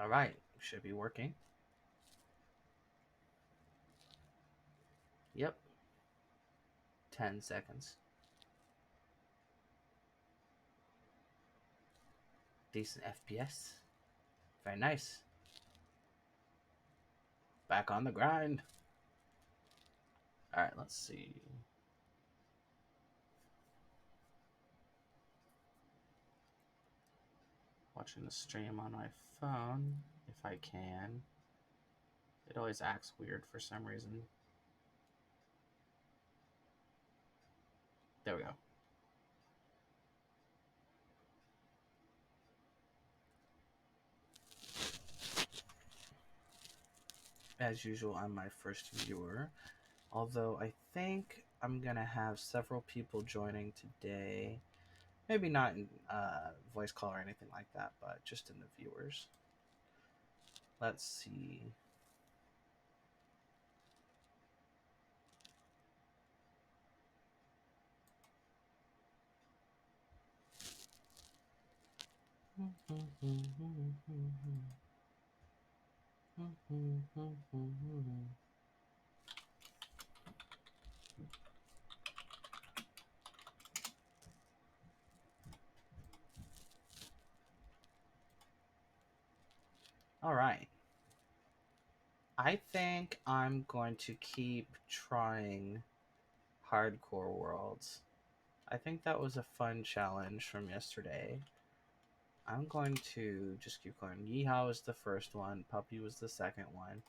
All right, should be working. Yep. 10 seconds. Decent FPS. Very nice. Back on the grind. All right, let's see. Watching the stream on my phone, if I can. It always acts weird for some reason. There we go. As usual, I'm my first viewer. Although I think I'm going to have several people joining today. Maybe not in voice call or anything like that, but just in the viewers. Let's see. All right. I think I'm going to keep trying hardcore worlds. I think that was a fun challenge from yesterday. I'm going to just keep going. Yeehaw was the first one. Puppy was the second one.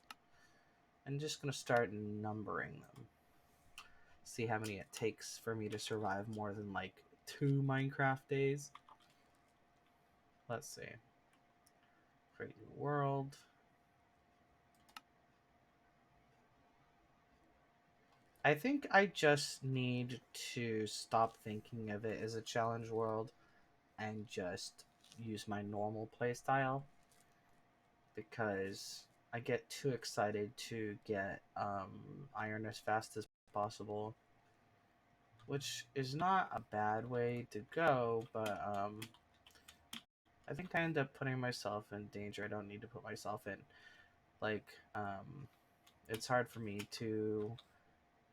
I'm just going to start numbering them. See how many it takes for me to survive more than like 2 Minecraft days. Let's see. Create new world. I think I just need to stop thinking of it as a challenge world and just use my normal playstyle, because I get too excited to get iron as fast as possible, which is not a bad way to go, but I think I end up putting myself in danger I don't need to put myself in. Like, it's hard for me to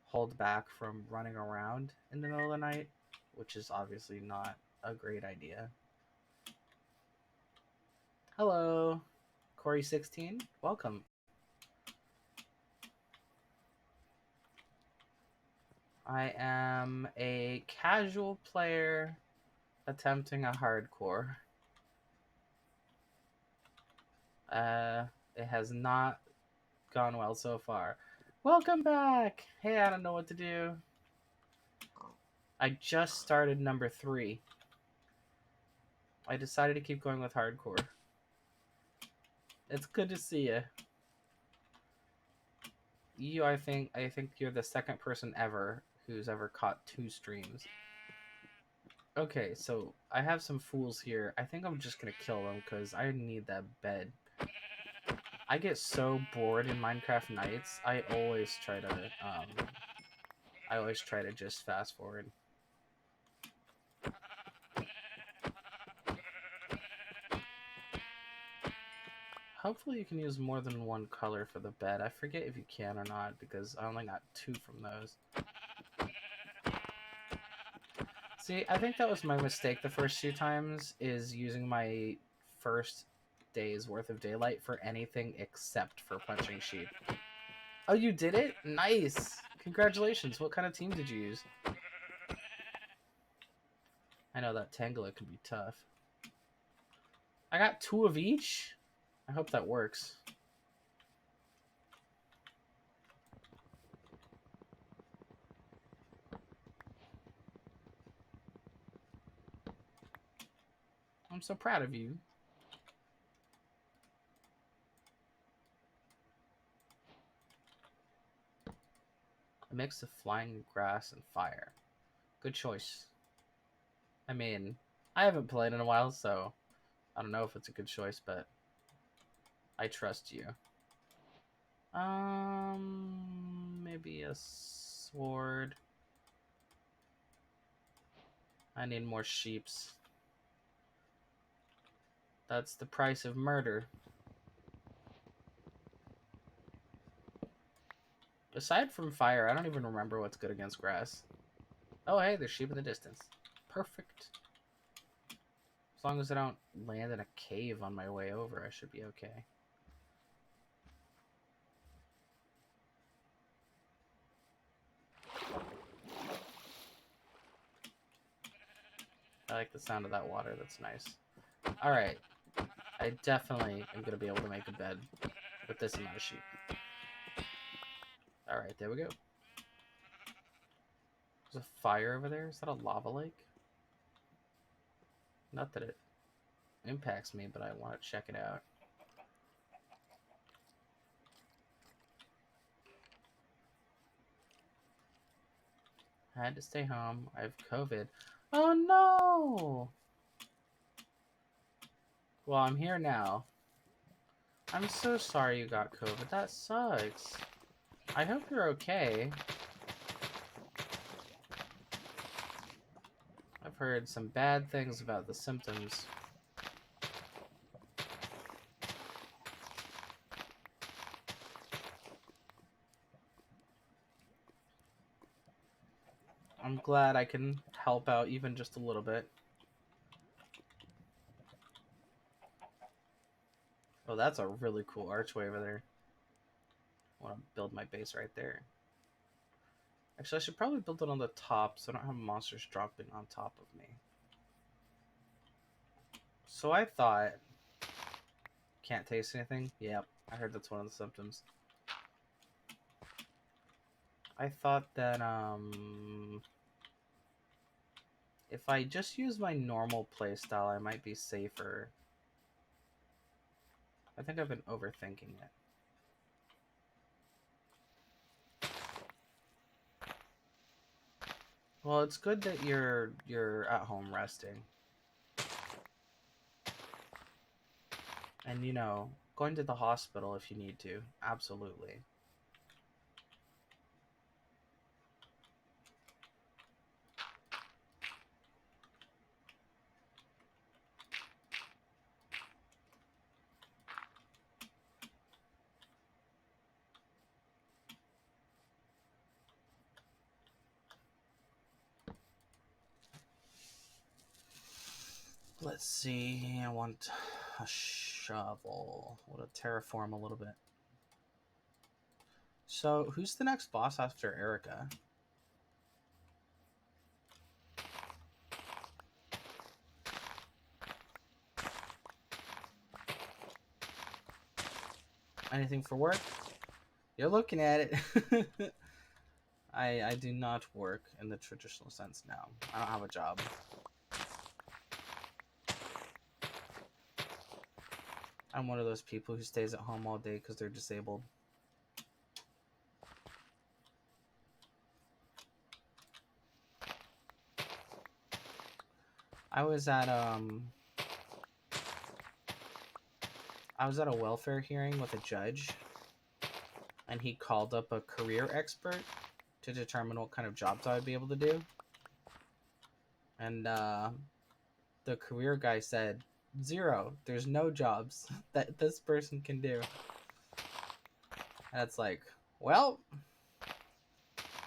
hold back from running around in the middle of the night, which is obviously not a great idea. Hello, Corey16. Welcome. I am a casual player attempting a hardcore. It has not gone well so far. Welcome back. Hey, I don't know what to do. I just started number 3. I decided to keep going with hardcore. It's good to see you. I think you're the second person ever who's ever caught 2 streams. Okay, so I have some fools here. I think I'm just gonna kill them because I need that bed. I get so bored in Minecraft nights. I always try to just fast forward. Hopefully you can use more than one color for the bed. I forget if you can or not because I only got 2 from those. See, I think that was my mistake the first 2 times, is using my first day's worth of daylight for anything except for punching sheep. Oh, you did it? Nice! Congratulations. What kind of team did you use? I know that Tangela can be tough. I got 2 of each? I hope that works. I'm so proud of you. A mix of flying grass and fire. Good choice. I mean, I haven't played in a while, so I don't know if it's a good choice, but I trust you. Maybe a sword. I need more sheeps. That's the price of murder. Aside from fire, I don't even remember what's good against grass. Oh, hey, there's sheep in the distance. Perfect. As long as I don't land in a cave on my way over, I should be okay. I like the sound of that water. That's nice. Alright. I definitely am going to be able to make a bed with this amount of sheep. Alright, there we go. There's a fire over there. Is that a lava lake? Not that it impacts me, but I want to check it out. I had to stay home. I have COVID. Oh no! Well, I'm here now. I'm so sorry you got COVID. That sucks. I hope you're okay. I've heard some bad things about the symptoms. I'm glad I can help out even just a little bit. Oh, that's a really cool archway over there. I want to build my base right there. Actually, I should probably build it on the top so I don't have monsters dropping on top of me. So I thought... Can't taste anything? Yep, I heard that's one of the symptoms. I thought that, if I just use my normal playstyle, I might be safer. I think I've been overthinking it. Well, it's good that you're at home resting. And, you know, going to the hospital if you need to. Absolutely. Let's see. I want a shovel. I want to terraform a little bit. So, who's the next boss after Erica? Anything for work? You're looking at it. I do not work in the traditional sense now. I don't have a job. I'm one of those people who stays at home all day because they're disabled. I was at a welfare hearing with a judge, and he called up a career expert to determine what kind of jobs I would be able to do. And the career guy said, 0. There's no jobs that this person can do. And it's like, well,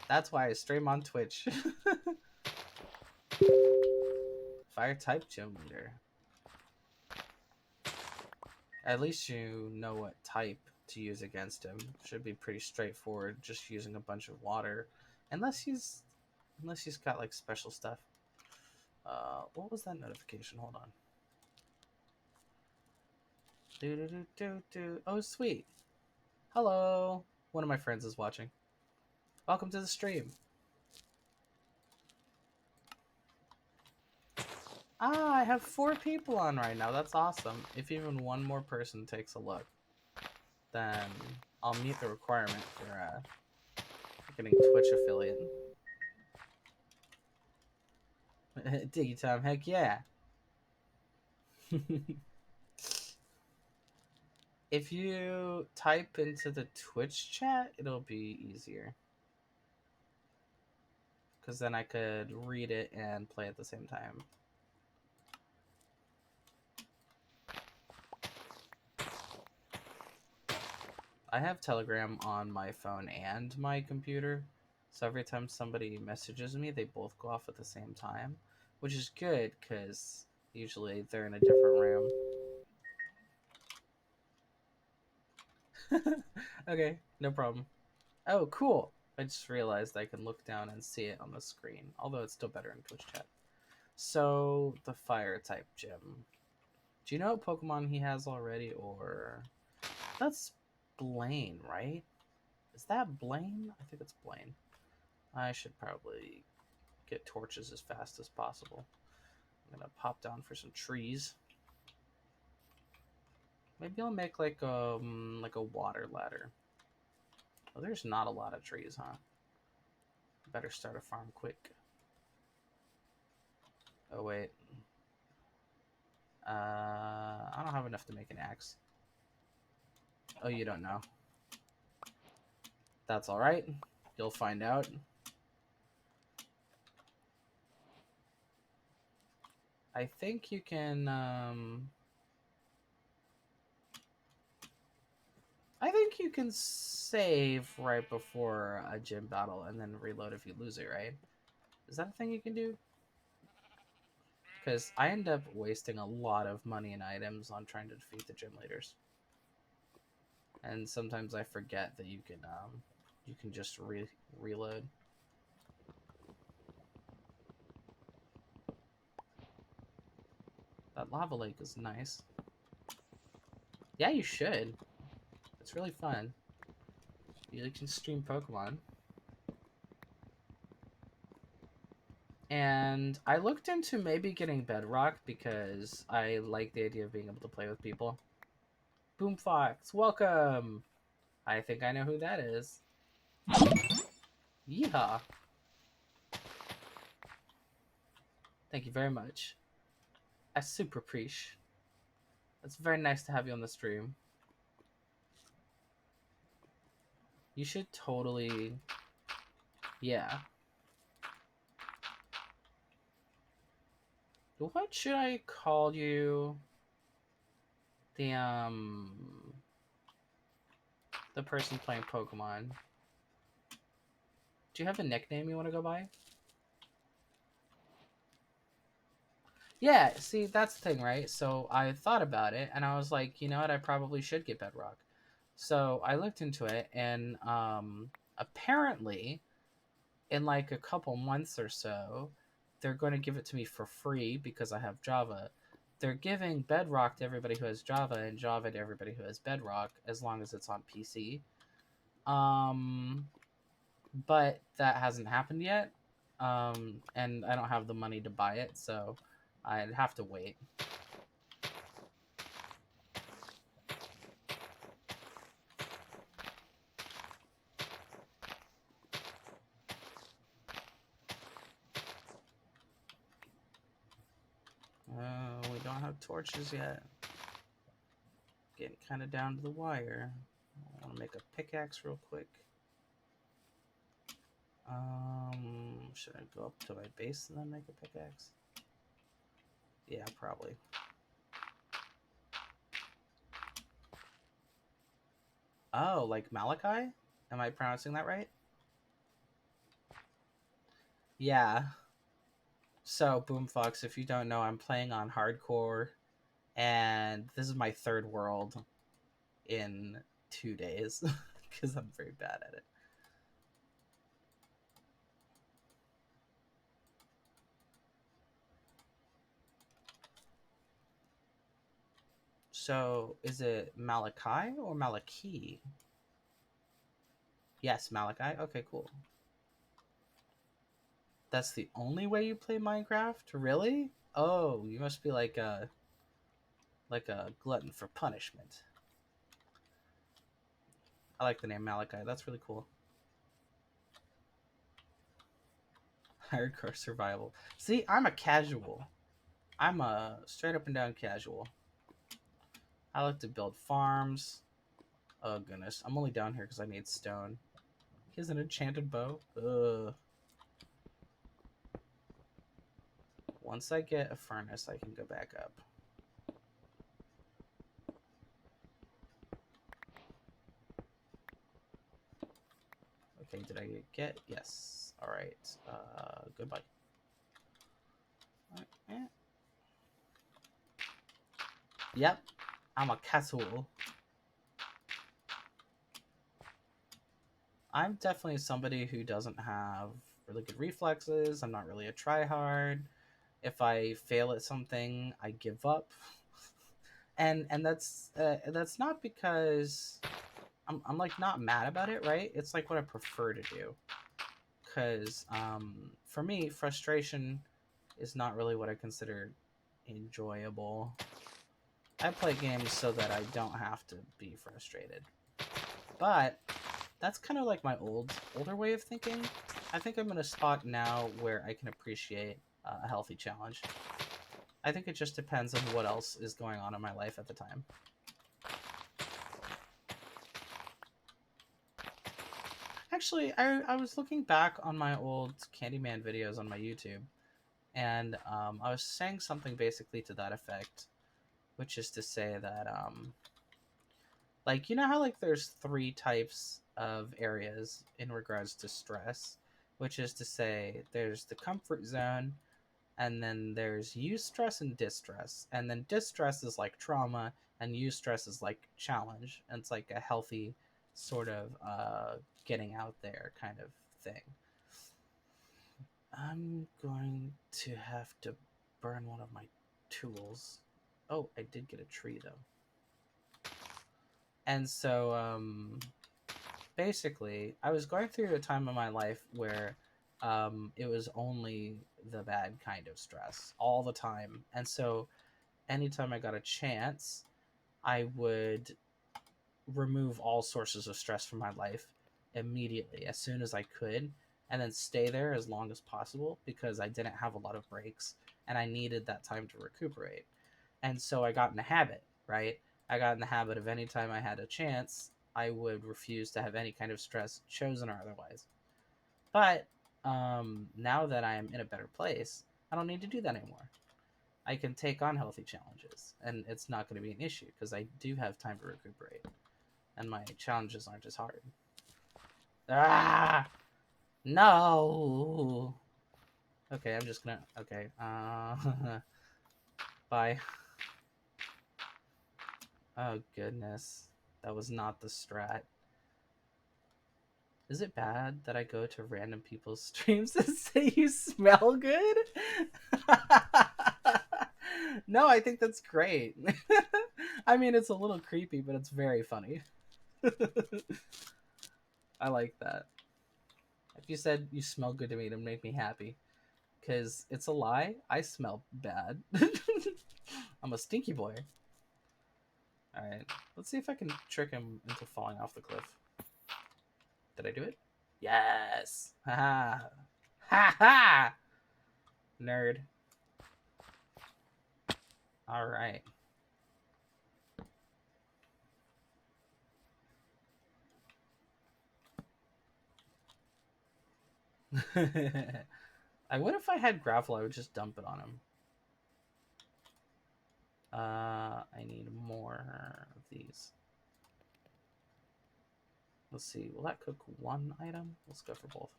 that's why I stream on Twitch. Fire type gym leader. At least you know what type to use against him. Should be pretty straightforward, just using a bunch of water. Unless he's got like special stuff. What was that notification? Hold on. Oh, sweet. Hello. One of my friends is watching. Welcome to the stream. Ah, I have 4 people on right now. That's awesome. If even one more person takes a look, then I'll meet the requirement for getting Twitch affiliate. Diggy time, heck yeah. If you type into the Twitch chat, it'll be easier. Because then I could read it and play at the same time. I have Telegram on my phone and my computer. So every time somebody messages me, they both go off at the same time, which is good because usually they're in a different room. Okay, no problem. Oh, cool. I just realized I can look down and see it on the screen, although it's still better in Twitch chat. So, the fire type gym. Do you know what Pokemon he has already, or... That's Blaine, right? Is that Blaine? I think it's Blaine. I should probably get torches as fast as possible. I'm gonna pop down for some trees. Maybe I'll make like a water ladder. Oh, there's not a lot of trees, huh? Better start a farm quick. Oh wait. I don't have enough to make an axe. Oh, you don't know. That's all right. You'll find out. I think you can. I think you can save right before a gym battle and then reload if you lose it, right? Is that a thing you can do? Because I end up wasting a lot of money and items on trying to defeat the gym leaders, and sometimes I forget that you can just reload. That lava lake is nice. Yeah, you should. It's really fun. You can stream Pokemon. And I looked into maybe getting Bedrock because I like the idea of being able to play with people. Boomfox, welcome! I think I know who that is. Yeehaw! Thank you very much. I super appreciate. It's very nice to have you on the stream. You should totally... Yeah. What should I call you? The person playing Pokemon. Do you have a nickname you want to go by? Yeah, see, that's the thing, right? So I thought about it, and I was like, you know what? I probably should get Bedrock. So I looked into it, and apparently, in like a couple months or so, they're going to give it to me for free because I have Java. They're giving Bedrock to everybody who has Java, and Java to everybody who has Bedrock, as long as it's on PC. But that hasn't happened yet, and I don't have the money to buy it, so I'd have to wait. We don't have torches yet. Getting kind of down to the wire. I want to make a pickaxe real quick. Should I go up to my base and then make a pickaxe? Yeah, probably. Oh, like Malachi? Am I pronouncing that right? Yeah. So, Boomfox, if you don't know, I'm playing on hardcore, and this is my third world in 2 days because I'm very bad at it. So, is it Malachi or Malachi? Yes, Malachi. Okay, cool. That's the only way you play Minecraft? Really? Oh, you must be like a glutton for punishment. I like the name Malachi. That's really cool. Hardcore survival. See, I'm a casual. I'm a straight up and down casual. I like to build farms. Oh goodness, I'm only down here because I need stone. He has an enchanted bow. Ugh. Once I get a furnace, I can go back up. Okay, did I get? Yes. All right. Goodbye. Yep, I'm a castle. I'm definitely somebody who doesn't have really good reflexes. I'm not really a tryhard. If I fail at something, I give up. And that's not because I'm like not mad about it, right? It's like what I prefer to do. Because for me, frustration is not really what I consider enjoyable. I play games so that I don't have to be frustrated. But that's kind of like my older way of thinking. I think I'm in a spot now where I can appreciate a healthy challenge. I think it just depends on what else is going on in my life at the time. Actually, I was looking back on my old Candyman videos on my YouTube, and I was saying something basically to that effect, which is to say that like, you know how like there's three types of areas in regards to stress, which is to say there's the comfort zone, and then there's eustress and distress, and then distress is like trauma, and eustress is like challenge, and it's like a healthy sort of getting out there kind of thing. I'm going to have to burn one of my tools. Oh, I did get a tree though. And so basically, I was going through a time in my life where it was only the bad kind of stress all the time. And so anytime I got a chance, I would remove all sources of stress from my life immediately as soon as I could, and then stay there as long as possible because I didn't have a lot of breaks and I needed that time to recuperate. And so I got in the habit, right? I got in the habit of anytime I had a chance, I would refuse to have any kind of stress, chosen or otherwise. But now that I'm in a better place, I don't need to do that anymore. I can take on healthy challenges, and it's not going to be an issue because I do have time to recuperate, and my challenges aren't as hard. Ah, no. Okay, I'm just gonna. Okay. Bye. Oh goodness, that was not the strat. Is it bad that I go to random people's streams and say you smell good? No, I think that's great. I mean, it's a little creepy, but it's very funny. I like that. If you said you smell good to me, it'd make me happy. Because it's a lie. I smell bad. I'm a stinky boy. Alright, let's see if I can trick him into falling off the cliff. Did I do it? Yes! Ha ha! Ha! Nerd. Alright. I would if I had gravel, I would just dump it on him. I need more of these. Let's see, will that cook one item? Let's go for both.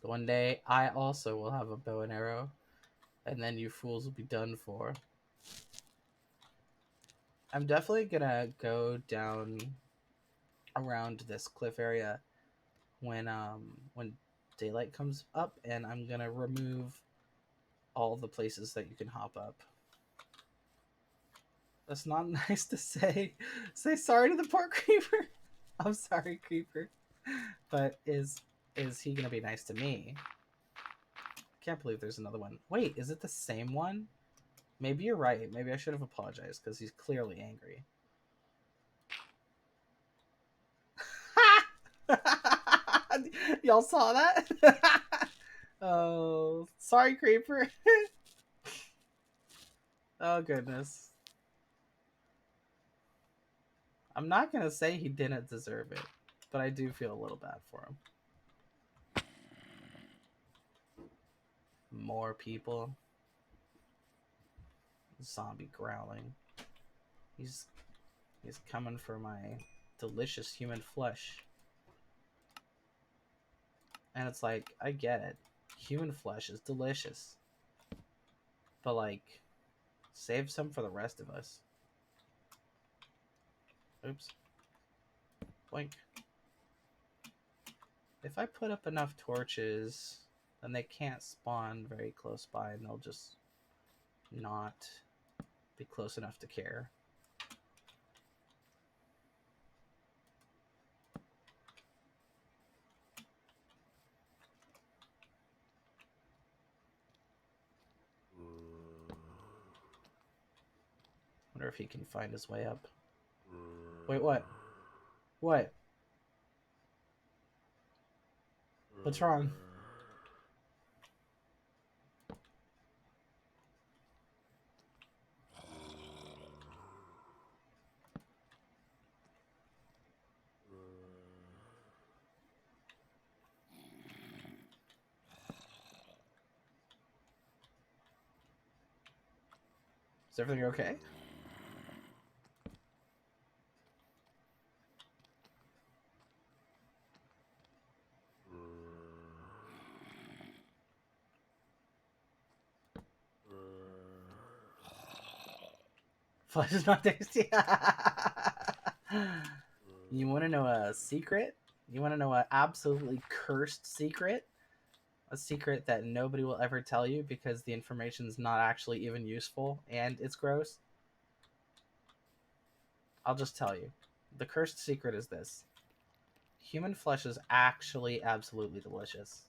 One day, I also will have a bow and arrow, and then you fools will be done for. I'm definitely gonna go down around this cliff area when daylight comes up, and I'm gonna remove all the places that you can hop up. That's not nice to say. Say sorry to the poor creeper. I'm sorry, creeper. But is he gonna be nice to me? I can't believe there's another one. Wait, is it the same one? Maybe you're right. Maybe I should have apologized because he's clearly angry. Y'all saw that? Oh, sorry, creeper. Oh goodness. I'm not gonna say he didn't deserve it, but I do feel a little bad for him. More people. Zombie growling. He's He's coming for my delicious human flesh. And it's like, I get it. Human flesh is delicious. But, like, save some for the rest of us. Oops. Boink. If I put up enough torches, then they can't spawn very close by, and they'll just not be close enough to care. Wonder if he can find his way up. Wait, what? What? What's wrong? Is everything okay? Flesh is not tasty. You want to know a secret? You want to know an absolutely cursed secret? A secret that nobody will ever tell you because the information's not actually even useful and it's gross? I'll just tell you. The cursed secret is this. Human flesh is actually absolutely delicious.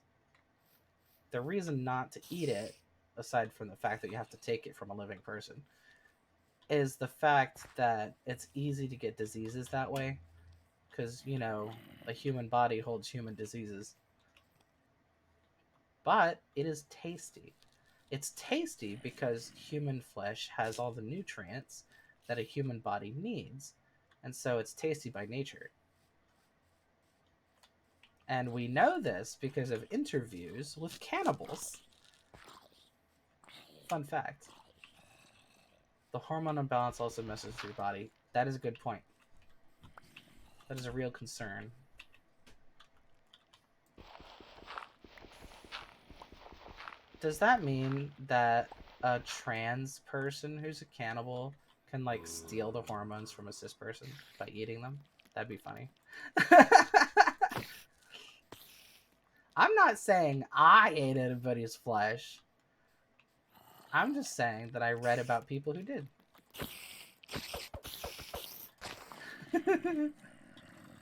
The reason not to eat it, aside from the fact that you have to take it from a living person, is the fact that it's easy to get diseases that way. Because, you know, a human body holds human diseases. But it is tasty. It's tasty because human flesh has all the nutrients that a human body needs. And so it's tasty by nature. And we know this because of interviews with cannibals. Fun fact. The hormone imbalance also messes with your body. That is a good point. That is a real concern. Does that mean that a trans person who's a cannibal can, like, steal the hormones from a cis person by eating them? That'd be funny. I'm not saying I ate anybody's flesh. I'm just saying that I read about people who did.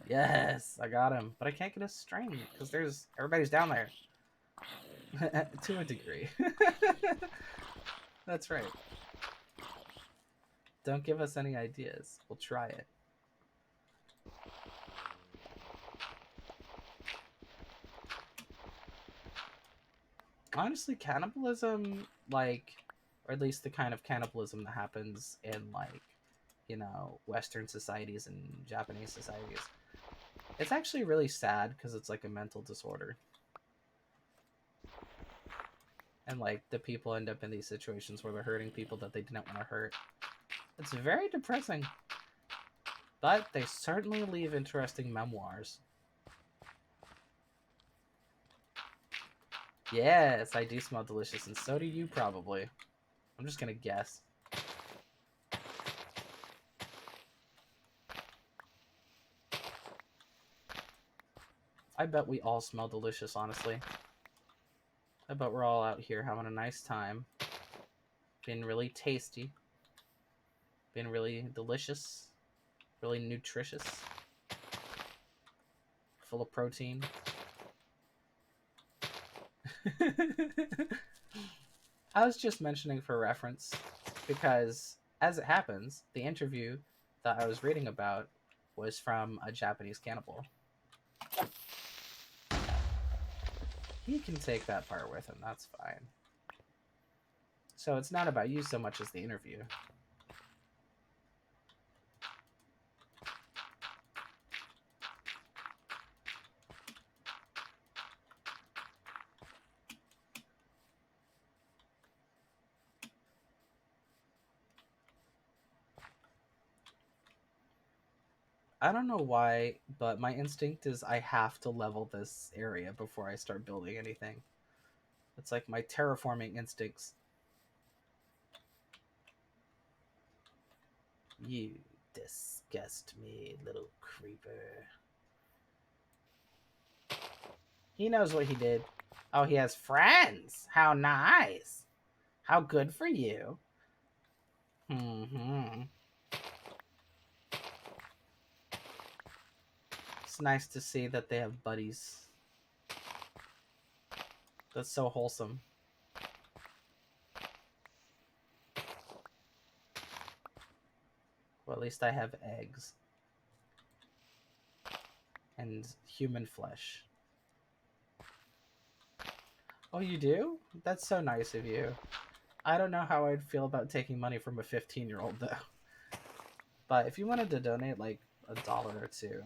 Yes, I got him. But I can't get a string because everybody's down there. To a degree. That's right. Don't give us any ideas. We'll try it. Honestly, cannibalism, like, or at least the kind of cannibalism that happens in, like, you know, Western societies and Japanese societies, it's actually really sad because it's like a mental disorder. And, like, the people end up in these situations where they're hurting people that they didn't want to hurt. It's very depressing. But they certainly leave interesting memoirs. Yes, I do smell delicious, and so do you probably. I'm just gonna guess. I bet we all smell delicious, honestly. I bet we're all out here having a nice time. Being really tasty. Being really delicious. Really nutritious. Full of protein. I was just mentioning for reference because, as it happens, the interview that I was reading about was from a Japanese cannibal. He can take that part with him, that's fine. So it's not about you so much as the interview. I don't know why, but my instinct is I have to level this area before I start building anything. It's like my terraforming instincts. You disgust me, little creeper. He knows what he did. Oh, he has friends. How nice. How good for you. Mm-hmm. It's nice to see that they have buddies. That's so wholesome. Well, at least I have eggs. And human flesh. Oh, you do? That's so nice of you. I don't know how I'd feel about taking money from a 15-year-old, though. But if you wanted to donate, like, $1 or two...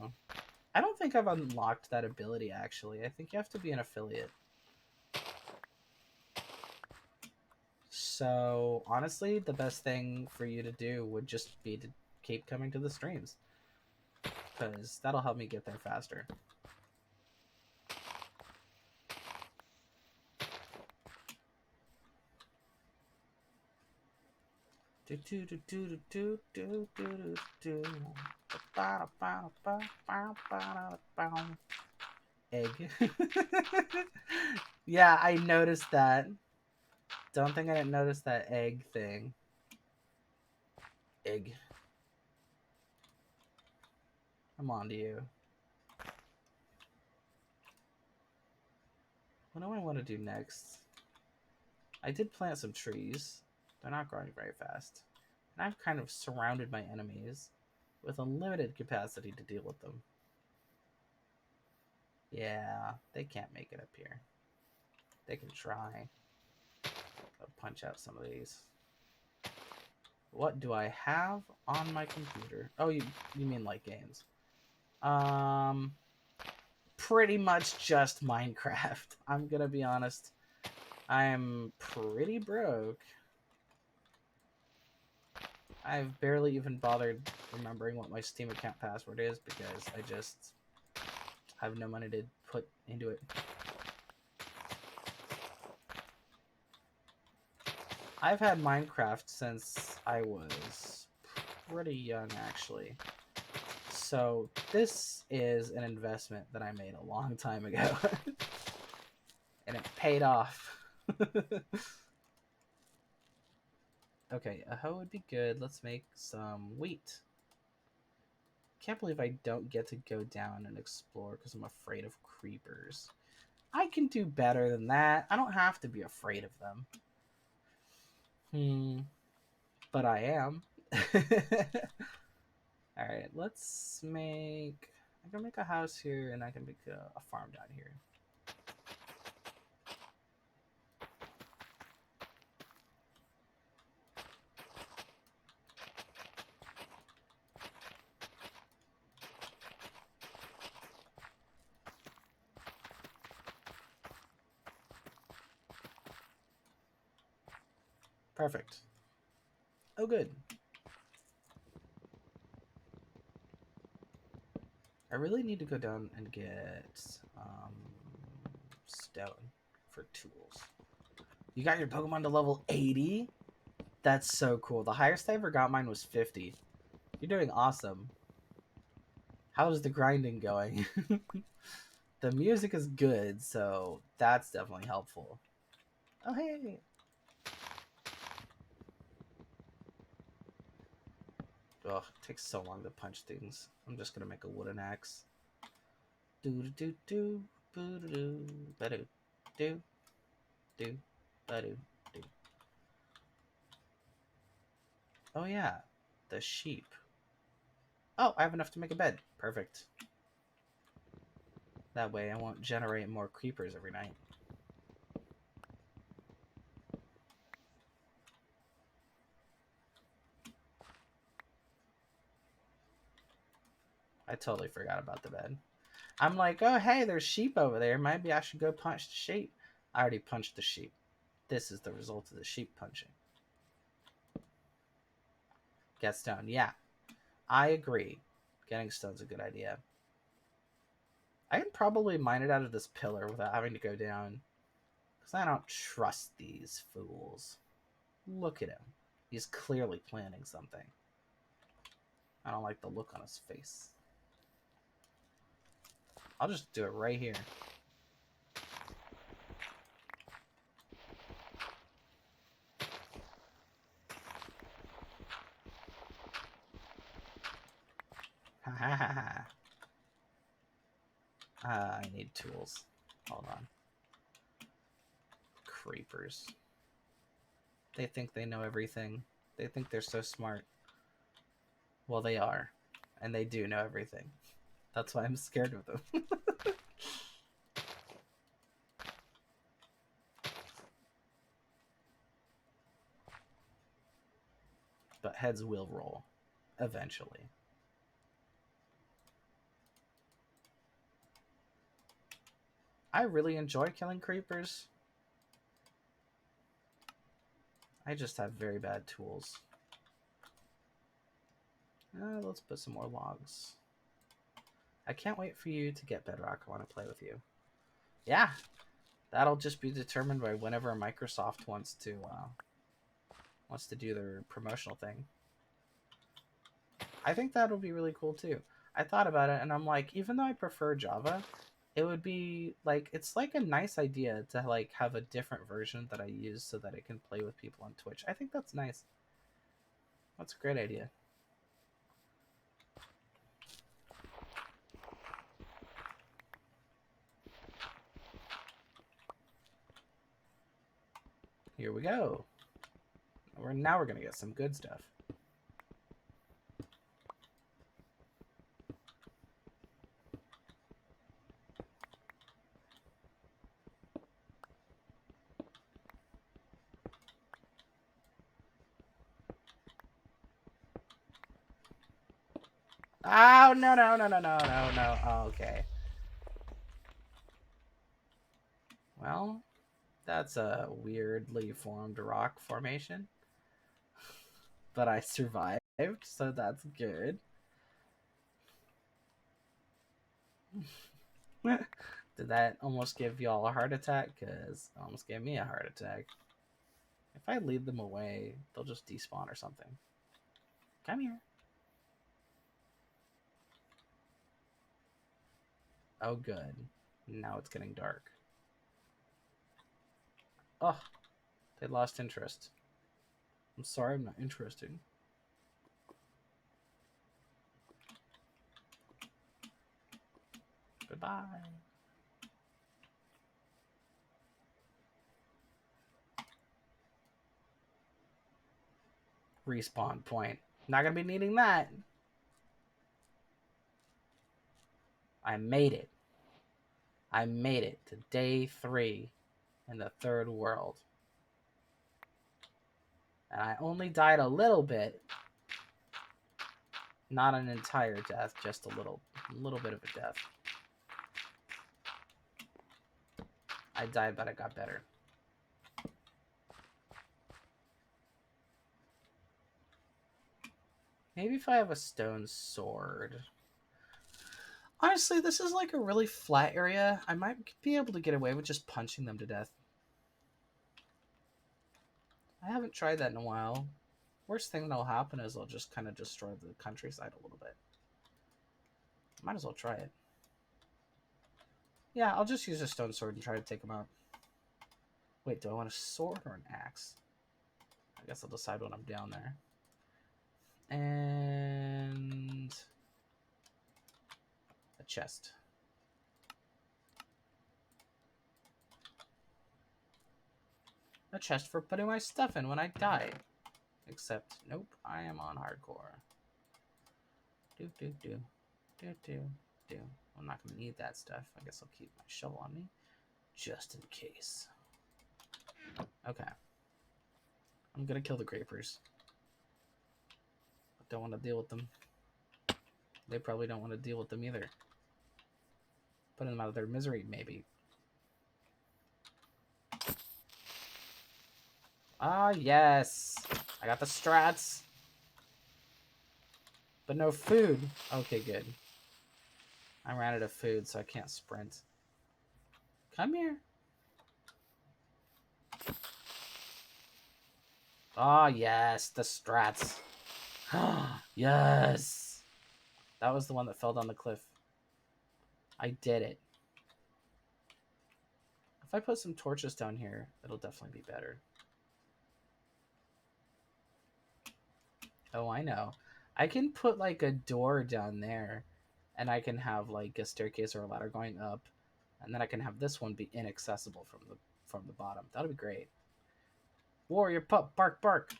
I don't think I've unlocked that ability, actually. I think you have to be an affiliate. So, honestly, the best thing for you to do would just be to keep coming to the streams. Because that'll help me get there faster. Egg. Yeah, I noticed that. Don't think I didn't notice that egg thing. Egg. I'm on to you. What do I want to do next? I did plant some trees. They're not growing very fast. And I've kind of surrounded my enemies with a limited capacity to deal with them. Yeah, they can't make it up here. They can try. I'll punch out some of these. What do I have on my computer? Oh, you mean like games? Pretty much just Minecraft. I'm gonna be honest. I am pretty broke. I've barely even bothered remembering what my Steam account password is because I just have no money to put into it. I've had Minecraft since I was pretty young, actually. So this is an investment that I made a long time ago. And it paid off. Okay, a hoe would be good. Let's make some wheat. Can't believe I don't get to go down and explore because I'm afraid of creepers. I can do better than that. I don't have to be afraid of them. But I am. Alright, let's make... I can make a house here, and I can make a farm down here. Perfect. Oh, good. I really need to go down and get stone for tools. You got your Pokemon to level 80? That's so cool. The highest I ever got mine was 50. You're doing awesome. How's the grinding going? The music is good, so that's definitely helpful. Oh, hey. Ugh, it takes so long to punch things. I'm just gonna make a wooden axe. Do do do do do do do do do. Oh yeah, the sheep. Oh, I have enough to make a bed. Perfect. That way I won't generate more creepers every night. I totally forgot about the bed. I'm like, oh, hey, there's sheep over there. Maybe I should go punch the sheep. I already punched the sheep. This is the result of the sheep punching. Get stone. Yeah, I agree. Getting stone's a good idea. I can probably mine it out of this pillar without having to go down. Because I don't trust these fools. Look at him. He's clearly planning something. I don't like the look on his face. I'll just do it right here. Ha ha ha ha. I need tools. Hold on. Creepers. They think they know everything. They think they're so smart. Well, they are. And they do know everything. That's why I'm scared of them. But heads will roll. Eventually. I really enjoy killing creepers. I just have very bad tools. Let's put some more logs. I can't wait for you to get bedrock. I want to play with you. Yeah, that'll just be determined by whenever Microsoft wants to do their promotional thing. I think that'll be really cool too. I thought about it and I'm like, even though I prefer Java, it would be like, it's like a nice idea to like have a different version that I use so that it can play with people on Twitch. I think that's nice. That's a great idea. Here we go. Now we're gonna get some good stuff. Oh, no, no, no, no, no, no, no. Oh, okay. Well, that's a weirdly formed rock formation. But I survived, so that's good. Did that almost give y'all a heart attack? Because it almost gave me a heart attack. If I lead them away, they'll just despawn or something. Come here. Oh, good. Now it's getting dark. Oh, they lost interest. I'm sorry, I'm not interested. Goodbye. Respawn point. Not gonna be needing that. I made it. I made it to day 3 in the third world. And I only died a little bit. Not an entire death, just a little bit of a death. I died, but I got better. Maybe if I have a stone sword. Honestly, this is like a really flat area. I might be able to get away with just punching them to death. I haven't tried that in a while. Worst thing that'll happen is I'll just kind of destroy the countryside a little bit. Might as well try it. Yeah, I'll just use a stone sword and try to take them out. Wait, do I want a sword or an axe? I guess I'll decide when I'm down there. And a chest. A chest for putting my stuff in when I die. Except, nope, I am on hardcore. Do. I'm not going to need that stuff. I guess I'll keep my shovel on me. Just in case. Okay. I'm going to kill the creepers. I don't want to deal with them. They probably don't want to deal with them either. Putting them out of their misery, maybe. Ah, yes. I got the strats. But no food. Okay, good. I ran out of food, so I can't sprint. Come here. Ah, yes, the strats. Yes. That was the one that fell down the cliff. I did it. If I put some torches down here, it'll definitely be better. Oh, I know. I can put like a door down there, and I can have like a staircase or a ladder going up, and then I can have this one be inaccessible from the bottom. That'll be great. Warrior pup, bark, bark.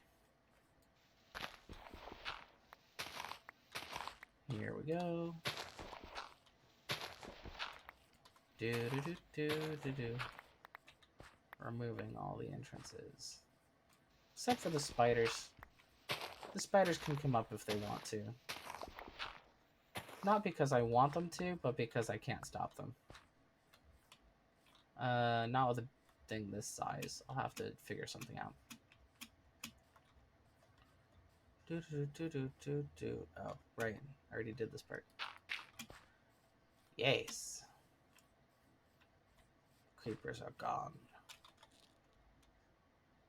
Here we go. Do do do do do do. Removing all the entrances, except for the spiders. The spiders can come up if they want to. Not because I want them to, but because I can't stop them. Not with a thing this size. I'll have to figure something out. Oh, right. I already did this part. Yes. Creepers are gone.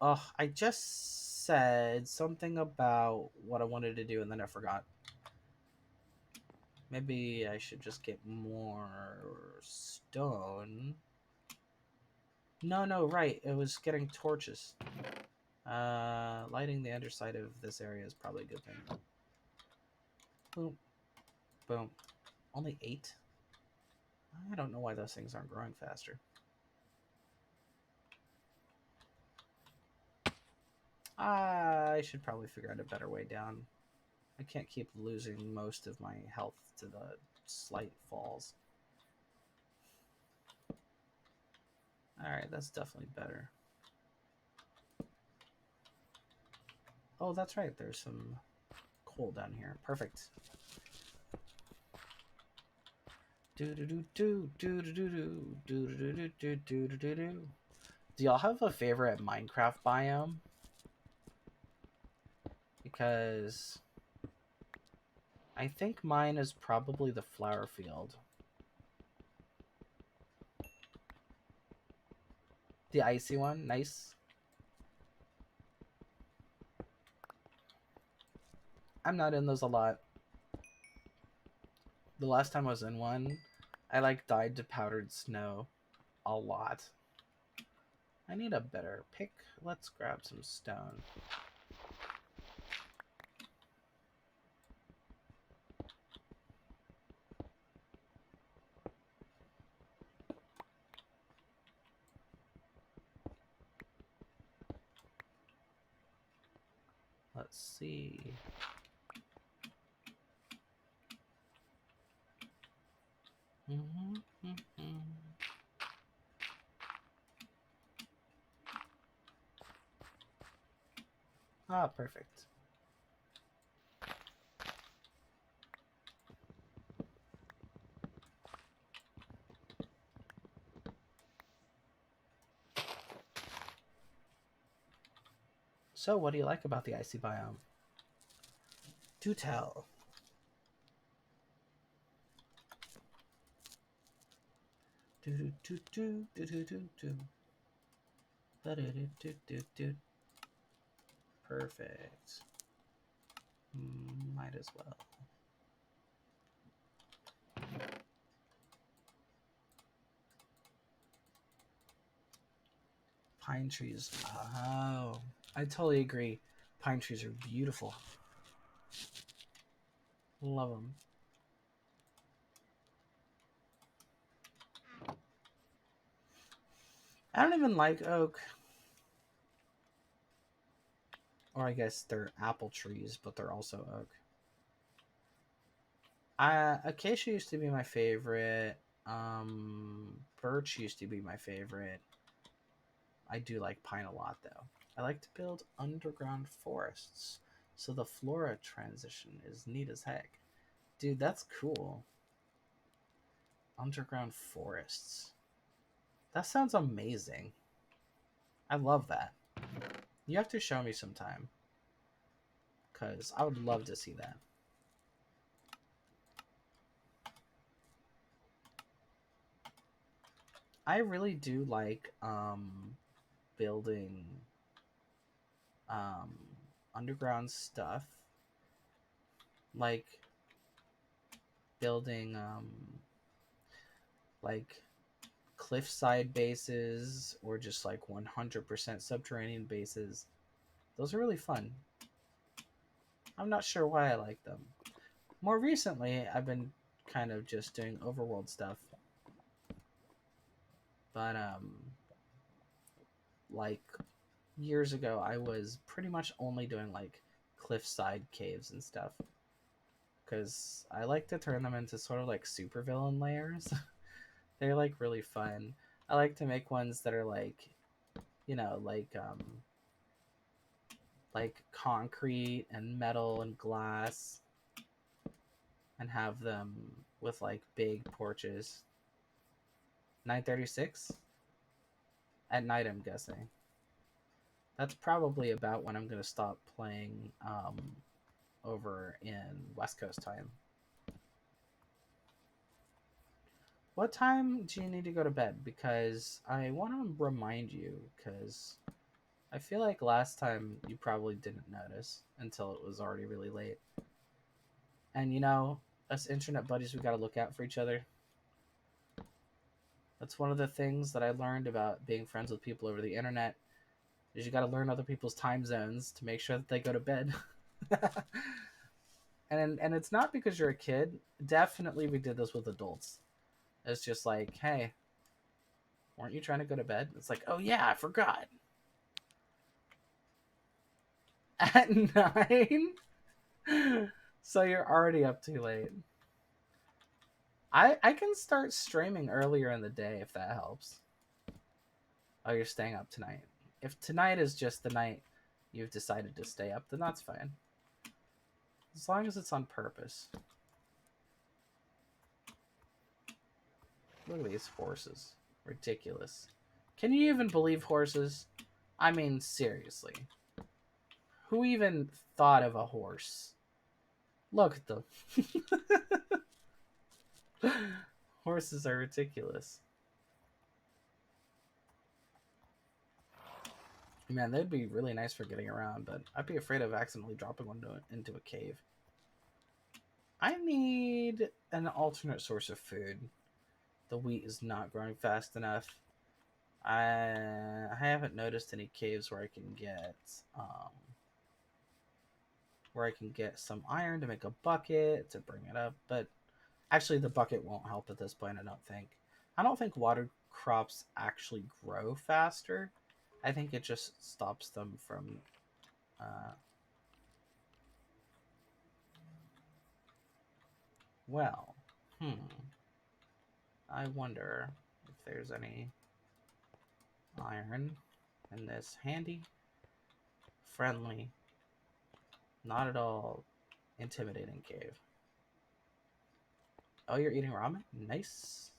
Oh, I just said something about what I wanted to do and then I forgot. Maybe I should just get more stone. No, right. It was getting torches. Lighting the underside of this area is probably a good thing. Boom. Boom. Only 8? I don't know why those things aren't growing faster. I should probably figure out a better way down. I can't keep losing most of my health to the slight falls. Alright, that's definitely better. Oh, that's right. There's some coal down here. Perfect. Do y'all have a favorite Minecraft biome? Because I think mine is probably the flower field. The icy one, nice. I'm not in those a lot. The last time I was in one, I like died to powdered snow a lot. I need a better pick. Let's grab some stone. Let's see. Ah, perfect. So, what do you like about the icy biome? Do tell. Perfect. Might as well. Pine trees. Oh, I totally agree. Pine trees are beautiful. Love them. I don't even like oak. Or I guess they're apple trees, but they're also oak. Acacia used to be my favorite. Birch used to be my favorite. I do like pine a lot, though. I like to build underground forests, so the flora transition is neat as heck. Dude, that's cool. Underground forests. That sounds amazing. I love that. You have to show me sometime, because I would love to see that. I really do like building um underground stuff, like building like cliffside bases or just like 100% subterranean bases. Those are really fun. I'm not sure why I like them. More recently, I've been kind of just doing overworld stuff, but like years ago, I was pretty much only doing like cliffside caves and stuff because I like to turn them into sort of like supervillain layers. They're like really fun. I like to make ones that are like, you know, like concrete and metal and glass, and have them with like big porches. 9:36 at night, I'm guessing. That's probably about when I'm gonna stop playing over in West Coast time. What time do you need to go to bed? Because I want to remind you, because I feel like last time you probably didn't notice until it was already really late. And you know, us internet buddies, we got to look out for each other. That's one of the things that I learned about being friends with people over the internet. Is you got to learn other people's time zones to make sure that they go to bed. and it's not because you're a kid. Definitely, we did this with adults. It's just like, hey, weren't you trying to go to bed? It's like, oh yeah, I forgot. At 9? So you're already up too late. I can start streaming earlier in the day if that helps. Oh, you're staying up tonight. If tonight is just the night you've decided to stay up, then that's fine. As long as it's on purpose. Look at these horses. Ridiculous. Can you even believe horses? I mean, seriously. Who even thought of a horse? Look at them. Horses are ridiculous. Man, they'd be really nice for getting around, but I'd be afraid of accidentally dropping one into a cave. I need an alternate source of food. The wheat is not growing fast enough. I haven't noticed any caves where I can get some iron to make a bucket to bring it up, but actually the bucket won't help at this point, I don't think. I don't think water crops actually grow faster. I think it just stops them from well, I wonder if there's any iron in this handy, friendly, not at all intimidating cave. Oh, you're eating ramen? Nice.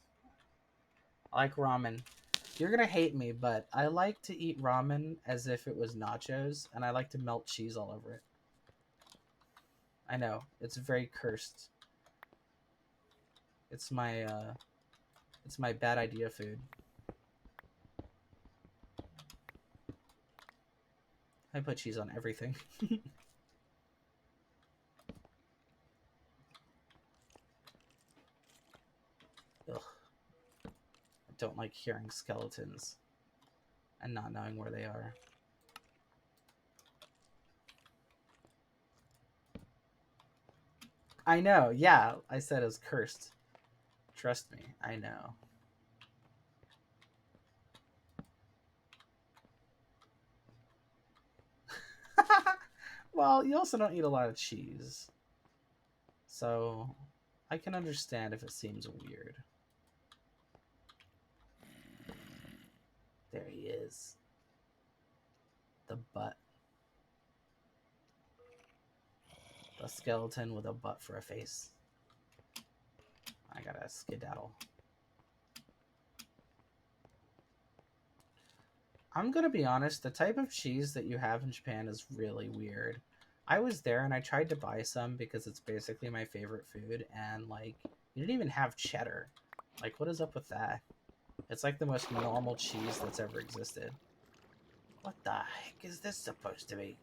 I like ramen. You're gonna hate me, but I like to eat ramen as if it was nachos, and I like to melt cheese all over it. I know, it's very cursed. It's my bad idea food. I put cheese on everything. Ugh. I don't like hearing skeletons and not knowing where they are. I know, yeah, I said it was cursed. Trust me, I know. Well, you also don't eat a lot of cheese. So, I can understand if it seems weird. There he is. The butt. The skeleton with a butt for a face. I gotta skedaddle. I'm gonna be honest, the type of cheese that you have in Japan is really weird. I was there and I tried to buy some because it's basically my favorite food, and like, you didn't even have cheddar. Like, what is up with that? It's like the most normal cheese that's ever existed. What the heck is this supposed to be?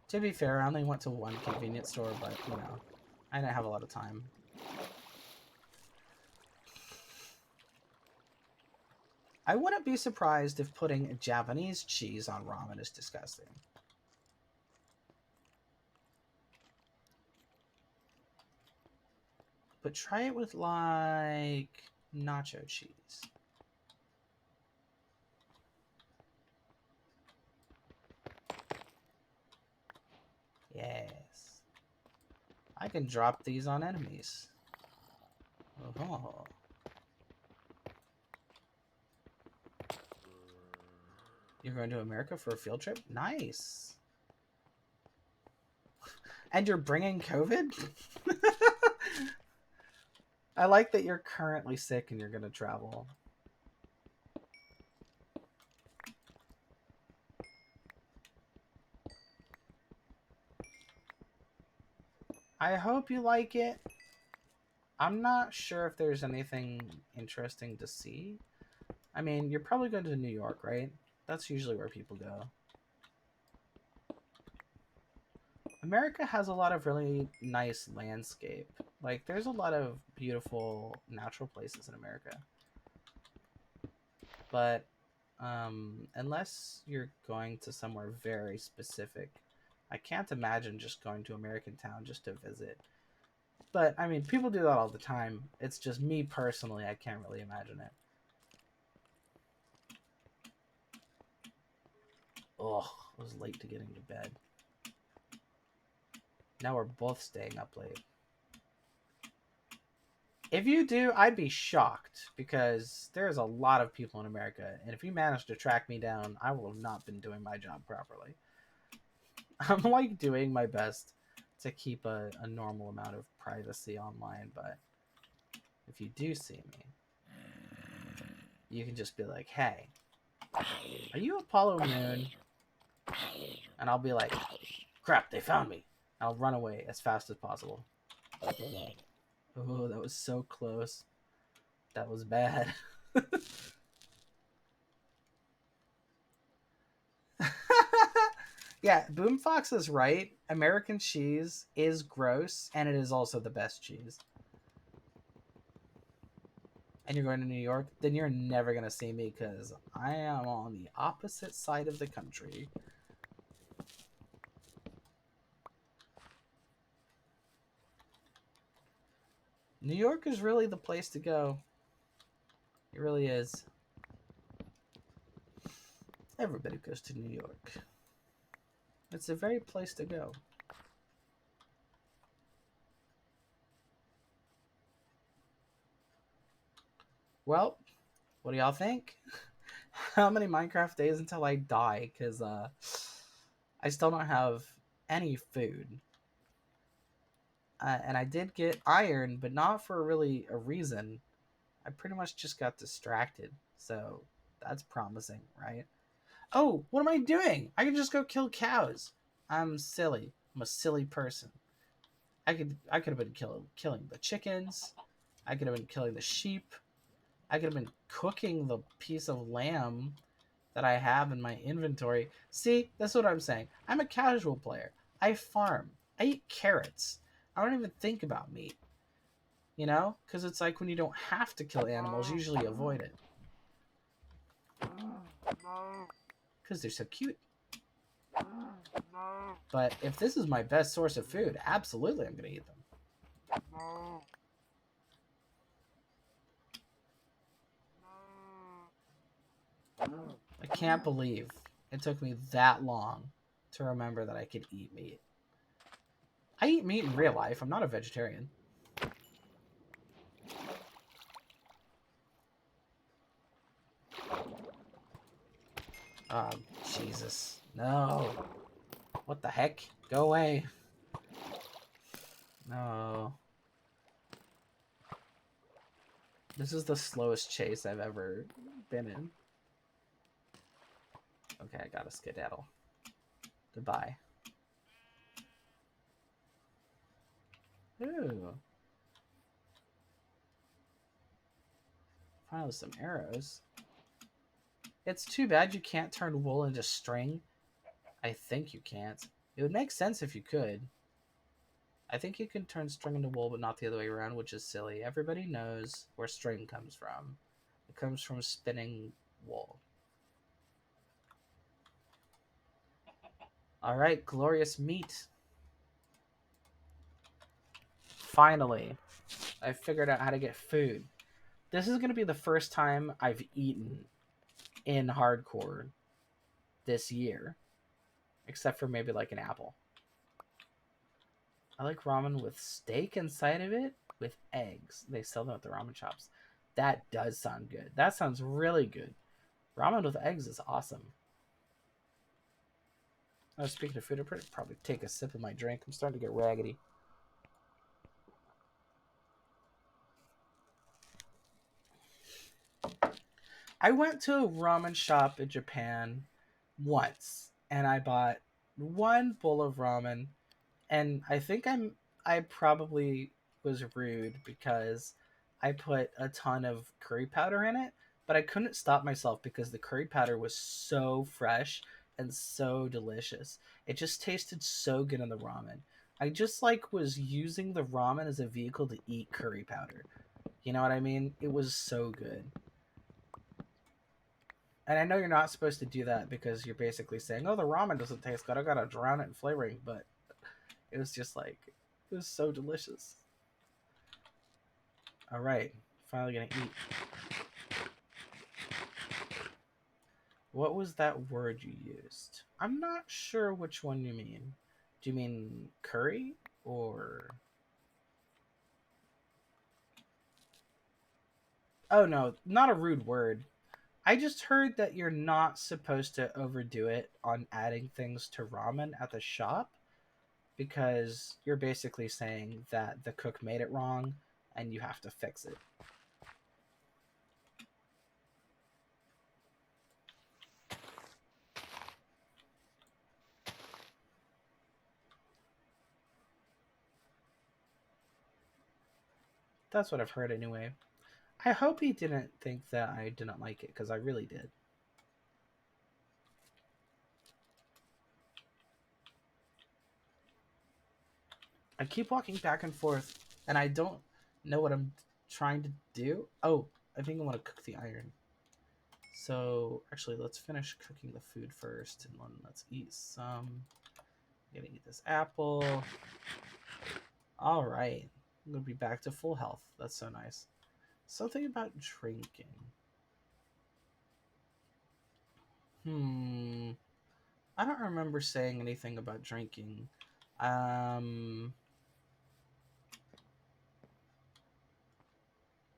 To be fair, I only went to one convenience store, but, you know, I didn't have a lot of time. I wouldn't be surprised if putting Japanese cheese on ramen is disgusting. But try it with, like, nacho cheese. Yes. I can drop these on enemies. Oh. You're going to America for a field trip? Nice. And you're bringing COVID? I like that you're currently sick and you're going to travel. I hope you like it. I'm not sure if there's anything interesting to see. I mean, you're probably going to New York, right? That's usually where people go. America has a lot of really nice landscape. Like, there's a lot of beautiful natural places in America. But unless you're going to somewhere very specific, I can't imagine just going to American Town just to visit. But, I mean, people do that all the time. It's just me personally, I can't really imagine it. Ugh, I was late to getting to bed. Now we're both staying up late. If you do, I'd be shocked, because there's a lot of people in America, and if you manage to track me down, I will have not been doing my job properly. I'm, like, doing my best to keep a normal amount of privacy online, but if you do see me, you can just be like, hey, are you Apollo Moon? And I'll be like, crap, they found me. I'll run away as fast as possible. Oh, that was so close. That was bad. Yeah, Boomfox is right. American cheese is gross, and it is also the best cheese. And you're going to New York, then you're never going to see me, because I am on the opposite side of the country. New York is really the place to go. It really is. Everybody goes to New York. It's a very place to go. Well, what do y'all think? How many Minecraft days until I die? Because I still don't have any food. And I did get iron, but not for really a reason. I pretty much just got distracted. So that's promising, right? Oh, what am I doing? I can just go kill cows. I'm silly. I'm a silly person. I could have been killing the chickens. I could have been killing the sheep. I could have been cooking the piece of lamb that I have in my inventory. See, that's what I'm saying. I'm a casual player. I farm. I eat carrots. I don't even think about meat. You know? Because it's like when you don't have to kill animals, you usually avoid it. Because they're so cute. But if this is my best source of food, absolutely I'm going to eat them. I can't believe it took me that long to remember that I could eat meat. I eat meat in real life. I'm not a vegetarian. Oh, Jesus. No. What the heck? Go away. No. This is the slowest chase I've ever been in. Okay, I gotta skedaddle. Goodbye. Ooh. Finally, some arrows. It's too bad you can't turn wool into string. I think you can't. It would make sense if you could. I think you can turn string into wool, but not the other way around, which is silly. Everybody knows where string comes from. It comes from spinning wool. All right, glorious meat. Finally, I figured out how to get food. This is going to be the first time I've eaten in hardcore this year, except for maybe like an apple. I like ramen with steak inside of it with eggs. They sell them at the ramen shops. That does sound good. That sounds really good. Ramen with eggs is awesome. Speaking of food, I'll probably take a sip of my drink. I'm starting to get raggedy. I went to a ramen shop in Japan once, and I bought one bowl of ramen, and I probably was rude because I put a ton of curry powder in it, but I couldn't stop myself because the curry powder was so fresh and so delicious. It just tasted so good in the ramen. I just like was using the ramen as a vehicle to eat curry powder. You know what I mean? It was so good. And I know you're not supposed to do that because you're basically saying, "Oh, the ramen doesn't taste good. I gotta drown it in flavoring." But it was just like, it was so delicious. All right, finally gonna eat. What was that word you used? I'm not sure which one you mean. Do you mean curry or? Oh no, not a rude word. I just heard that you're not supposed to overdo it on adding things to ramen at the shop because you're basically saying that the cook made it wrong and you have to fix it. That's what I've heard anyway. I hope he didn't think that I didn't like it because I really did. I keep walking back and forth and I don't know what I'm trying to do. Oh, I think I want to cook the iron. So actually, let's finish cooking the food first and then let's eat some. I'm gonna eat this apple. All right, I'm gonna be back to full health. That's so nice. Something about drinking. I don't remember saying anything about drinking.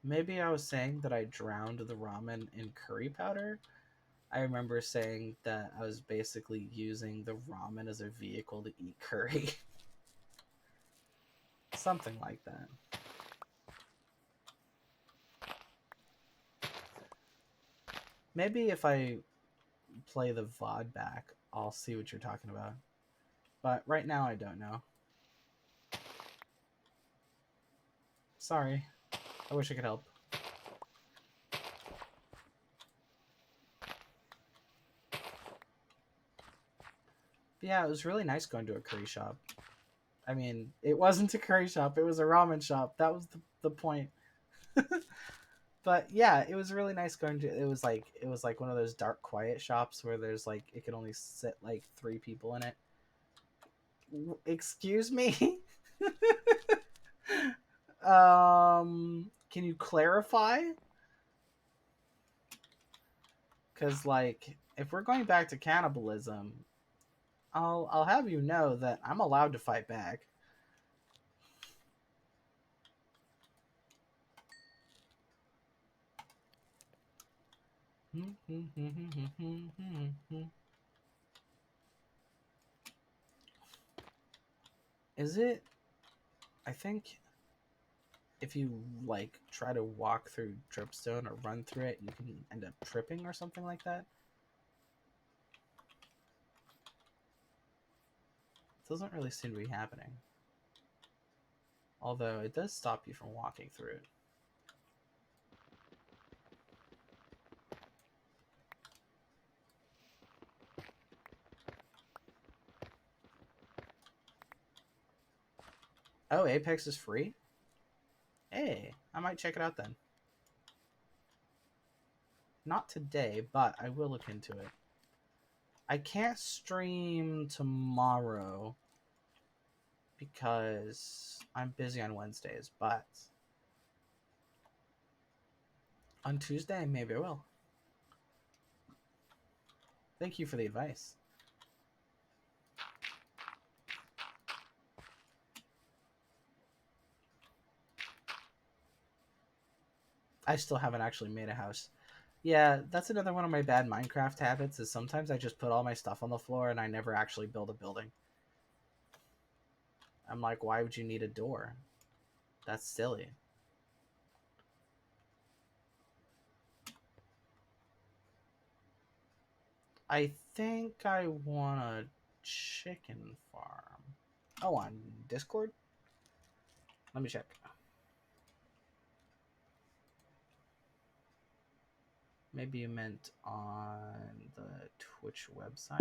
Maybe I was saying that I drowned the ramen in curry powder. I remember saying that I was basically using the ramen as a vehicle to eat curry. Something like that. Maybe if I play the VOD back, I'll see what you're talking about. But right now, I don't know. Sorry. I wish I could help. But yeah, it was really nice going to a curry shop. I mean, it wasn't a curry shop, it was a ramen shop. That was the point. But yeah, it was really nice going to it was like one of those dark quiet shops where there's like it could only sit like 3 people in it. Excuse me? Can you clarify? Cuz like if we're going back to cannibalism, I'll have you know that I'm allowed to fight back. Is it? I think if you like try to walk through dripstone or run through it, you can end up tripping or something like that. Doesn't really seem to be happening. Although it does stop you from walking through it. Oh, Apex is free? Hey, I might check it out then. Not today, but I will look into it. I can't stream tomorrow because I'm busy on Wednesdays, but on Tuesday, maybe I will. Thank you for the advice. I still haven't actually made a house. Yeah, that's another one of my bad Minecraft habits is sometimes I just put all my stuff on the floor and I never actually build a building. I'm like, why would you need a door? That's silly. I think I want a chicken farm. Oh, on Discord? Let me check. Maybe you meant on the Twitch website.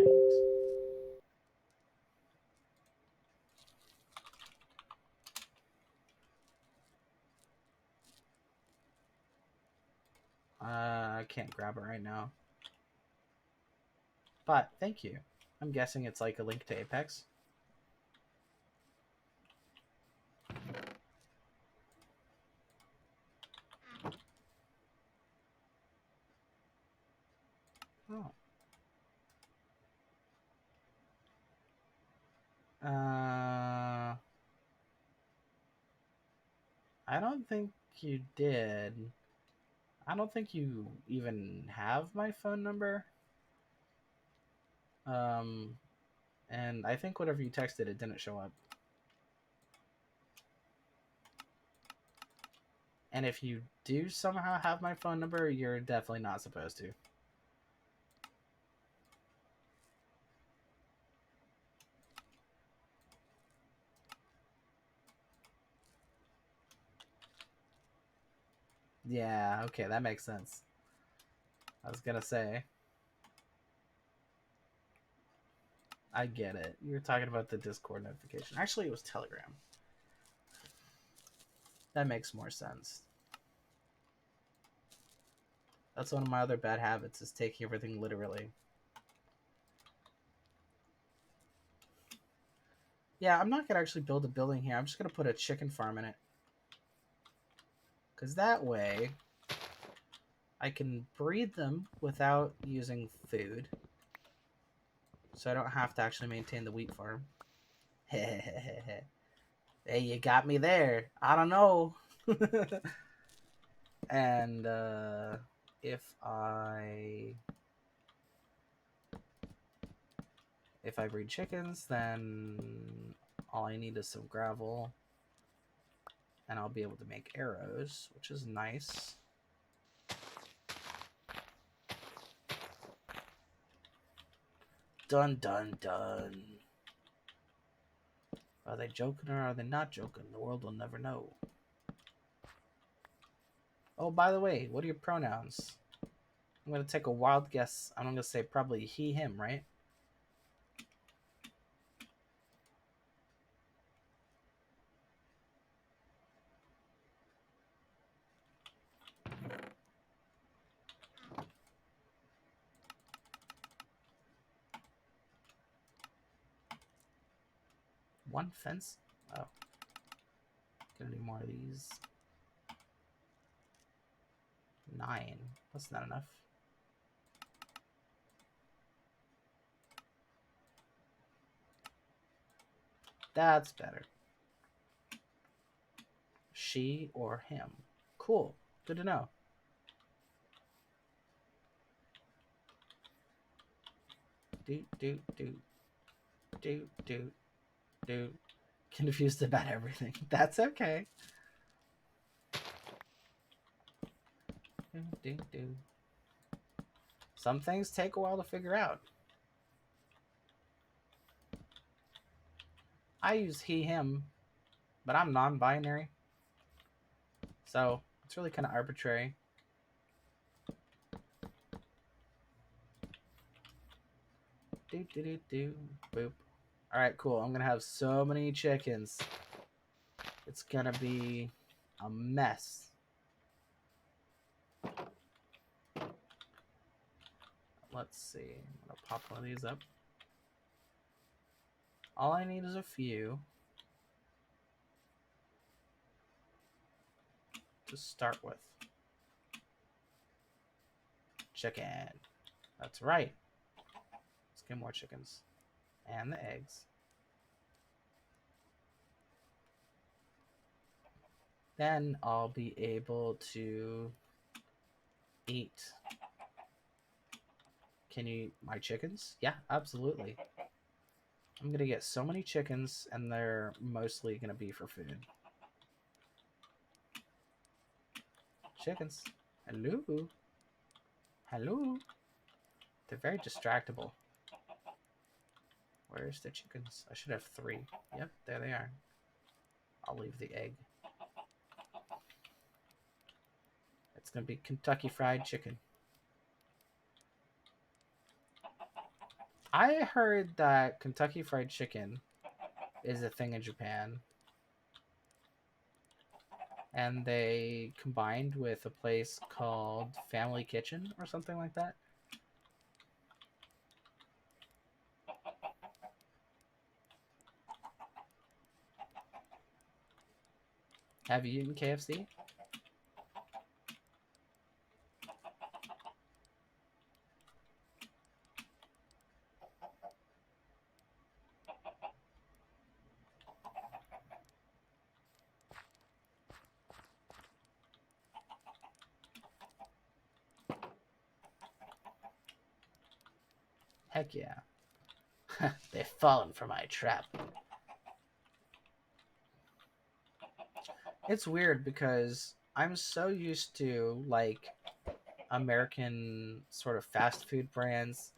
I can't grab it right now. But thank you. I'm guessing it's like a link to Apex. Oh. I don't think you did. I don't think you even have my phone number. And I think whatever you texted, it didn't show up. And if you do somehow have my phone number, you're definitely not supposed to. Yeah, okay, that makes sense. I was gonna say. I get it. You're talking about the Discord notification. Actually, it was Telegram. That makes more sense. That's one of my other bad habits is taking everything literally. Yeah, I'm not going to actually build a building here. I'm just going to put a chicken farm in it. Because that way, I can breed them without using food. So I don't have to actually maintain the wheat farm. Hey, you got me there. I don't know. And if I breed chickens, then all I need is some gravel. And I'll be able to make arrows, which is nice. Dun, dun, dun. Are they joking or are they not joking? The world will never know. Oh, by the way, what are your pronouns? I'm going to take a wild guess. I'm going to say probably he, him, right? One fence? Oh. Gonna need more of these. 9. That's not enough. That's better. She or him. Cool. Good to know. Do. Confused about everything. That's okay. Do. Some things take a while to figure out. I use he, him, but I'm non-binary. So it's really kind of arbitrary. Do. Boop. Alright, cool. I'm going to have so many chickens. It's going to be a mess. Let's see. I'm going to pop one of these up. All I need is a few to start with. Chicken. That's right. Let's get more chickens. And the eggs. Then I'll be able to eat. Can you eat my chickens? Yeah, absolutely. I'm going to get so many chickens, and they're mostly going to be for food. Chickens. Hello. Hello. They're very distractible. Where's the chickens? I should have 3. Yep, there they are. I'll leave the egg. It's going to be Kentucky Fried Chicken. I heard that Kentucky Fried Chicken is a thing in Japan. And they combined with a place called Family Kitchen or something like that. Have you eaten KFC? Heck yeah. They've fallen for my trap. It's weird because I'm so used to, like, American sort of fast food brands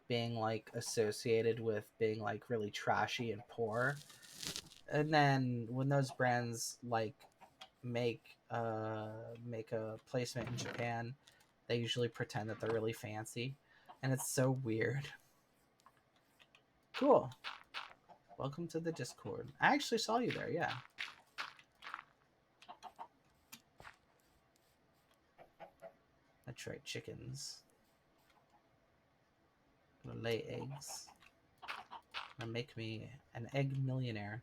being, like, associated with being, like, really trashy and poor. And then when those brands, like, make a placement in Japan, they usually pretend that they're really fancy. And it's so weird. Cool. Welcome to the Discord. I actually saw you there, yeah. That's right, chickens. I'm gonna lay eggs. Gonna make me an egg millionaire.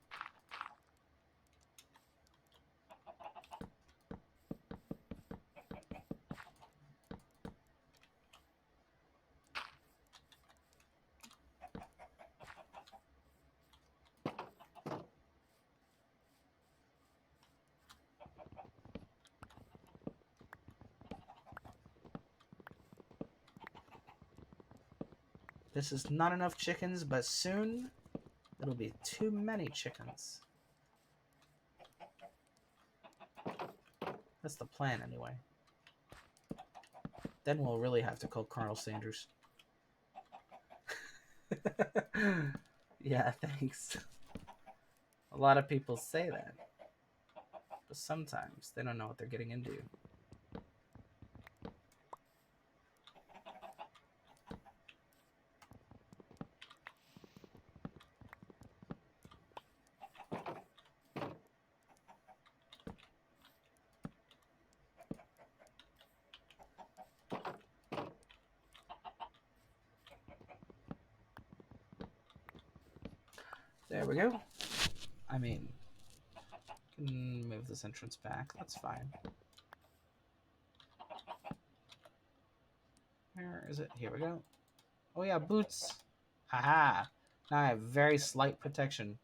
This is not enough chickens, but soon it'll be too many chickens. That's the plan, anyway. Then we'll really have to call Colonel Sanders. Yeah, thanks. A lot of people say that. But sometimes they don't know what they're getting into. There we go. I mean, move this entrance back. That's fine. Where is it? Here we go. Oh yeah, boots. Haha. Now I have very slight protection.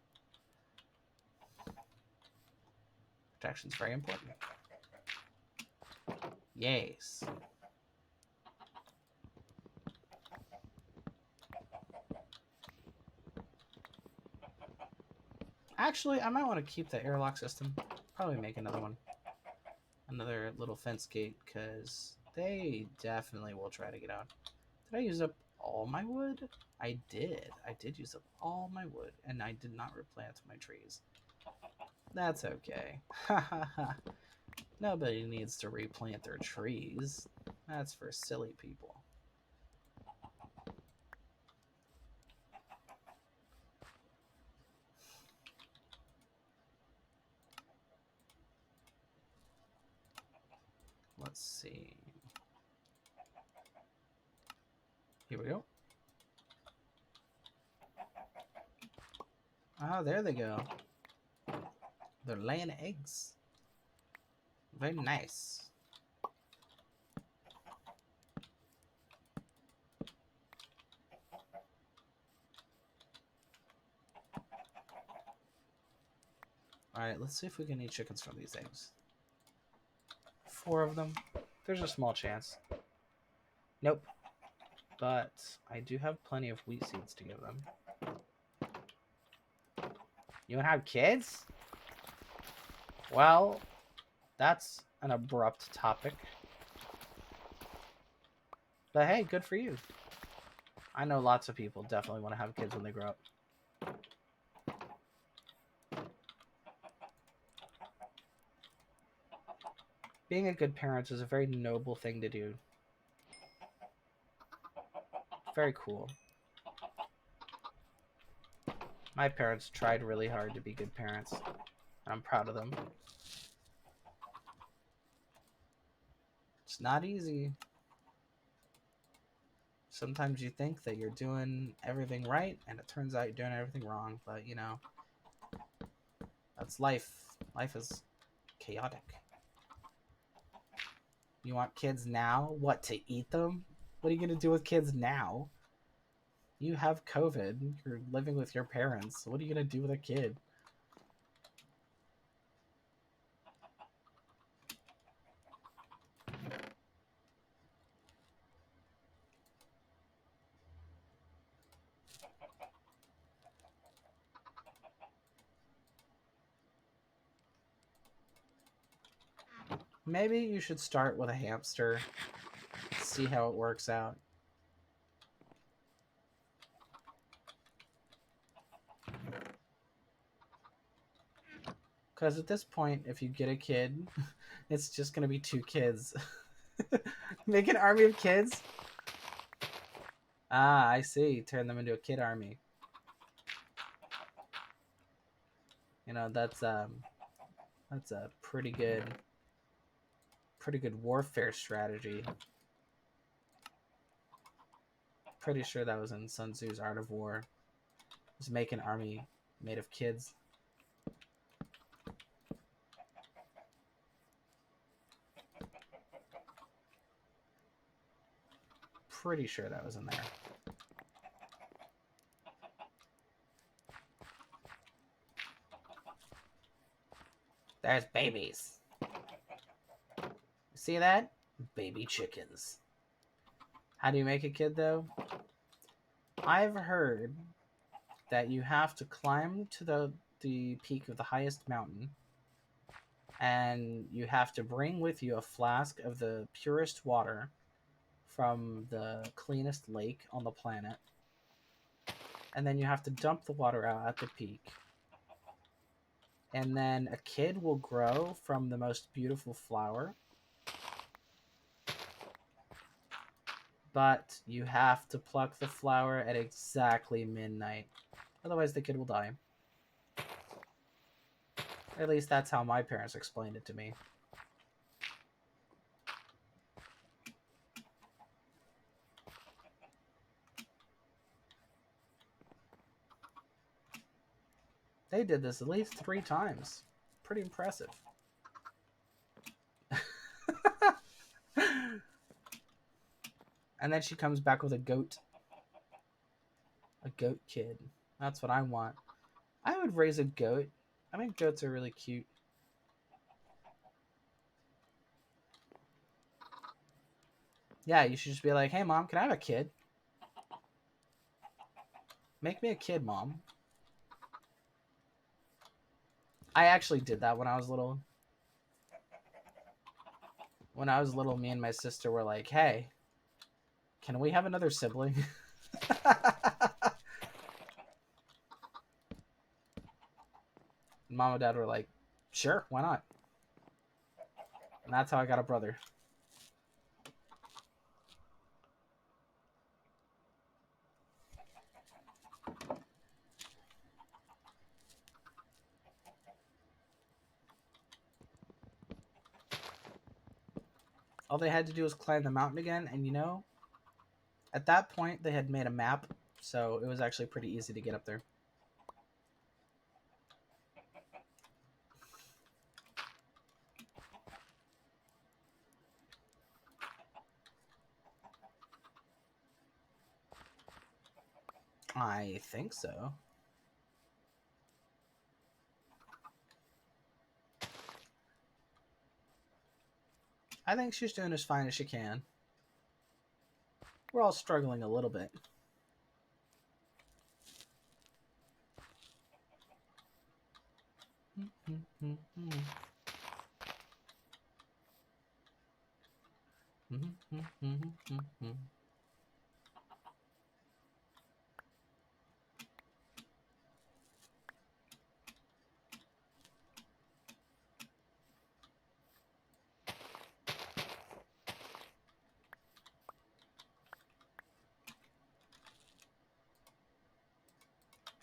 Protection's very important. Yes. Actually, I might want to keep the airlock system. Probably make another one. Another little fence gate, because they definitely will try to get out. Did I use up all my wood? I did. I did use up all my wood, and I did not replant my trees. That's okay. Ha ha ha. Nobody needs to replant their trees. That's for silly people. Let's see. Here we go. Ah, there they go. They're laying eggs. Very nice. Alright, let's see if we can eat chickens from these eggs. 4 of them. There's a small chance. Nope. But I do have plenty of wheat seeds to give them. You want to have kids? Well, that's an abrupt topic. But hey, good for you. I know lots of people definitely want to have kids when they grow up. Being a good parent is a very noble thing to do. Very cool. My parents tried really hard to be good parents. And I'm proud of them. It's not easy. Sometimes you think that you're doing everything right, and it turns out you're doing everything wrong. But, you know, that's life. Life is chaotic. You want kids now? What, to eat them? What are you going to do with kids now? You have COVID. You're living with your parents. What are you going to do with a kid? Maybe you should start with a hamster. See how it works out. Because at this point, if you get a kid, it's just going to be 2 kids. Make an army of kids? Ah, I see. Turn them into a kid army. You know, that's a pretty good warfare strategy. Pretty sure that was in Sun Tzu's Art of War. Just make an army made of kids. Pretty sure that was in there. There's babies. See that? Baby chickens. How do you make a kid, though? I've heard that you have to climb to the peak of the highest mountain, and you have to bring with you a flask of the purest water from the cleanest lake on the planet, and then you have to dump the water out at the peak. And then a kid will grow from the most beautiful flower. But you have to pluck the flower at exactly midnight. Otherwise, the kid will die. At least that's how my parents explained it to me. They did this at least 3 times. Pretty impressive. And then she comes back with a goat. A goat kid. That's what I want. I would raise a goat. I think goats are really cute. Yeah, you should just be like, hey, Mom, can I have a kid? Make me a kid, Mom. I actually did that when I was little. When I was little, me and my sister were like, hey, can we have another sibling? Mom and dad were like, sure, why not? And that's how I got a brother. All they had to do was climb the mountain again, and you know, at that point they had made a map, so it was actually pretty easy to get up there. I think so. I think she's doing as fine as she can. We're all struggling a little bit.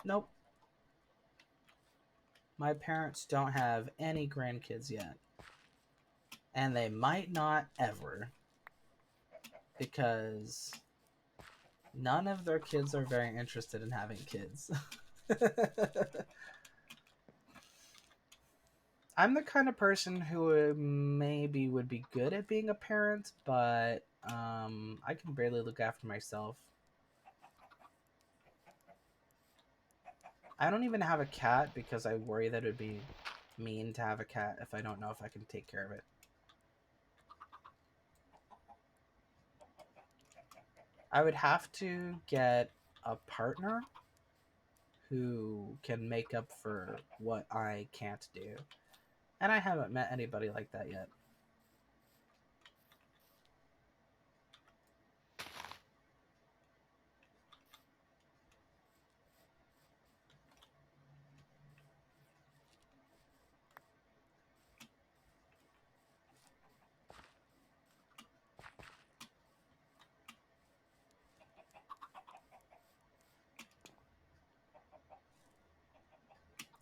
Nope. My parents don't have any grandkids yet. And they might not ever. Because none of their kids are very interested in having kids. I'm the kind of person who maybe would be good at being a parent, but I can barely look after myself. I don't even have a cat because I worry that it would be mean to have a cat if I don't know if I can take care of it. I would have to get a partner who can make up for what I can't do. And I haven't met anybody like that yet.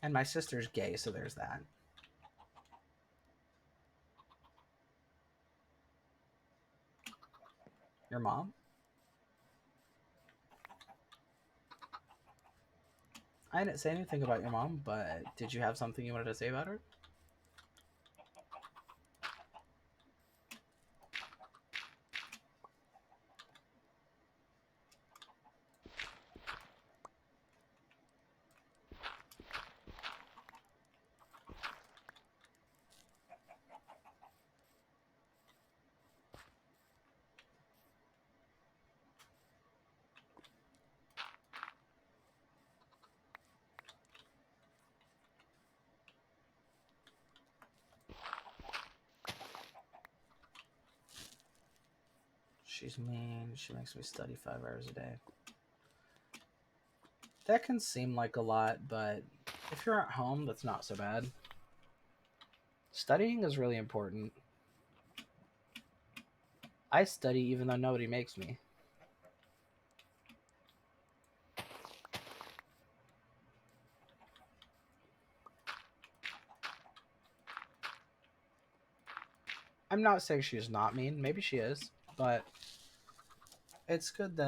And my sister's gay, so there's that. Your mom? I didn't say anything about your mom, but did you have something you wanted to say about her? She's mean. She makes me study 5 hours a day. That can seem like a lot, but if you're at home, that's not so bad. Studying is really important. I study even though nobody makes me. I'm not saying she's not mean. Maybe she is, but it's good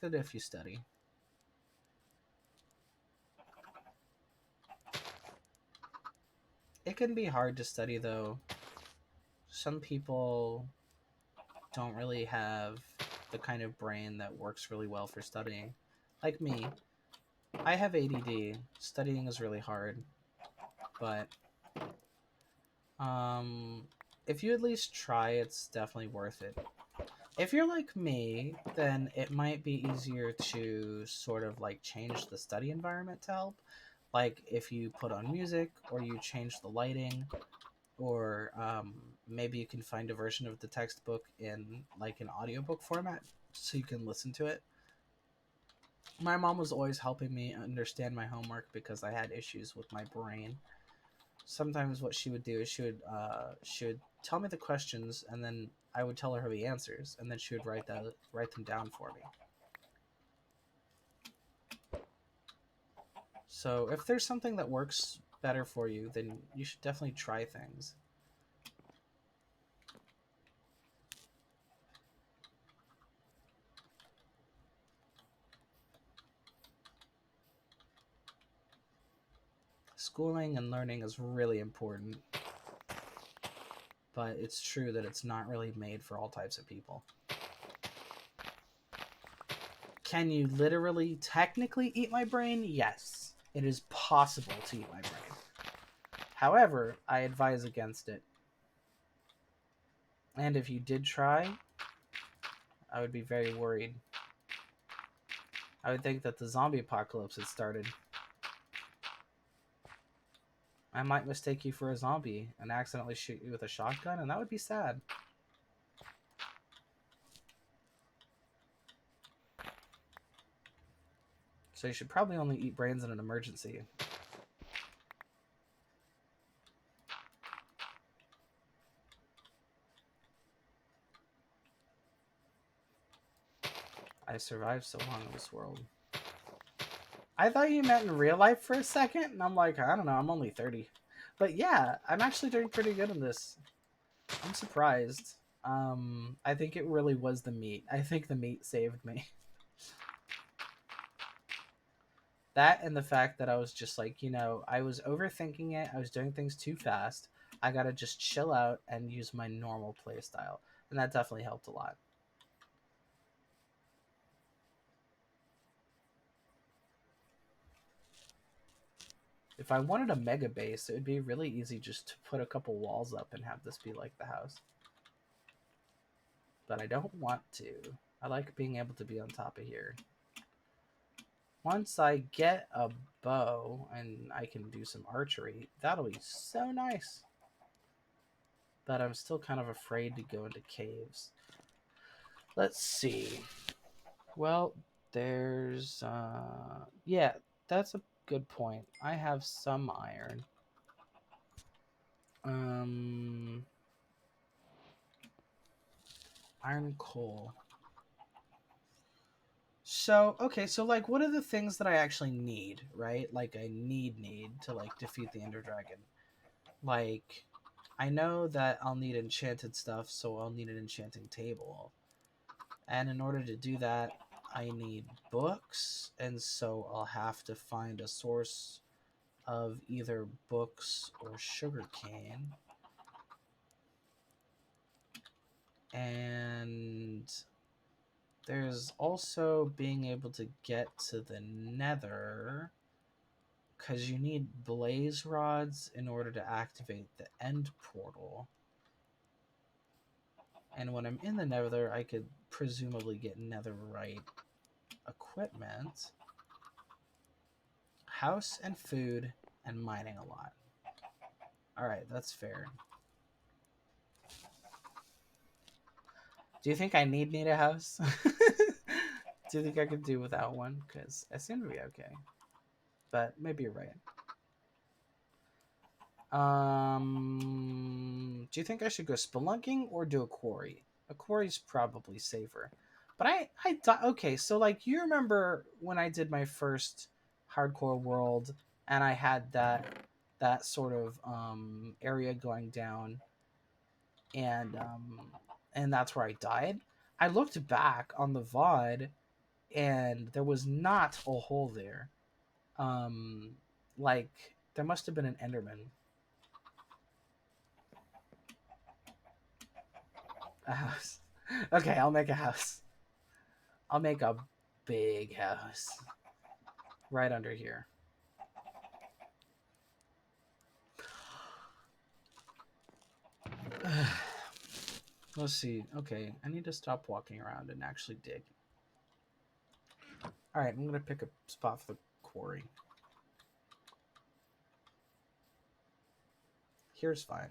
if you study. It can be hard to study though. Some people don't really have the kind of brain that works really well for studying. Like me, I have ADD. Studying is really hard, but if you at least try, it's definitely worth it. If you're like me, then it might be easier to sort of like change the study environment to help. Like if you put on music or you change the lighting, or maybe you can find a version of the textbook in like an audiobook format so you can listen to it. My mom was always helping me understand my homework because I had issues with my brain. Sometimes what she would do is she would tell me the questions, and then I would tell her the answers, and then she would write them down for me. So if there's something that works better for you, then you should definitely try things. Schooling and learning is really important, but it's true that it's not really made for all types of people. Can you literally, technically eat my brain? Yes. It is possible to eat my brain. However, I advise against it. And if you did try, I would be very worried. I would think that the zombie apocalypse had started. I might mistake you for a zombie and accidentally shoot you with a shotgun, and that would be sad. So you should probably only eat brains in an emergency. I survived so long in this world. I thought you meant in real life for a second, and I'm like, I don't know, I'm only 30. But yeah, I'm actually doing pretty good in this. I'm surprised. I think it really was the meat. I think the meat saved me. That and the fact that I was just like, I was overthinking it. I was doing things too fast. I gotta just chill out and use my normal play style. And that definitely helped a lot. If I wanted a mega base, it would be really easy just to put a couple walls up and have this be like the house. But I don't want to. I like being able to be on top of here. Once I get a bow and I can do some archery, that'll be so nice. But I'm still kind of afraid to go into caves. Let's see. Well, there's... yeah, that's a good point. I have some iron. Iron coal. So, okay, so, like, what are the things that I actually need, right? Like, I need to, like, defeat the Ender Dragon. Like, I know that I'll need enchanted stuff, so I'll need an enchanting table. And in order to do that, I need books, and so I'll have to find a source of either books or sugarcane. And there's also being able to get to the nether, because you need blaze rods in order to activate the end portal. And when I'm in the nether, I could presumably get netherite equipment, house and food, and mining a lot. Alright, that's fair. Do you think I need a house? Do you think I could do without one? Because I seem to be okay. But maybe you're right. Do you think I should go spelunking or do a quarry? A quarry's probably safer. But I thought, okay, so like you remember when I did my first hardcore world and I had that sort of area going down and that's where I died. I looked back on the VOD and there was not a hole there. Like there must have been an Enderman. A house. Okay, I'll make a house. I'll make a big house. Right under here. Let's see. Okay, I need to stop walking around and actually dig. Alright, I'm going to pick a spot for the quarry. Here's fine.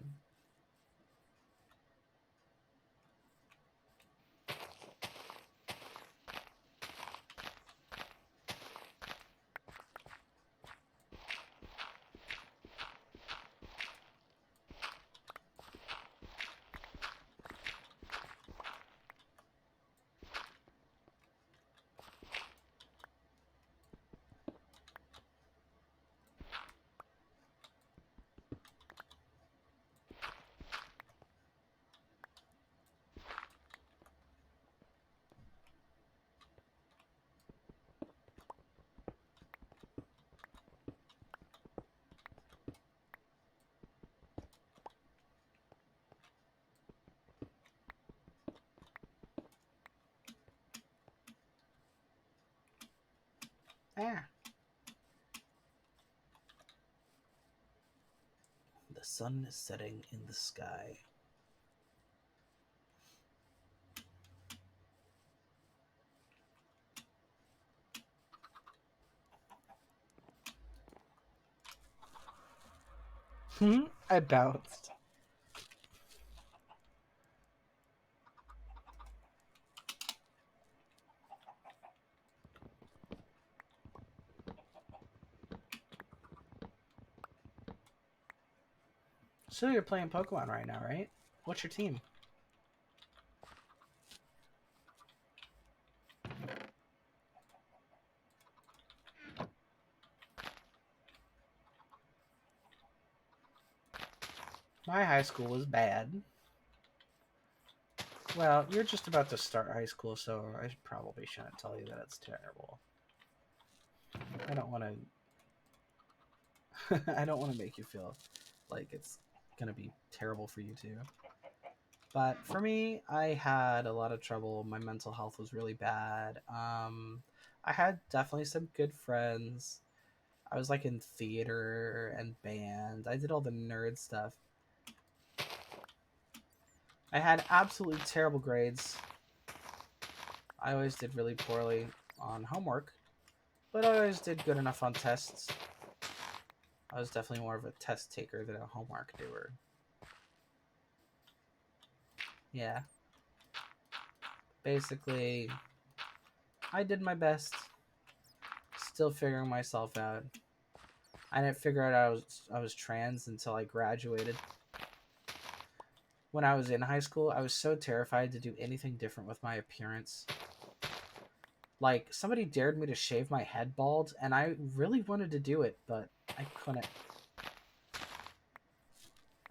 Ah. The sun is setting in the sky. I bounced. So you're playing Pokemon right now, right? What's your team? My high school was bad. Well, you're just about to start high school, so I probably shouldn't tell you that it's terrible. I don't want to. I don't want to make you feel like it's gonna be terrible for you too. But for me, I had a lot of trouble. My mental health was really bad. I had definitely some good friends. I was like in theater and band. I did all the nerd stuff. I had absolutely terrible grades. I always did really poorly on homework, but I always did good enough on tests. I was definitely more of a test taker than a homework doer. Yeah. Basically, I did my best. Still figuring myself out. I didn't figure out I was trans until I graduated. When I was in high school, I was so terrified to do anything different with my appearance. Like, somebody dared me to shave my head bald, and I really wanted to do it, but I couldn't.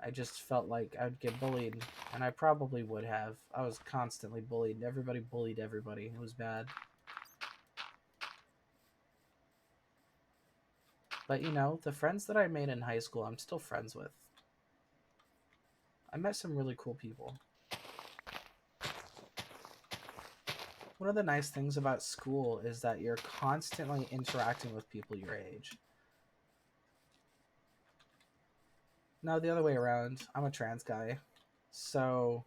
I just felt like I'd get bullied, and I probably would have. I was constantly bullied. Everybody bullied everybody. It was bad. But, you know, the friends that I made in high school, I'm still friends with. I met some really cool people. One of the nice things about school is that you're constantly interacting with people your age. No, the other way around. I'm a trans guy. So,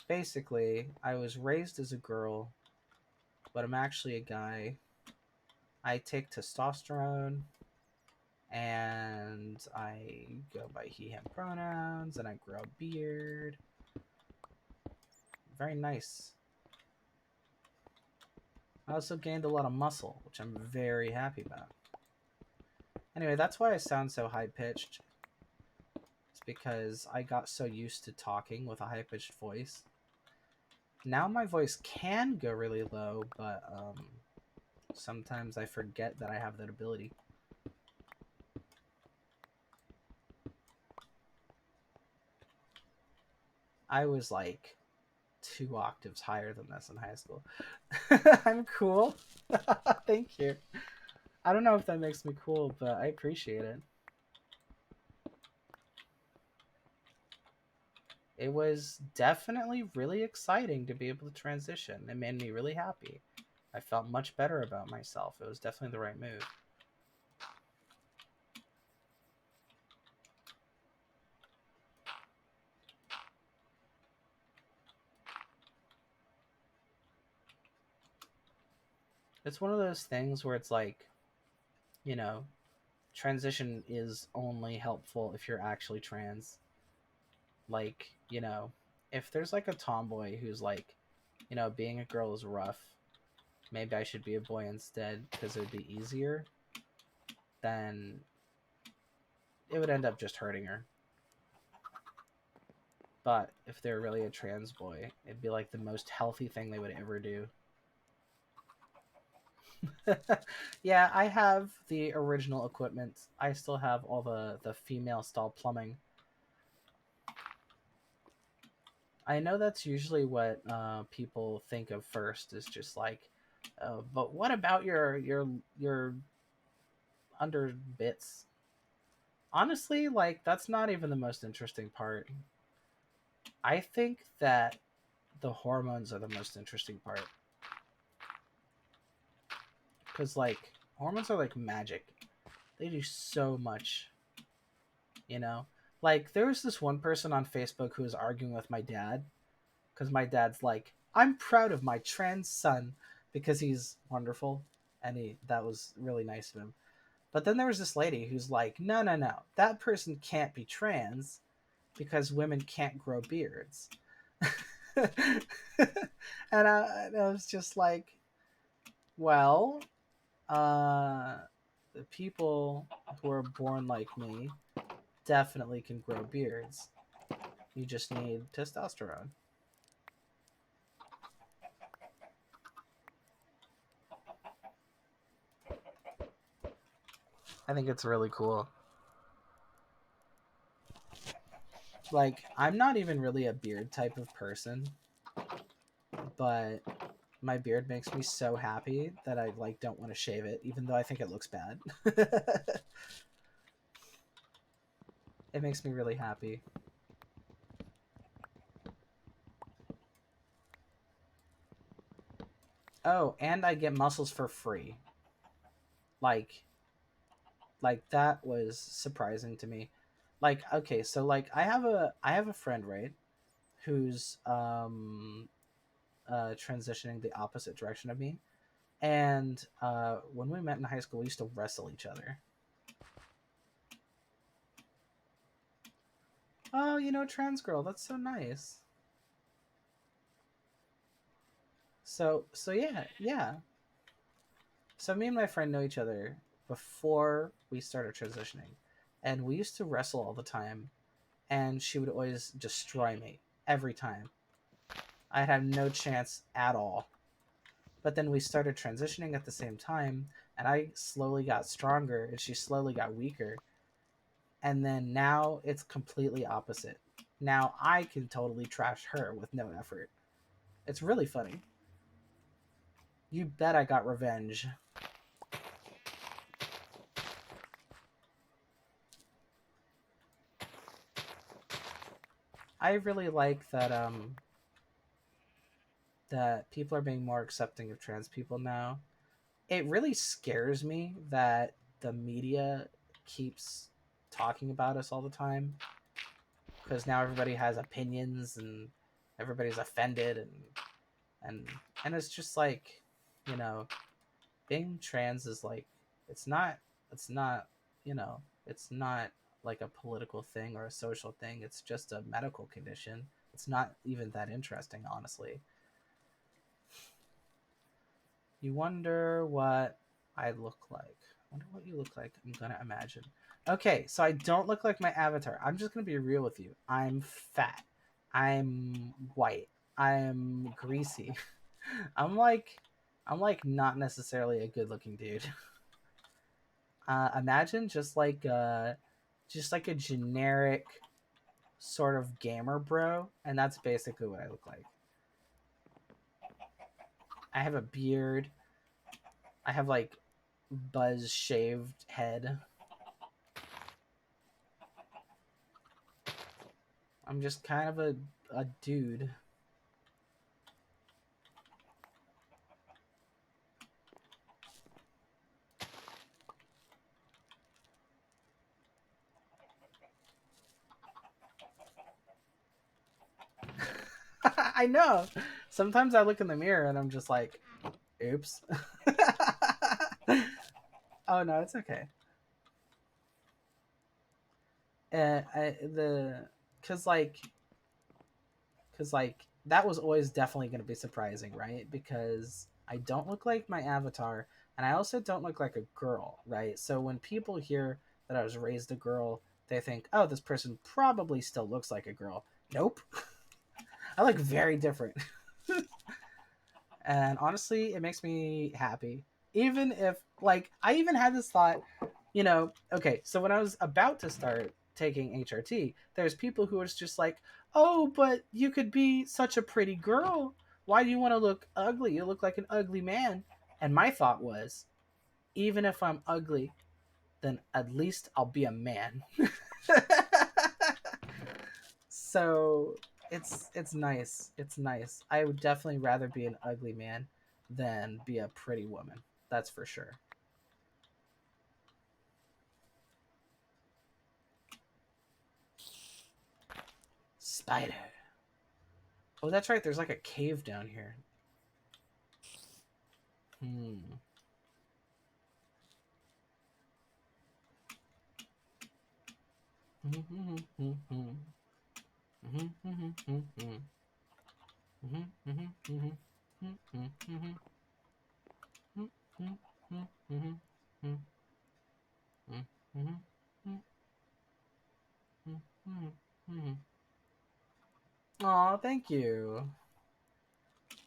basically, I was raised as a girl, but I'm actually a guy. I take testosterone, and I go by he, him pronouns, and I grow a beard. Very nice. I also gained a lot of muscle, which I'm very happy about. Anyway, that's why I sound so high-pitched. It's because I got so used to talking with a high-pitched voice. Now my voice can go really low, but sometimes I forget that I have that ability. I was like 2 octaves higher than this in high school. I'm cool. Thank you. I don't know if that makes me cool, but I appreciate it. It was definitely really exciting to be able to transition. It made me really happy. I felt much better about myself. It was definitely the right move. It's one of those things where it's like, you know, transition is only helpful if you're actually trans. Like, you know, if there's like a tomboy who's like, you know, being a girl is rough, maybe I should be a boy instead because it would be easier, then it would end up just hurting her. But if they're really a trans boy, it'd be like the most healthy thing they would ever do. Yeah, I have the original equipment. I still have all the female style plumbing. I know that's usually what people think of first is just like, but what about your under bits? Honestly, like that's not even the most interesting part. I think that the hormones are the most interesting part. Because like Hormones are like magic. They do so much, you know? Like, there was this one person on Facebook who was arguing with my dad because my dad's like, I'm proud of my trans son because he's wonderful. And that was really nice of him. But then there was this lady who's like, no, no, no. That person can't be trans because women can't grow beards. And I was just like, well, uh, the people who are born like me definitely can grow beards. You just need testosterone. I think it's really cool. Like, I'm not even really a beard type of person, but my beard makes me so happy that I like don't want to shave it, even though I think it looks bad. It makes me really happy. Oh, and I get muscles for free. Like that was surprising to me. Like, okay, so like I have a friend, right, who's transitioning the opposite direction of me. And when we met in high school, we used to wrestle each other. Oh, trans girl, that's so nice. So yeah, yeah. So me and my friend know each other before we started transitioning, and we used to wrestle all the time. And she would always destroy me every time. I had no chance at all. But then we started transitioning at the same time, and I slowly got stronger, and she slowly got weaker. And then now it's completely opposite. Now I can totally trash her with no effort. It's really funny. You bet I got revenge. I really like that people are being more accepting of trans people now. It really scares me that the media keeps talking about us all the time because now everybody has opinions and everybody's offended and and it's just like, you know being trans is like, it's not it's not like a political thing or a social thing. It's just a medical condition. It's not even that interesting, honestly. You wonder what I look like. Wonder what you look like. I'm gonna imagine. Okay, so I don't look like my avatar. I'm just gonna be real with you. I'm fat. I'm white. I'm greasy. I'm like I'm like not necessarily a good looking dude. Imagine just like a generic sort of gamer bro, and that's basically what I look like. I have a beard. I have like buzz shaved head. I'm just kind of a dude. I know. Sometimes I look in the mirror and I'm just like, oops. Oh no, it's okay. I the because that was always definitely going to be surprising, right? Because I don't look like my avatar, and I also don't look like a girl, right? So when people hear that I was raised a girl, they think, oh, this person probably still looks like a girl. Nope. I look very different. And honestly, it makes me happy. Even if, like, I even had this thought, okay, so when I was about to start taking HRT, there's people who was just like, oh, but you could be such a pretty girl. Why do you want to look ugly? You look like an ugly man. And my thought was, even if I'm ugly, then at least I'll be a man. So it's nice. It's nice. I would definitely rather be an ugly man than be a pretty woman. That's for sure. spider. Oh, that's right. There's like a cave down here. Hmm. Aw, thank you.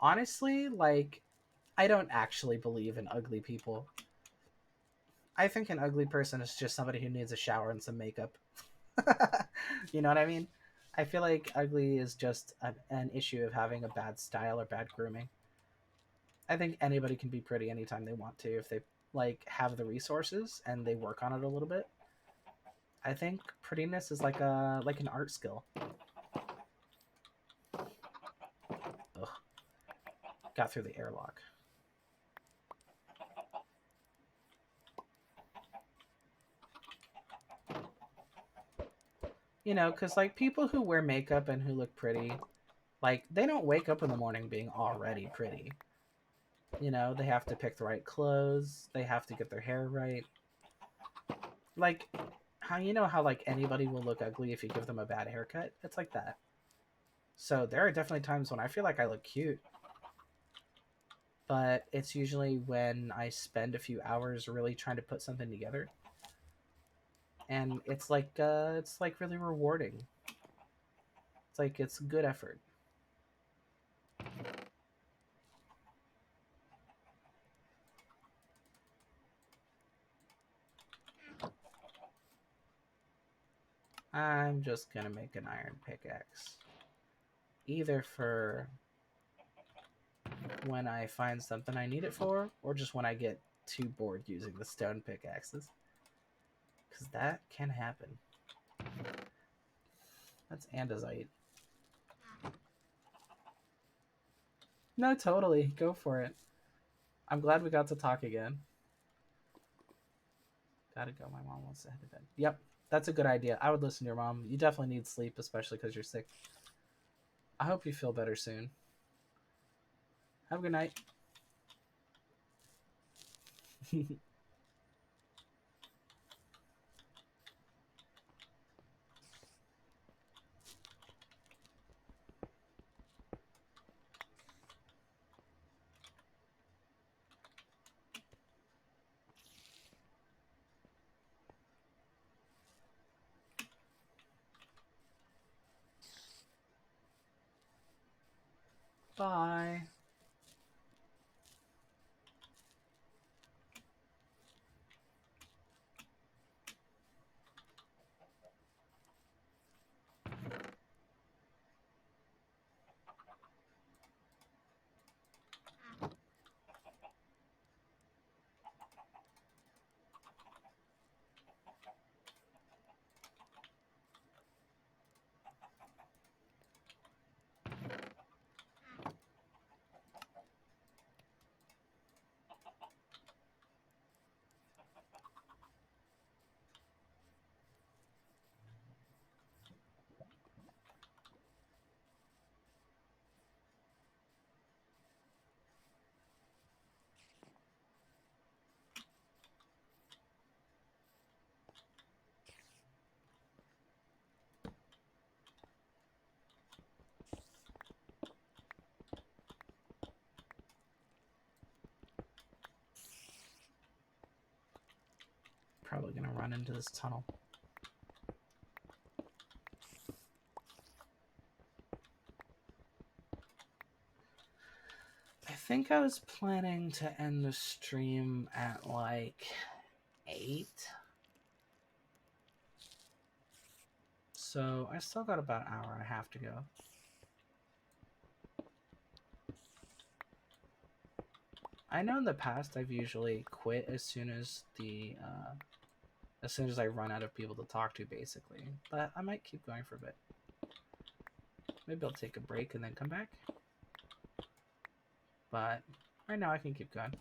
Honestly, like, I don't actually believe in ugly people. I think an ugly person is just somebody who needs a shower and some makeup. You know what I mean? I feel like ugly is just an issue of having a bad style or bad grooming. I think anybody can be pretty anytime they want to if they like have the resources and they work on it a little bit. I think prettiness is like an art skill. Ugh. Got through the airlock. You know, because like people who wear makeup and who look pretty, like they don't wake up in the morning being already pretty. You know, they have to pick the right clothes, they have to get their hair right. Like how you know how like anybody will look ugly if you give them a bad haircut? It's like that. So there are definitely times when I feel like I look cute, but it's usually when I spend a few hours really trying to put something together. And it's like really rewarding. It's like it's good effort. I'm just gonna make an iron pickaxe. Either for when I find something I need it for, or just when I get too bored using the stone pickaxes. Because that can happen. That's andesite. No, totally. Go for it. I'm glad we got to talk again. Gotta go. My mom wants to head to bed. Yep, that's a good idea. I would listen to your mom. You definitely need sleep, especially because you're sick. I hope you feel better soon. Have a good night. Bye. Probably gonna run into this tunnel. I think I was planning to end the stream at like 8. So I still got about an hour and a half to go. I know in the past I've usually quit as soon as I run out of people to talk to, basically. But I might keep going for a bit. Maybe I'll take a break and then come back. But right now I can keep going.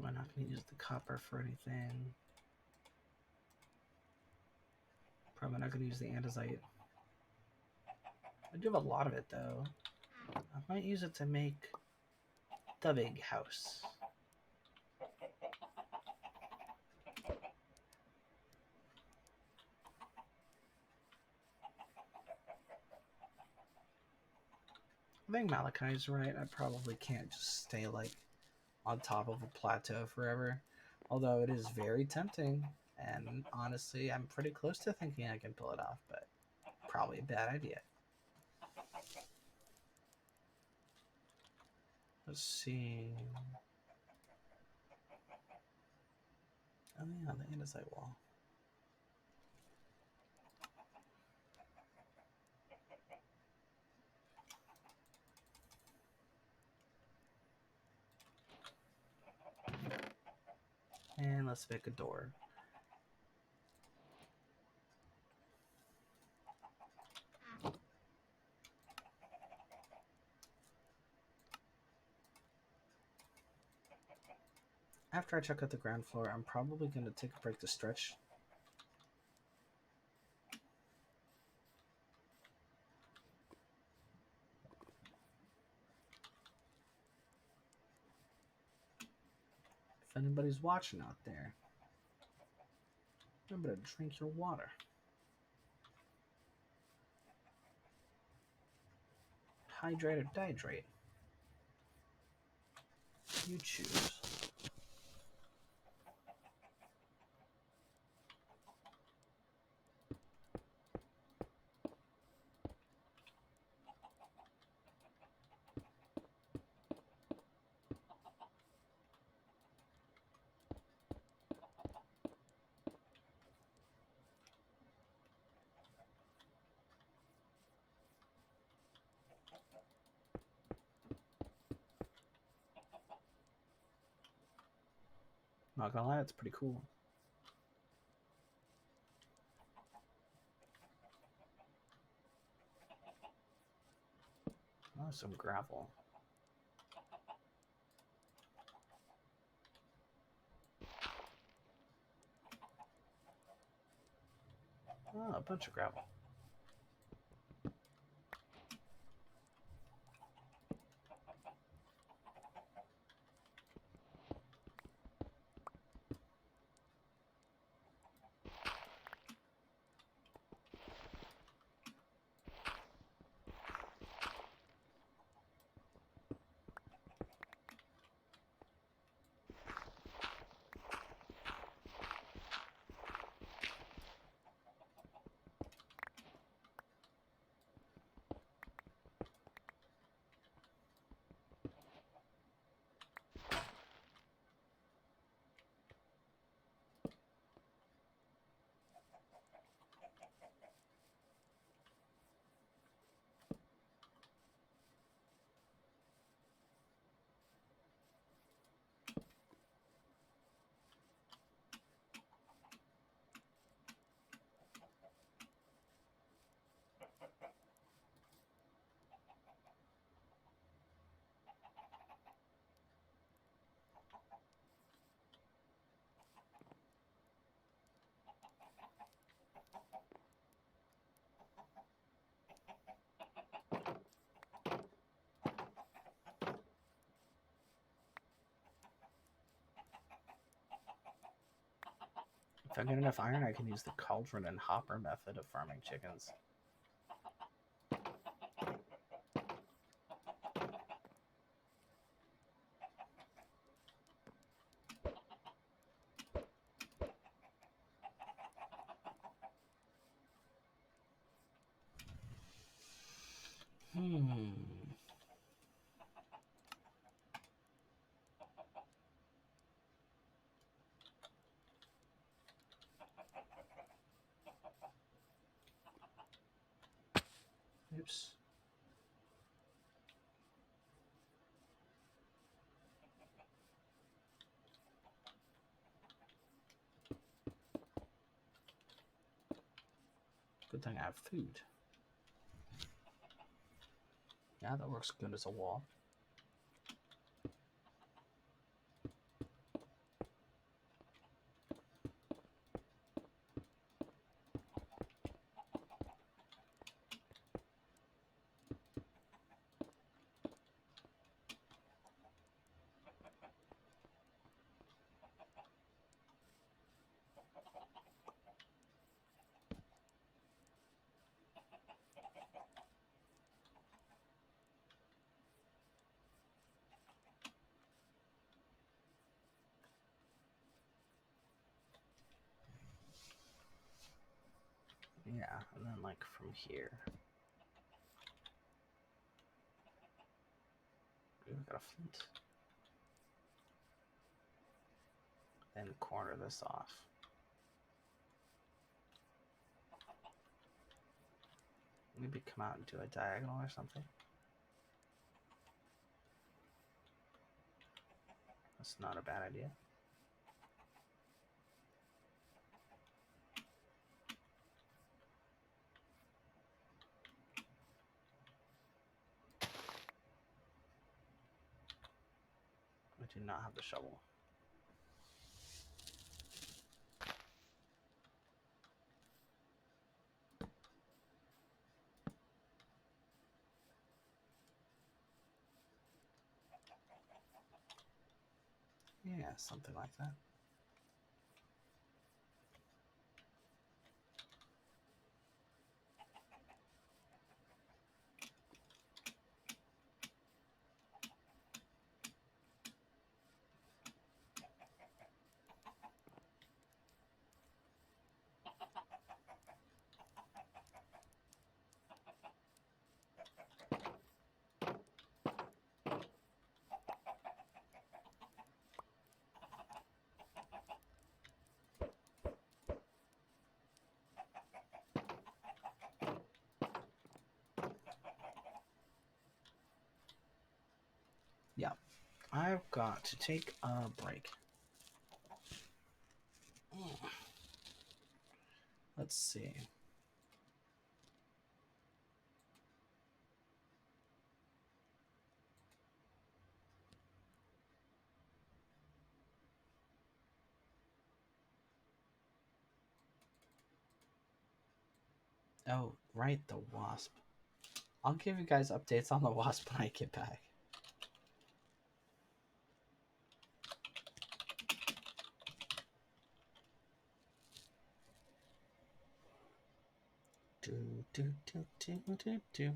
Probably not going to use the copper for anything. Probably not going to use the andesite. I do have a lot of it, though. I might use it to make the big house. I think Malachi's right. I probably can't just stay, like, on top of a plateau forever. Although it is very tempting. And honestly, I'm pretty close to thinking I can pull it off, but probably a bad idea. Let's see. Oh yeah, the andesite wall. And let's make a door. After I check out the ground floor, I'm probably going to take a break to stretch. If anybody's watching out there, remember to drink your water. Hydrate or dihydrate. You choose. Not gonna lie, it's pretty cool. Oh, some gravel. Oh, a bunch of gravel. If I get enough iron, I can use the cauldron and hopper method of farming chickens. Oops. Good thing I have food. Yeah, that works good as a wall. Yeah, and then like from here. Ooh, I got a flint. Then corner this off. Maybe come out and do a diagonal or something. That's not a bad idea. I do not have the shovel. Yeah, something like that. Yeah, I've got to take a break. Let's see. Oh, right, the wasp. I'll give you guys updates on the wasp when I get back. Do, do, do, do, do, do.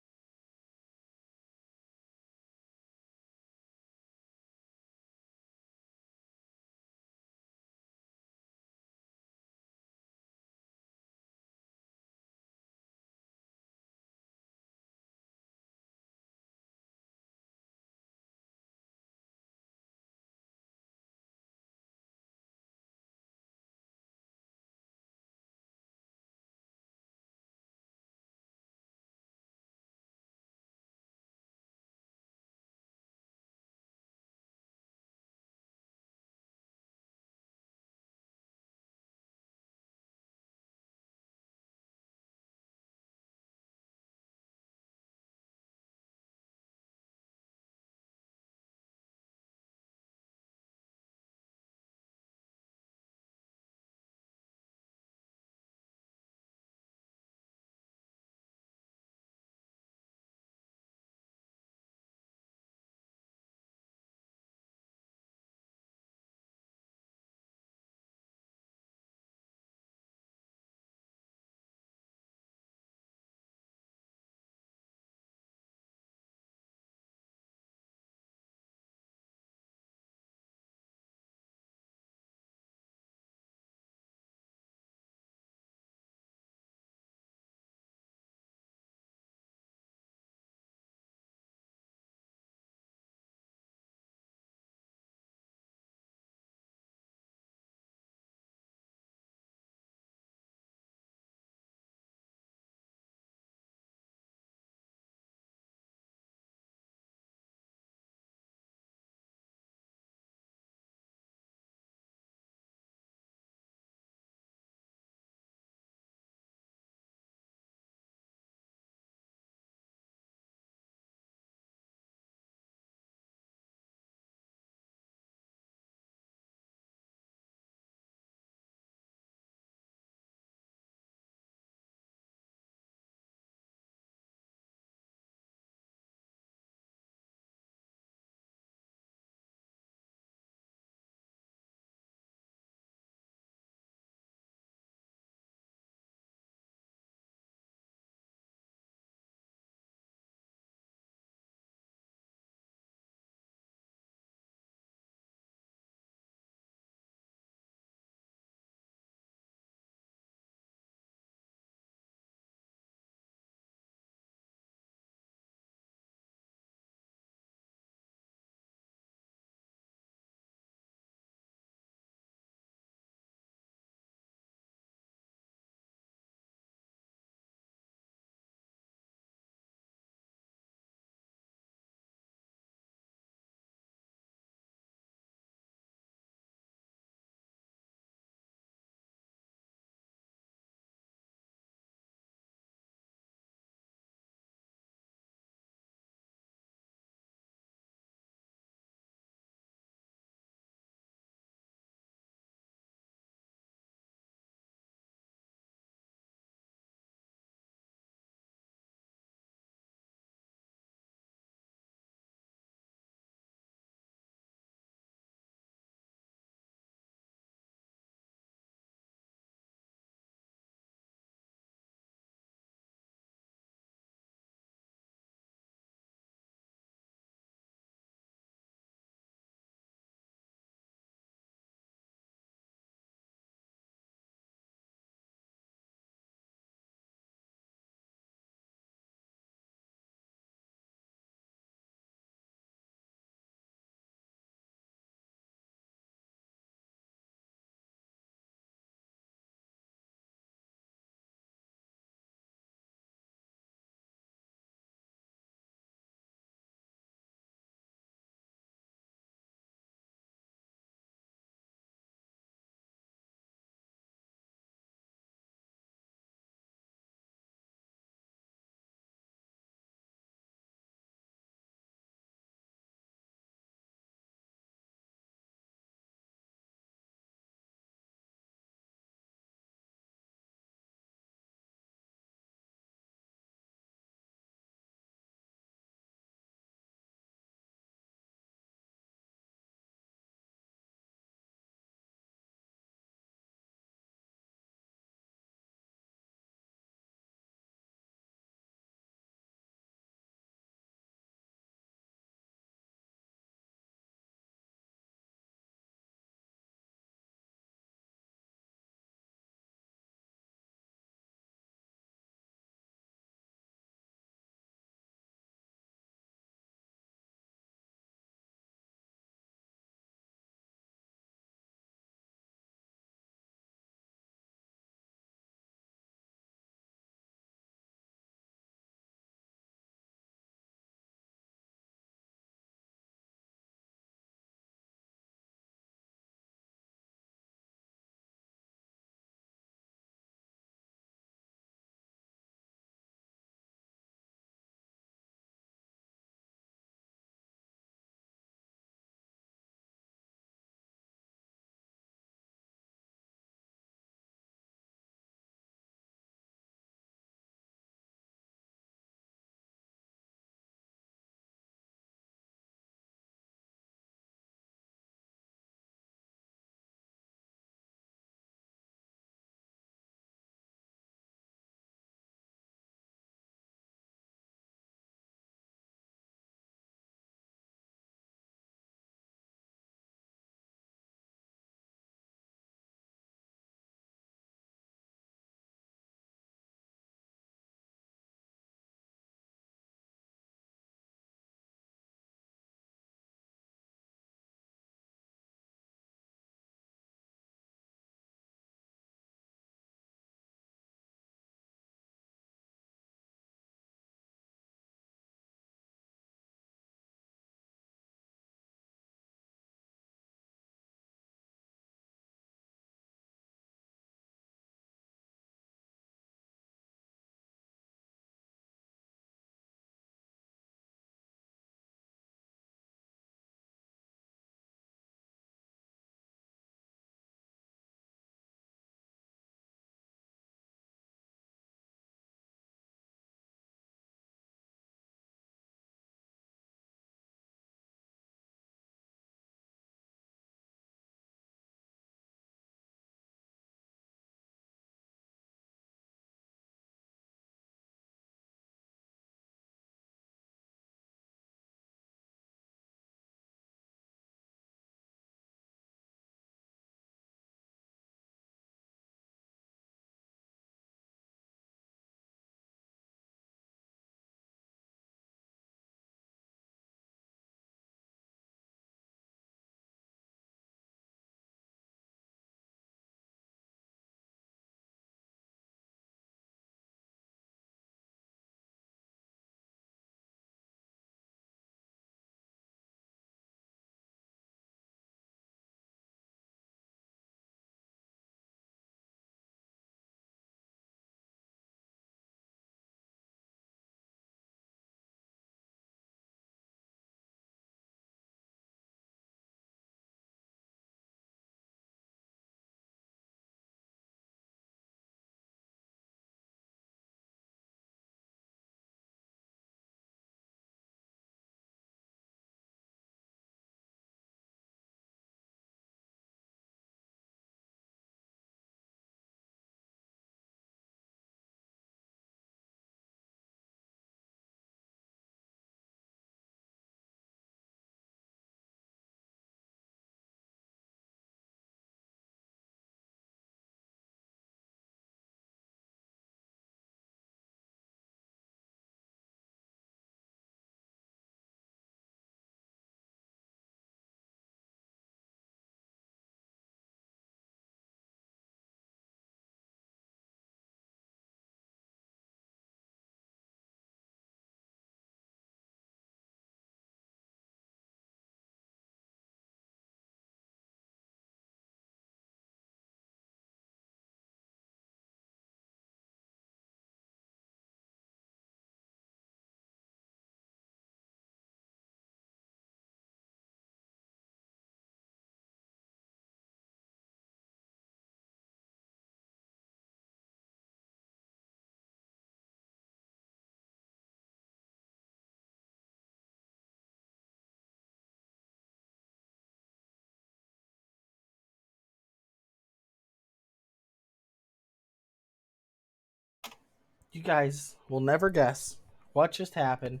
You guys will never guess what just happened.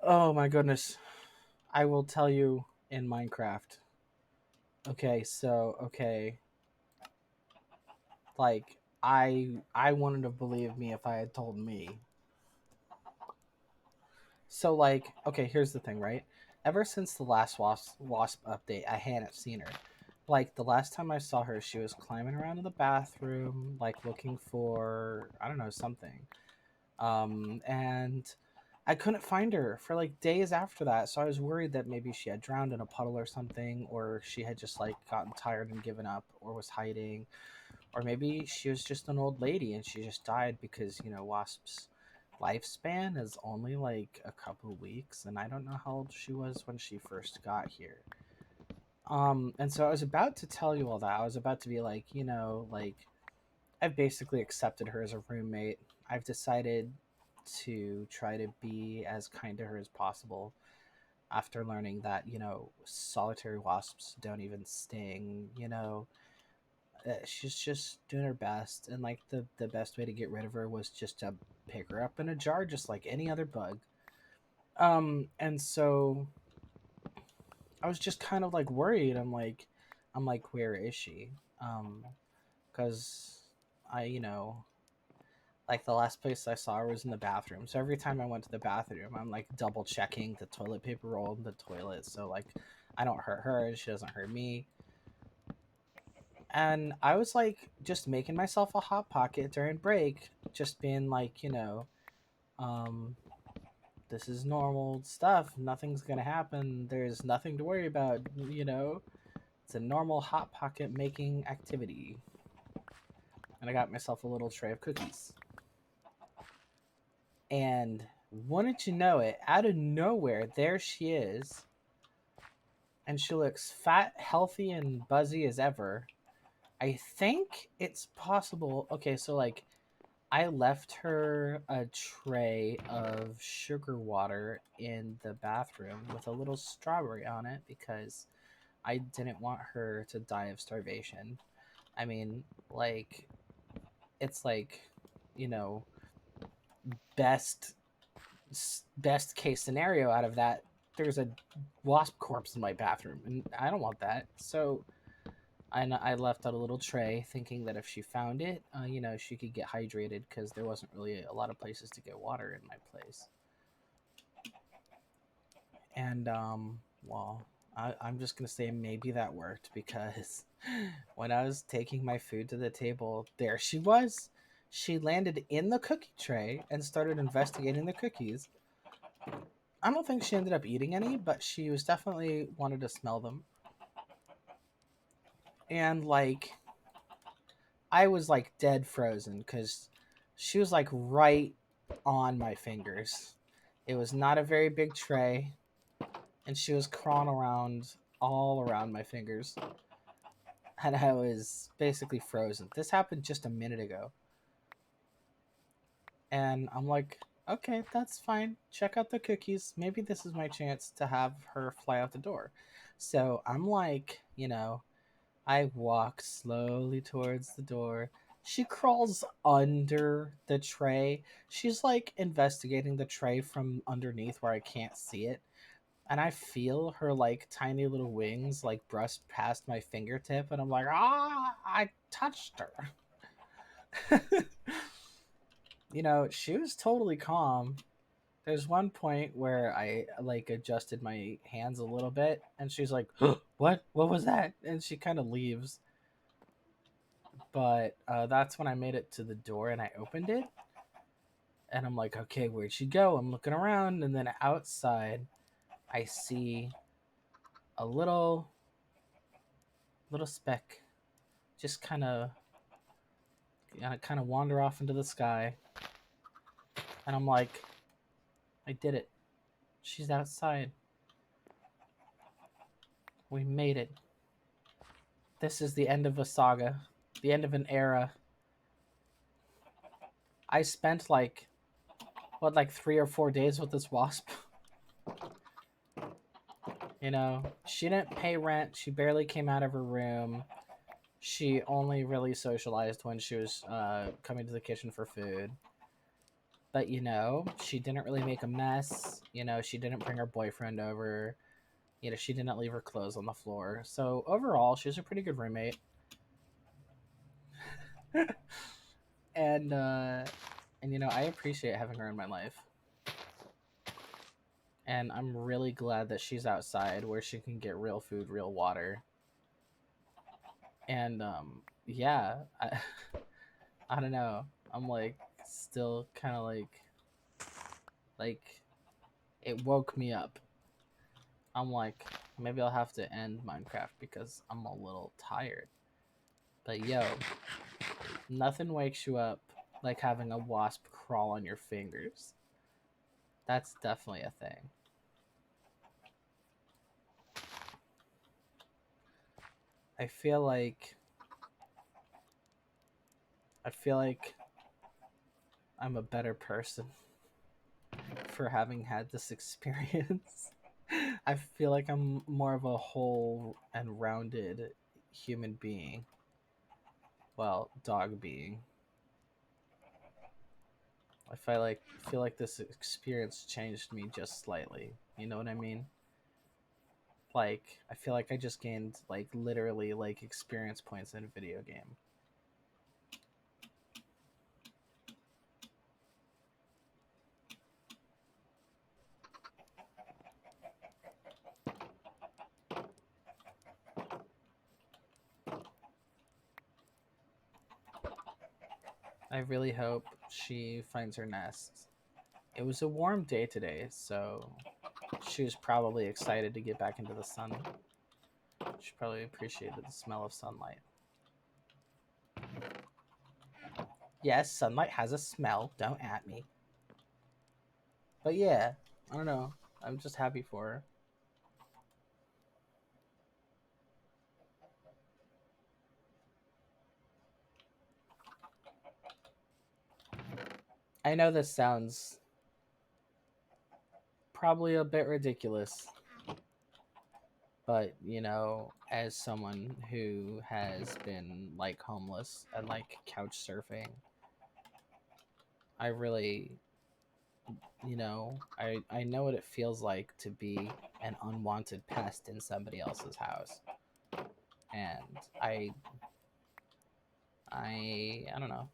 Oh my goodness. I will tell you in Minecraft. Okay. Like I wouldn't have believed me if I had told me. So like, okay, here's the thing, right? Ever since the last wasp update, I hadn't seen her. Like the last time I saw her, she was climbing around in the bathroom, like looking for I don't know something. And I couldn't find her for like days after that. So I was worried that maybe she had drowned in a puddle or something, or she had just like gotten tired and given up, or was hiding, or maybe she was just an old lady and she just died because wasps lifespan is only like a couple of weeks, and I don't know how old she was when she first got here. And so I was about to tell you all that. I was about to be like, like I've basically accepted her as a roommate. I've decided to try to be as kind to her as possible after learning that, solitary wasps don't even sting, she's just doing her best, and like the best way to get rid of her was just to pick her up in a jar just like any other bug. And so I was just kind of like worried. I'm like where is she? Because I like the last place I saw her was in the bathroom. So every time I went to the bathroom, I'm like double checking the toilet paper roll in the toilet, so like I don't hurt her, she doesn't hurt me. And I was like just making myself a hot pocket during break, just being like, um, this is normal stuff. Nothing's gonna happen. There's nothing to worry about. It's a normal hot pocket making activity. And I got myself a little tray of cookies. And wouldn't you know it, out of nowhere, there she is. And she looks fat, healthy, and buzzy as ever. I think it's possible. Okay, so like I left her a tray of sugar water in the bathroom with a little strawberry on it because I didn't want her to die of starvation. I mean, like, it's like, you know, best best case scenario out of that. There's a wasp corpse in my bathroom, and I don't want that. So I left out a little tray thinking that if she found it, she could get hydrated because there wasn't really a lot of places to get water in my place. And, well, I'm just going to say maybe that worked because when I was taking my food to the table, there she was. She landed in the cookie tray and started investigating the cookies. I don't think she ended up eating any, but she was definitely wanted to smell them. And, like, I was like dead frozen because she was like right on my fingers. It was not a very big tray, and she was crawling around all around my fingers, and I was basically frozen. This happened just a minute ago, and I'm like, okay, that's fine. Check out the cookies. Maybe this is my chance to have her fly out the door. So I'm like, I walk slowly towards the door. She crawls under the tray. She's like investigating the tray from underneath where I can't see it. And I feel her like tiny little wings like brush past my fingertip, and I'm like, I touched her. She was totally calm. There's one point where I like adjusted my hands a little bit, and she's like, "What? What was that?" And she kind of leaves. But that's when I made it to the door and I opened it, and I'm like, okay, where'd she go? I'm looking around, and then outside I see a little speck just kind of wander off into the sky, and I'm like, I did it. She's outside. We made it. This is the end of a saga, the end of an era. I spent like 3 or 4 days with this wasp. She didn't pay rent. She barely came out of her room. She only really socialized when she was coming to the kitchen for food. But she didn't really make a mess. She didn't bring her boyfriend over. She didn't leave her clothes on the floor. So overall, she was a pretty good roommate. and I appreciate having her in my life. And I'm really glad that she's outside where she can get real food, real water. And yeah, I don't know. I'm like still kind of like it woke me up. I'm like, maybe I'll have to end Minecraft because I'm a little tired. But yo, nothing wakes you up like having a wasp crawl on your fingers. That's definitely a thing. I feel like I'm a better person for having had this experience. I feel like I'm more of a whole and rounded human being. Well, dog being. I feel like this experience changed me just slightly. You know what I mean? Like I feel like I just gained like literally like experience points in a video game. I really hope she finds her nest. It was a warm day today, so she was probably excited to get back into the sun. She probably appreciated the smell of sunlight. Yes, sunlight has a smell. Don't at me. But yeah, I don't know. I'm just happy for her. I know this sounds probably a bit ridiculous, but as someone who has been like homeless and like couch surfing, I really I know what it feels like to be an unwanted pest in somebody else's house. And I don't know.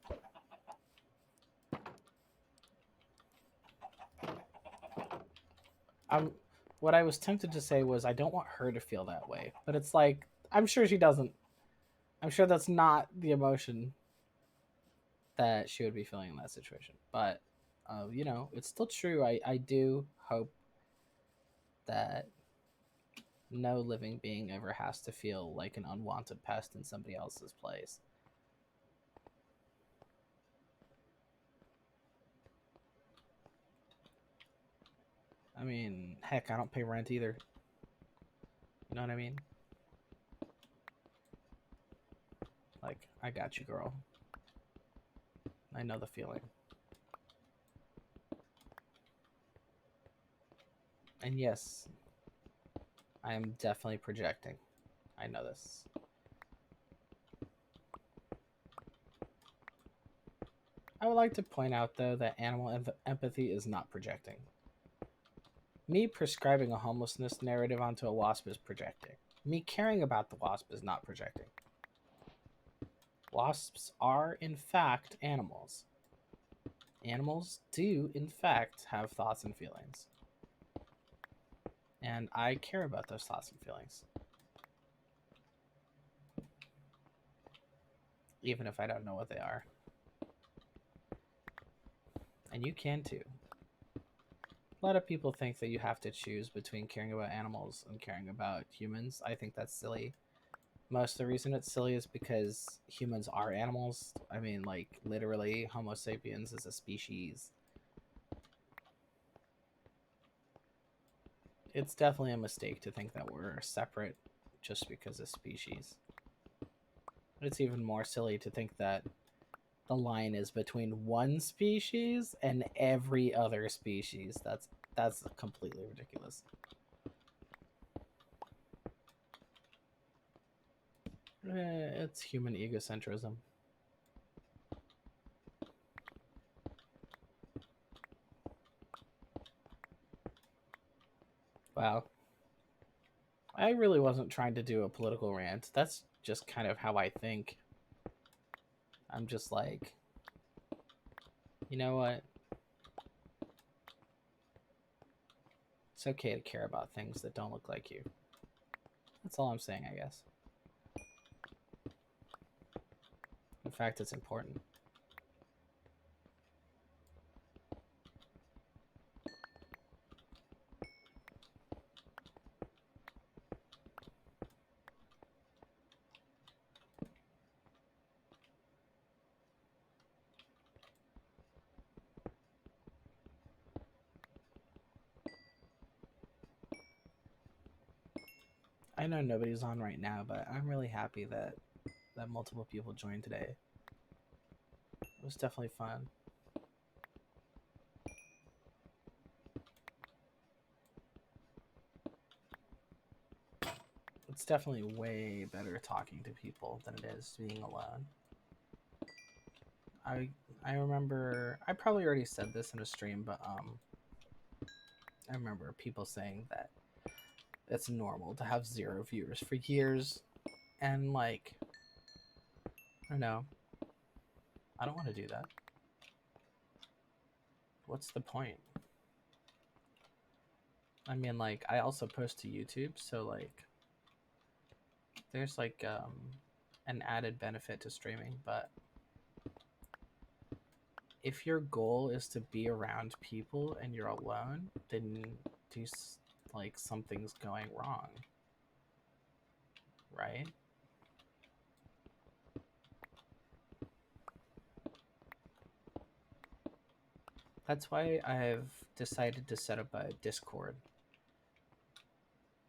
What I was tempted to say was I don't want her to feel that way, but it's like I'm sure she doesn't. I'm sure that's not the emotion that she would be feeling in that situation. But it's still true. I do hope that no living being ever has to feel like an unwanted pest in somebody else's place. I mean, heck, I don't pay rent either. You know what I mean? Like, I got you, girl. I know the feeling. And yes, I am definitely projecting. I know this. I would like to point out, though, that animal empathy is not projecting. Me prescribing a homelessness narrative onto a wasp is projecting. Me caring about the wasp is not projecting. Wasps are, in fact, animals. Animals do, in fact, have thoughts and feelings. And I care about those thoughts and feelings. Even if I don't know what they are. And you can too. A lot of people think that you have to choose between caring about animals and caring about humans. I think that's silly. Most of the reason it's silly is because humans are animals. I mean, like, literally, Homo sapiens is a species. It's definitely a mistake to think that we're separate just because of species. It's even more silly to think that the line is between one species and every other species. That's completely ridiculous. It's human egocentrism. Wow. I really wasn't trying to do a political rant. That's just kind of how I think. I'm just like, you know what? It's okay to care about things that don't look like you. That's all I'm saying, I guess. In fact, it's important. I know nobody's on right now, but I'm really happy that multiple people joined today. It was definitely fun. It's definitely way better talking to people than it is being alone. I I remember I probably already said this in a stream, but I remember people saying that it's normal to have 0 viewers for years, and like, I don't know. I don't want to do that. What's the point? I mean, like, I also post to YouTube, so like, there's like an added benefit to streaming, but if your goal is to be around people and you're alone, then do like something's going wrong, right? That's why I've decided to set up a Discord.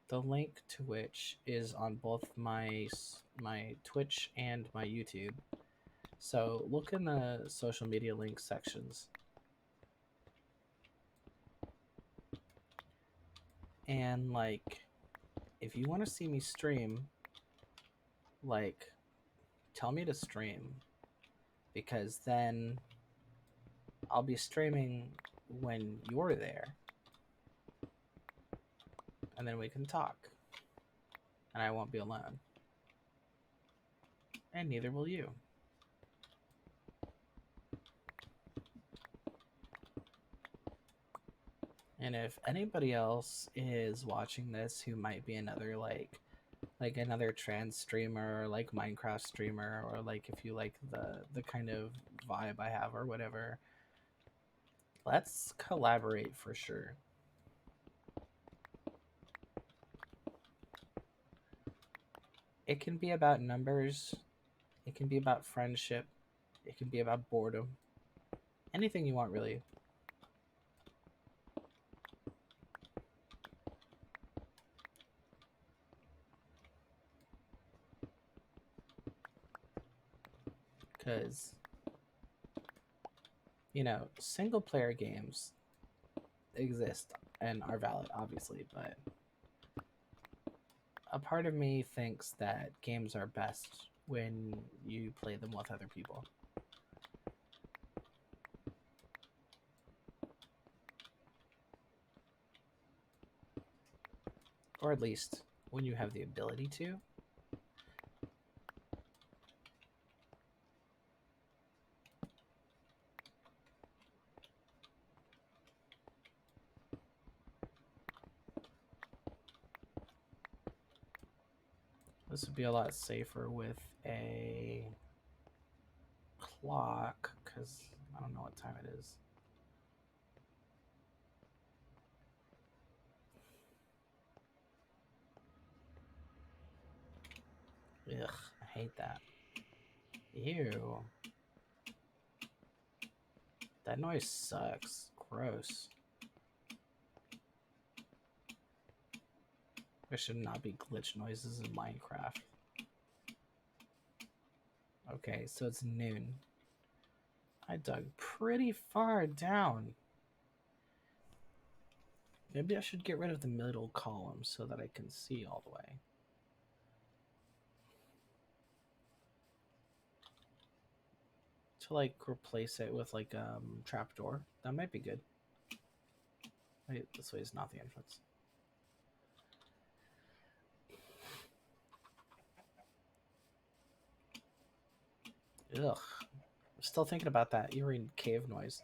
The link to which is on both my Twitch and my YouTube. So look in the social media links sections. And like, if you want to see me stream, like, tell me to stream, because then I'll be streaming when you're there, and then we can talk, and I won't be alone, and neither will you. And if anybody else is watching this who might be another like another trans streamer, or like Minecraft streamer, or like if you like the kind of vibe I have or whatever, let's collaborate for sure. It can be about numbers, it can be about friendship, it can be about boredom. Anything you want, really. Because, you know, single player games exist and are valid, obviously, but a part of me thinks that games are best when you play them with other people. Or at least when you have the ability to. This would be a lot safer with a clock, because I don't know what time it is. Ugh, I hate that. Ew. That noise sucks. Gross. There should not be glitch noises in Minecraft. Okay, so it's noon. I dug pretty far down. Maybe I should get rid of the middle column so that I can see all the way. to like replace it with like trapdoor. That might be good. Wait, this way is not the entrance. Ugh. I'm still thinking about that eerie cave noise.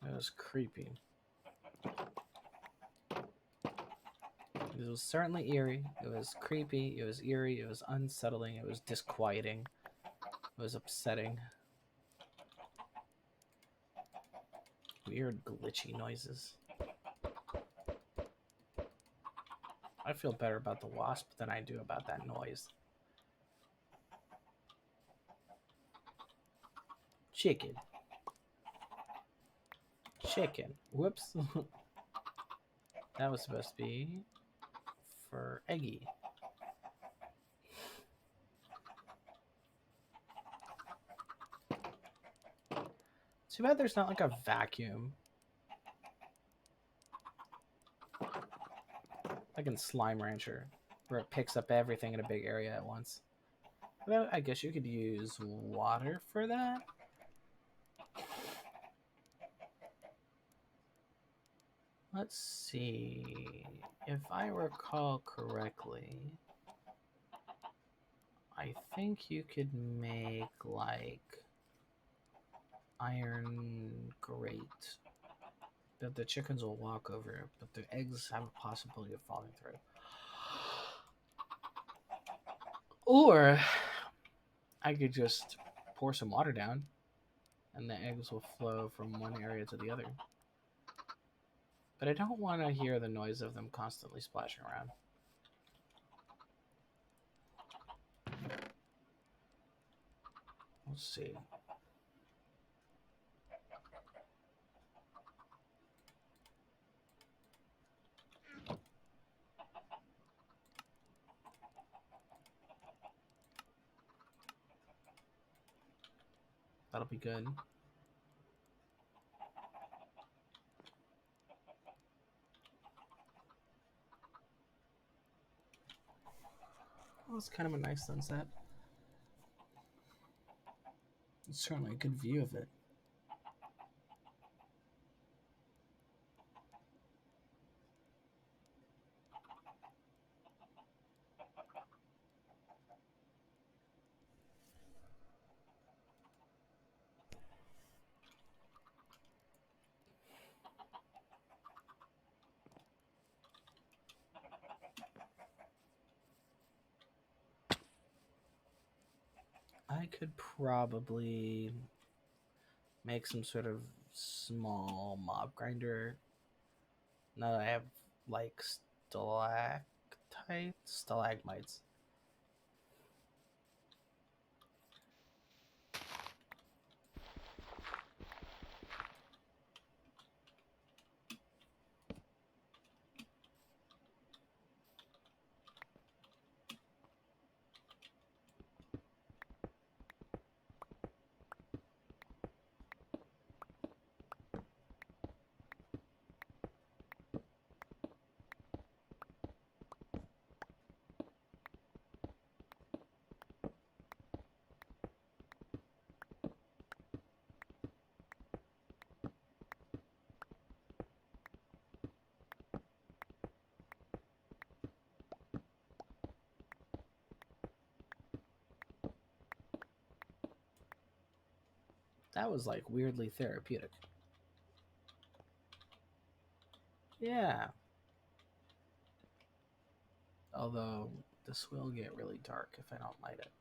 It was creepy. It was certainly eerie. It was creepy. It was eerie. It was unsettling. It was disquieting. It was upsetting. Weird glitchy noises. I feel better about the wasp than I do about that noise. Chicken. Chicken. Whoops. That was supposed to be for Eggy. Too bad there's not like a vacuum. Like in Slime Rancher, where it picks up everything in a big area at once. But I guess you could use water for that. Let's see. If I recall correctly, I think you could make like iron grate that the chickens will walk over, but the eggs have a possibility of falling through. Or I could just pour some water down and the eggs will flow from one area to the other. But I don't want to hear the noise of them constantly splashing around. Let's see. That'll be good. Oh, it's kind of a nice sunset. It's certainly a good view of it. I could probably make some sort of small mob grinder. Now that I have like stalagmites. That was like weirdly therapeutic. Yeah. Although this will get really dark if I don't light it.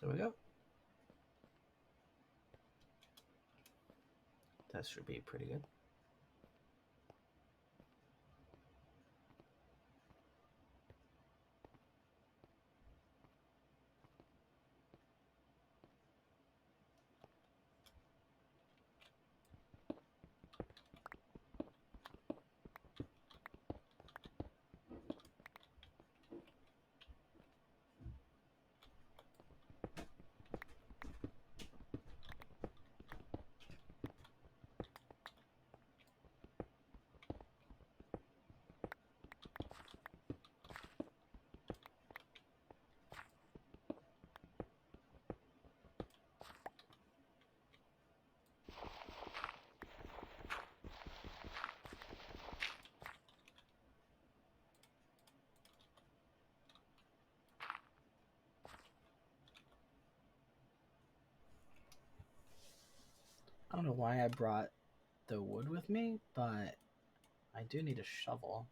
There we go. That should be pretty good. I don't know why I brought the wood with me, but I do need a shovel.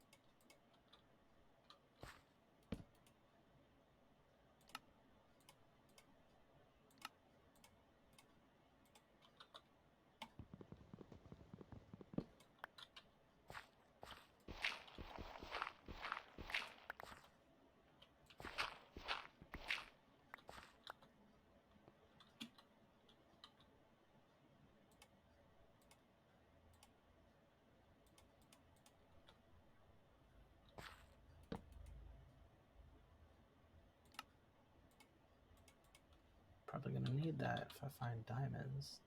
Probably gonna need that if I find diamonds.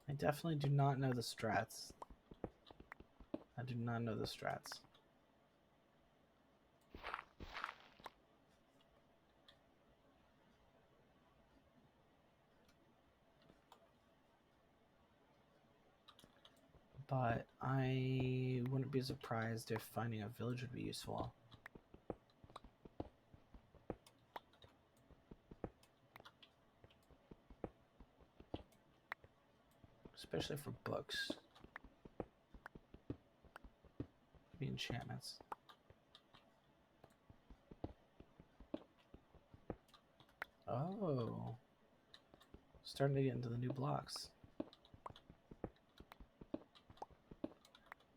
I definitely do not know the strats. I do not know the strats. But I wouldn't be surprised if finding a village would be useful. Especially for books. Maybe enchantments. Oh. Starting to get into the new blocks.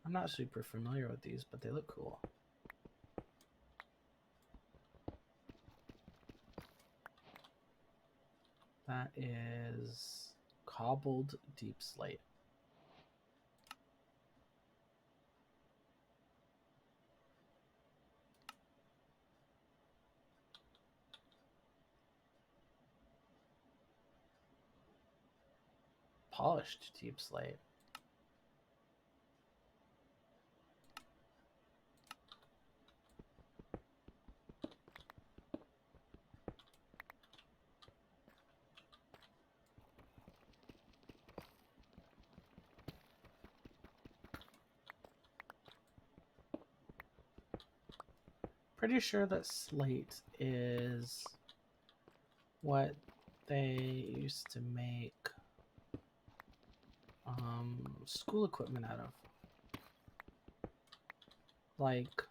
I'm not super familiar with these, but they look cool. That is cobbled deep slate. Polished deep slate. Pretty sure that slate is what they used to make school equipment out of. Like,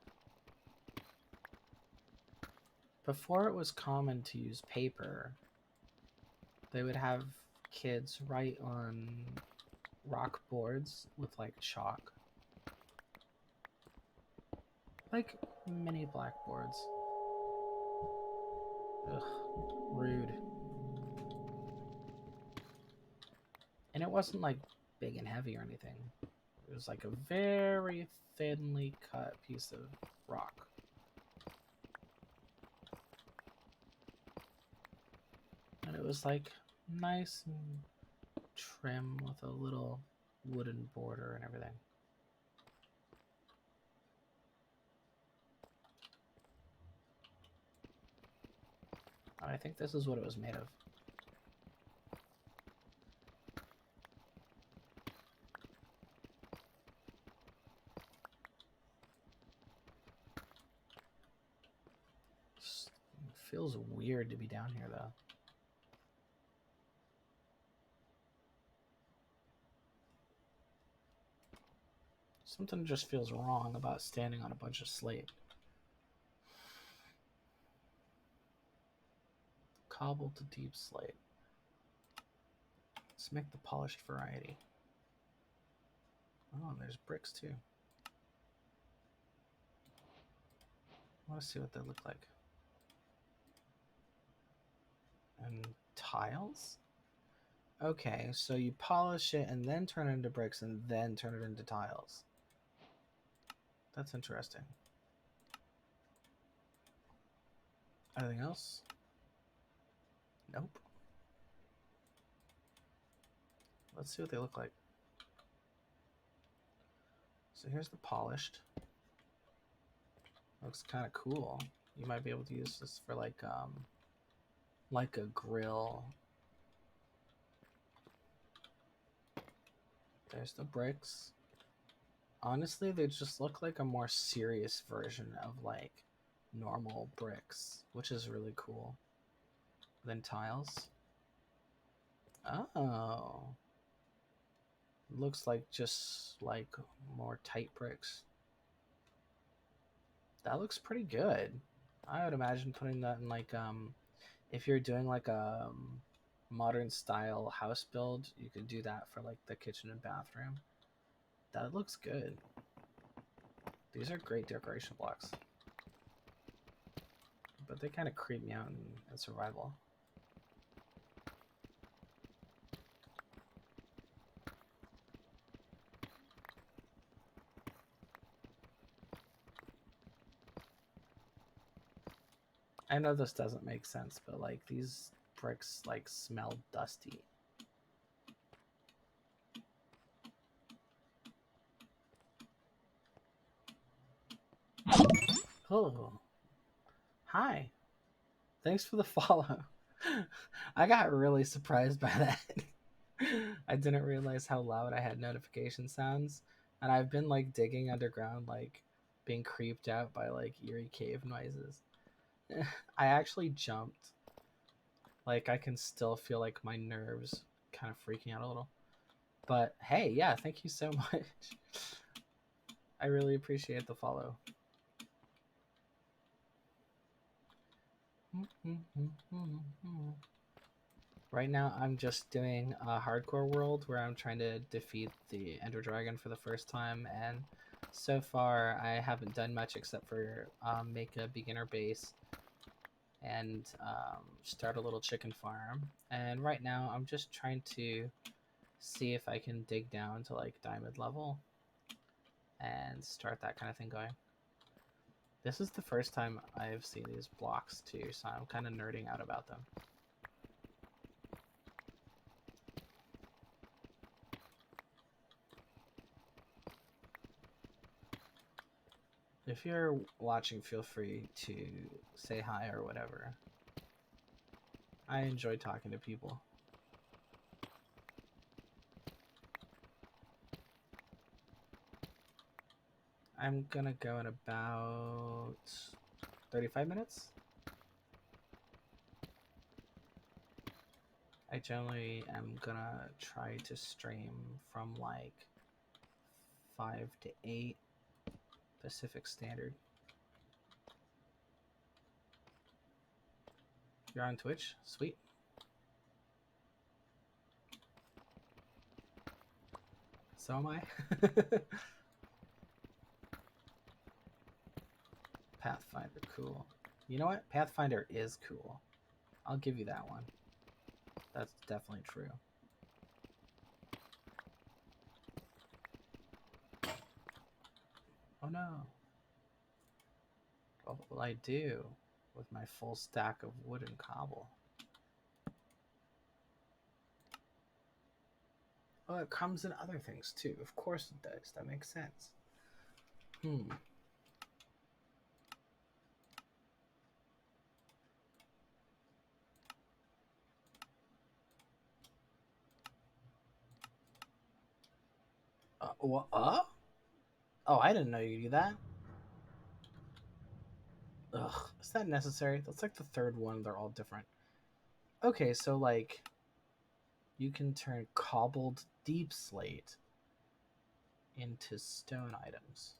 before it was common to use paper, they would have kids write on rock boards with like chalk. Like mini blackboards. Ugh, rude. And it wasn't like big and heavy or anything. It was like a very thinly cut piece of rock. And it was like nice and trim with a little wooden border and everything. I think this is what it was made of. Feels weird to be down here, though. Something just feels wrong about standing on a bunch of slate. Cobble to deep slate. Let's make the polished variety. Oh, and there's bricks too. I want to see what they look like. And tiles? Okay, so you polish it and then turn it into bricks and then turn it into tiles. That's interesting. Anything else? Nope. Let's see what they look like. So here's the polished. Looks kind of cool. You might be able to use this for like a grill. There's the bricks. Honestly, they just look like a more serious version of like normal bricks, which is really cool. Then tiles. Oh. Looks like just like more tight bricks. That looks pretty good. I would imagine putting that in like if you're doing like a modern style house build, you could do that for like the kitchen and bathroom. That looks good. These are great decoration blocks. But they kind of creep me out in survival. I know this doesn't make sense, but like these bricks like smell dusty. Oh. Hi. Thanks for the follow. I got really surprised by that. I didn't realize how loud I had notification sounds, and I've been like digging underground, like being creeped out by like eerie cave noises. I actually jumped. Like I can still feel like my nerves kind of freaking out a little. But hey, yeah, thank you so much. I really appreciate the follow. Right now, I'm just doing a hardcore world where I'm trying to defeat the Ender Dragon for the first time, and so far I haven't done much except for make a beginner base and start a little chicken farm. And right now, I'm just trying to see if I can dig down to like diamond level and start that kind of thing going. This is the first time I've seen these blocks too, so I'm kind of nerding out about them. If you're watching, feel free to say hi or whatever. I enjoy talking to people. I'm gonna go in about 35 minutes. I generally am gonna try to stream from like 5 to 8 Pacific Standard. You're on Twitch? Sweet. So am I. Pathfinder, cool. You know what? Pathfinder is cool. I'll give you that one. That's definitely true. Oh no. What will I do with my full stack of wood and cobble? Oh, it comes in other things too. Of course it does. That makes sense. What? Oh, I didn't know you do that. Ugh, is that necessary? That's like the third one. They're all different. Okay, so like you can turn cobbled deep slate into stone items.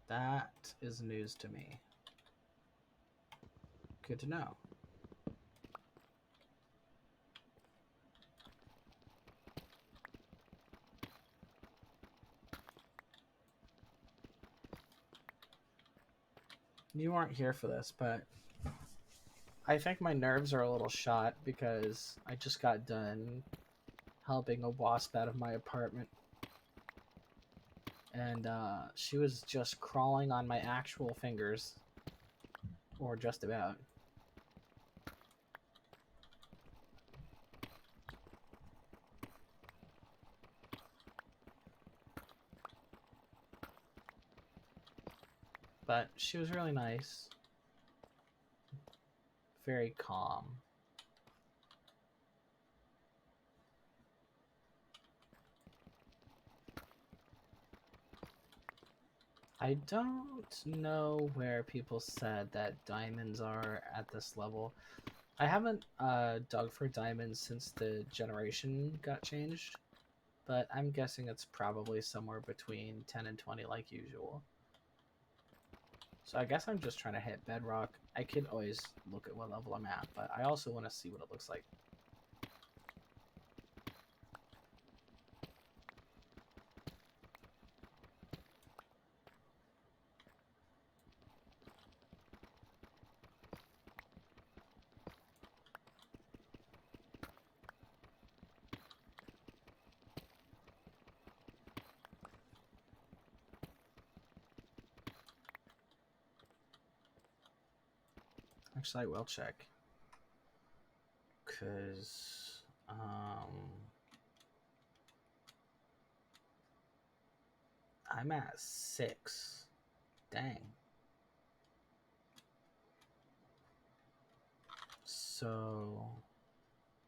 That is news to me. Good to know. You aren't here for this, but I think my nerves are a little shot because I just got done helping a wasp out of my apartment. And she was just crawling on my actual fingers. Or just about. But she was really nice. Very calm. I don't know where people said that diamonds are at this level. I haven't dug for diamonds since the generation got changed, but I'm guessing it's probably somewhere between 10 and 20 like usual. So I guess I'm just trying to hit bedrock. I could always look at what level I'm at, but I also want to see what it looks like. Actually, I will check. Because, I'm at 6. Dang. So,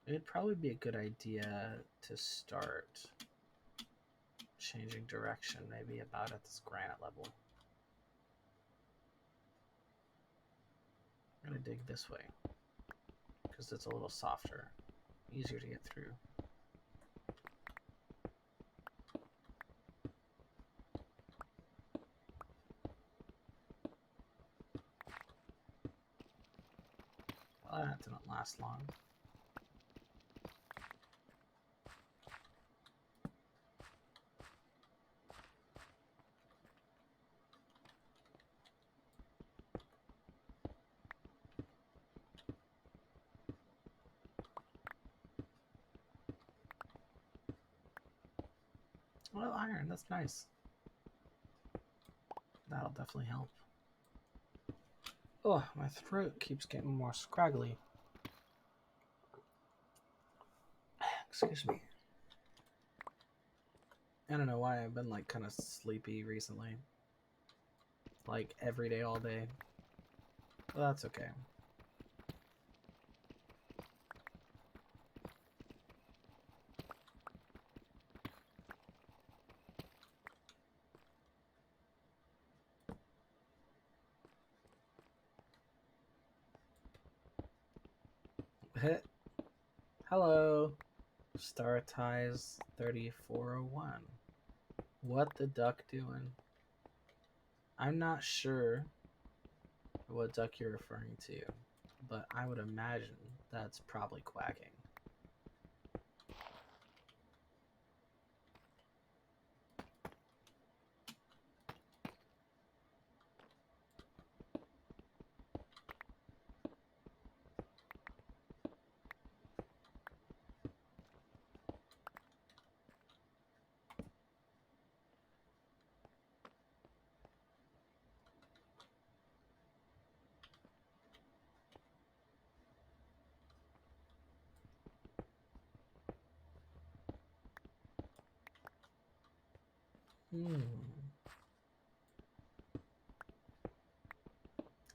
it'd probably be a good idea to start changing direction, maybe about at this granite level. I'm gonna dig this way, because it's a little softer, easier to get through. Well, that didn't last long. Well, iron, that's nice. That'll definitely help. Oh, my throat keeps getting more scraggly. Excuse me. I don't know why I've been like kind of sleepy recently. Like every day, all day. But that's okay. Hello. Startize 3401. What the duck doing? I'm not sure what duck you're referring to, but I would imagine that's probably quacking.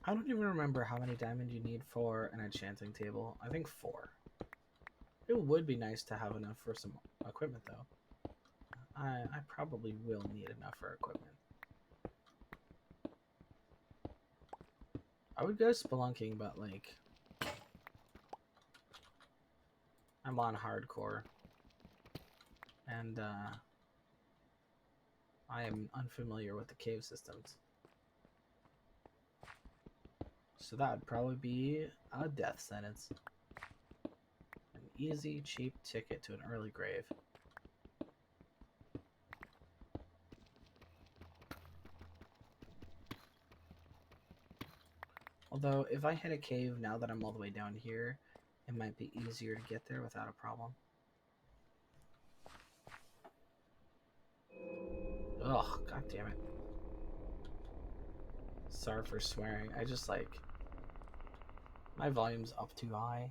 I don't even remember how many diamond you need for an enchanting table. I think 4. It would be nice to have enough for some equipment, though. I probably will need enough for equipment. I would go spelunking, but like I'm on hardcore, and I am unfamiliar with the cave systems. So that would probably be a death sentence. An easy, cheap ticket to an early grave. Although, if I hit a cave now that I'm all the way down here, it might be easier to get there without a problem. Ugh, god damn it. Sorry for swearing. I just like... my volume's up too high.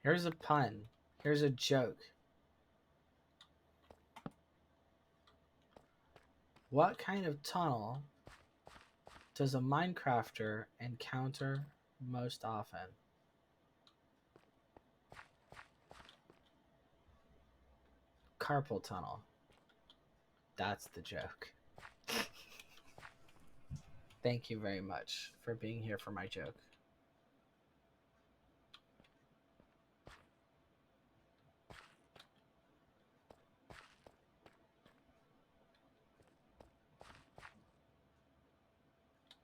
Here's a pun. Here's a joke. What kind of tunnel does a Minecrafter encounter most often? Carpal tunnel. That's the joke. Thank you very much for being here for my joke.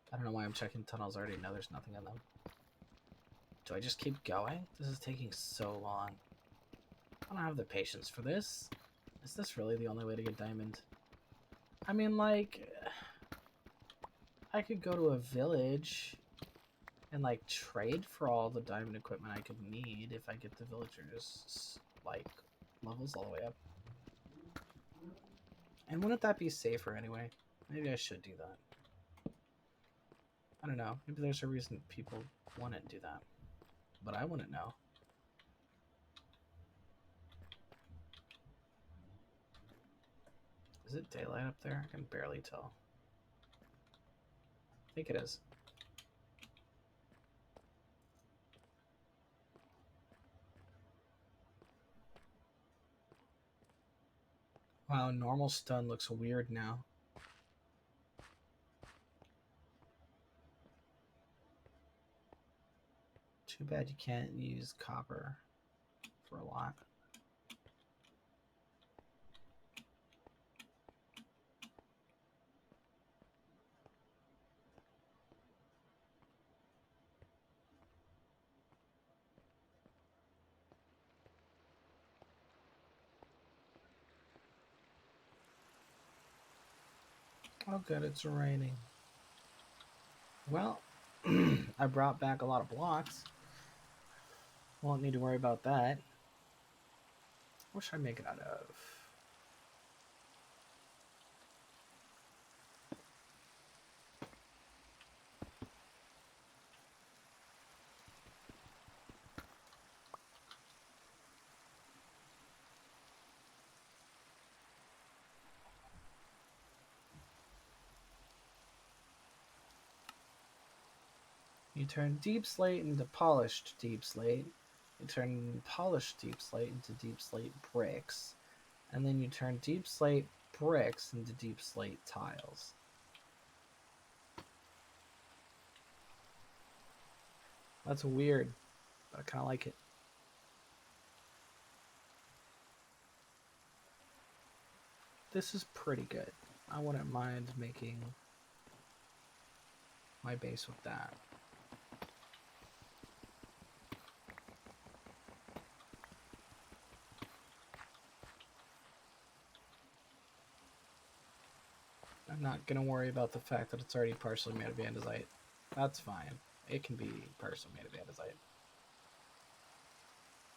I don't know why I'm checking tunnels. I already know there's nothing in them. Do I just keep going? This is taking so long. I don't have the patience for this. Is this really the only way to get diamond? I mean, like... I could go to a village and, like, trade for all the diamond equipment I could need if I get the villagers, like, levels all the way up. And wouldn't that be safer anyway? Maybe I should do that. I don't know. Maybe there's a reason people wouldn't do that. But I wouldn't know. Is it daylight up there? I can barely tell. I think it is. Wow, normal stun looks weird now. Too bad you can't use copper for a lot. Oh good, it's raining. Well, I brought back a lot of blocks. Won't need to worry about that. What should I make it out of? You turn deep slate into polished deep slate. You turn polished deep slate into deep slate bricks. And then you turn deep slate bricks into deep slate tiles. That's weird, but I kind of like it. This is pretty good. I wouldn't mind making my base with that. I'm not gonna worry about the fact that it's already partially made of andesite. That's fine. It can be partially made of andesite.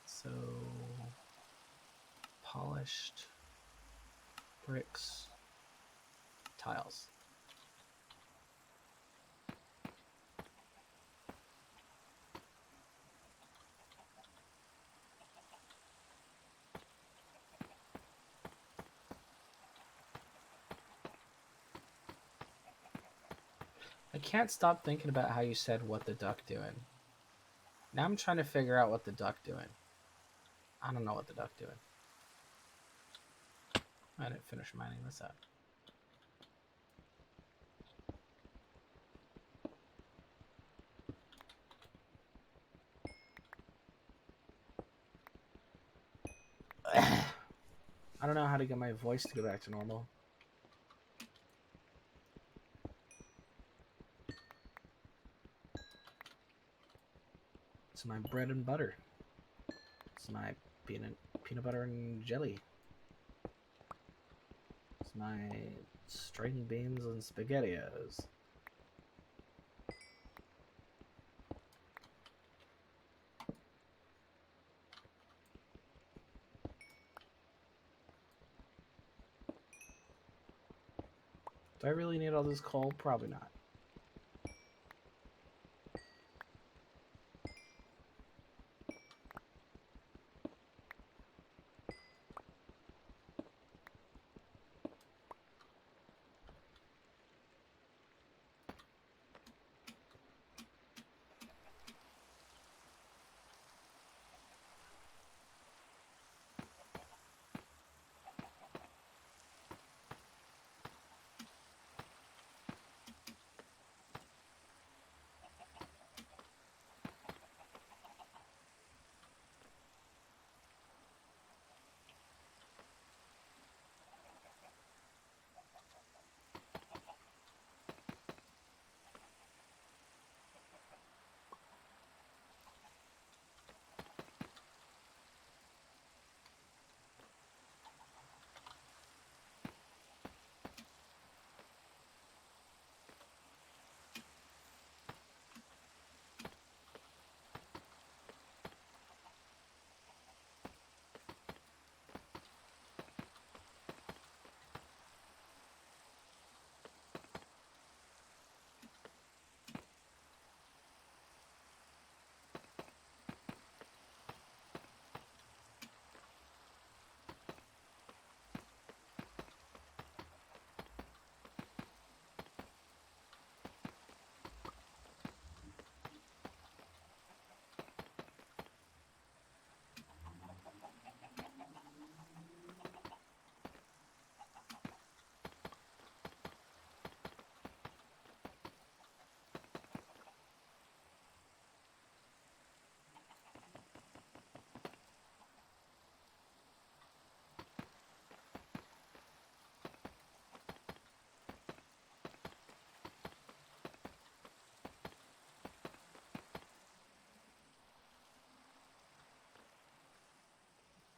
So, polished bricks, tiles. I can't stop thinking about how you said what the duck doing. Now I'm trying to figure out what the duck doing. I don't know what the duck doing. I didn't finish mining this out. I don't know how to get my voice to go back to normal. It's my bread and butter. It's my peanut butter and jelly. It's my string beans and spaghettios. Do I really need all this coal? Probably not.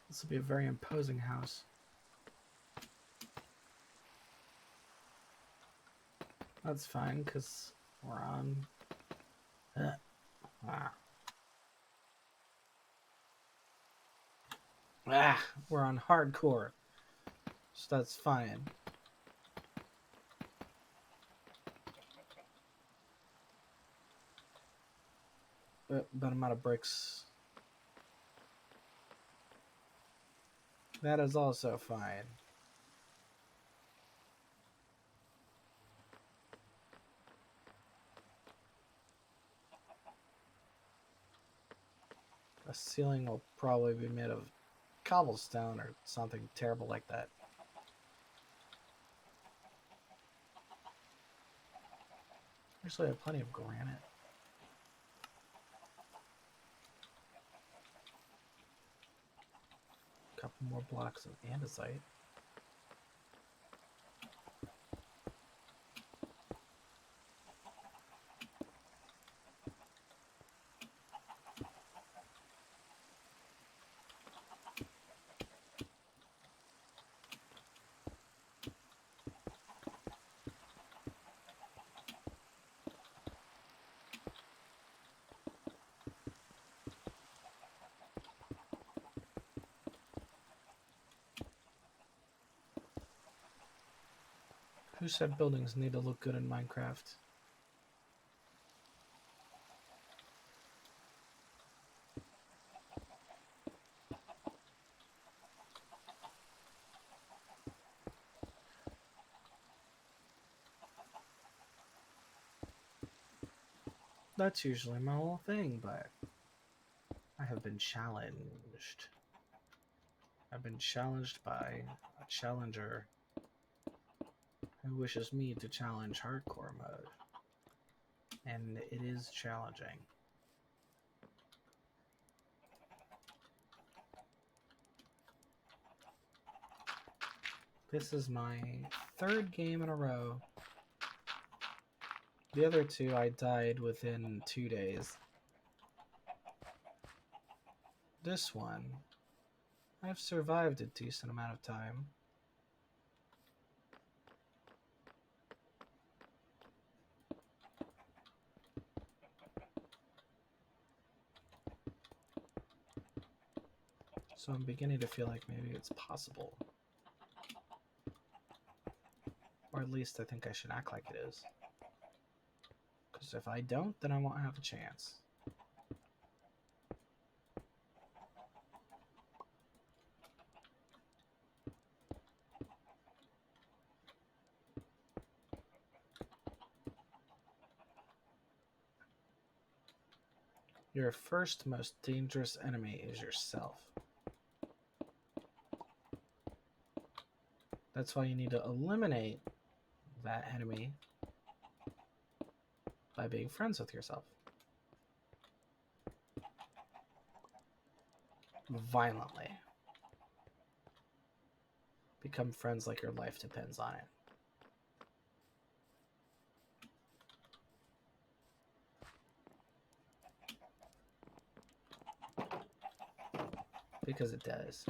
This will be a very imposing house. That's fine, because we're on... we're on hardcore. So that's fine. But I'm out of bricks. That is also fine. The ceiling will probably be made of cobblestone or something terrible like that. Actually, I have plenty of granite. A couple more blocks of andesite. Who said buildings need to look good in Minecraft? That's usually my whole thing, but I have been challenged. I've been challenged by a challenger who wishes me to challenge hardcore mode. And it is challenging. This is my third game in a row. The other two I died within 2 days. This one, I've survived a decent amount of time. So I'm beginning to feel like maybe it's possible. Or at least I think I should act like it is. Because if I don't, then I won't have a chance. Your first most dangerous enemy is yourself. That's why you need to eliminate that enemy by being friends with yourself. Violently. Become friends like your life depends on it. Because it does.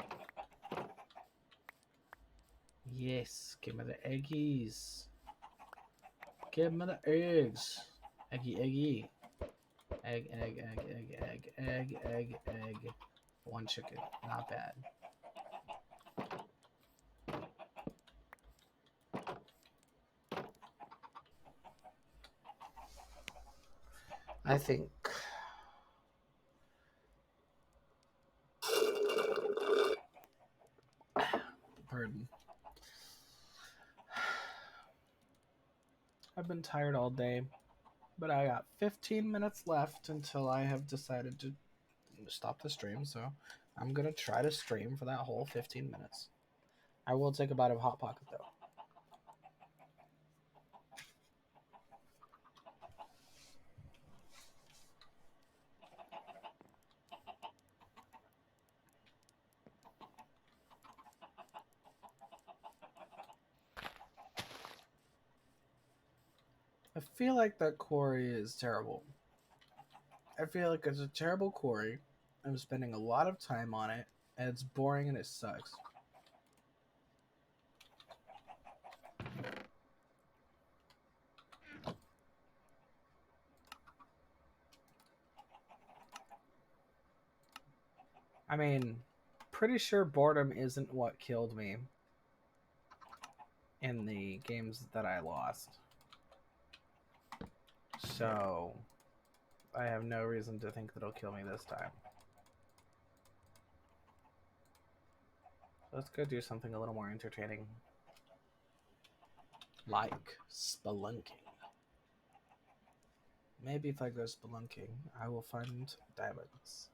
Yes, give me the eggies. Give me the eggs. Eggy, eggy. Egg, egg, egg, egg, egg, egg, egg, egg. One chicken. Not bad. I think... Pardon. I've been tired all day, but I got 15 minutes left until I have decided to stop the stream, so I'm gonna try to stream for that whole 15 minutes. I will take a bite of Hot Pocket, though. I feel like that quarry is terrible. I feel like it's a terrible quarry. I'm spending a lot of time on it, and it's boring and it sucks. I mean, pretty sure boredom isn't what killed me in the games that I lost. So, I have no reason to think that it'll kill me this time. Let's go do something a little more entertaining. Like spelunking. Maybe if I go spelunking, I will find diamonds.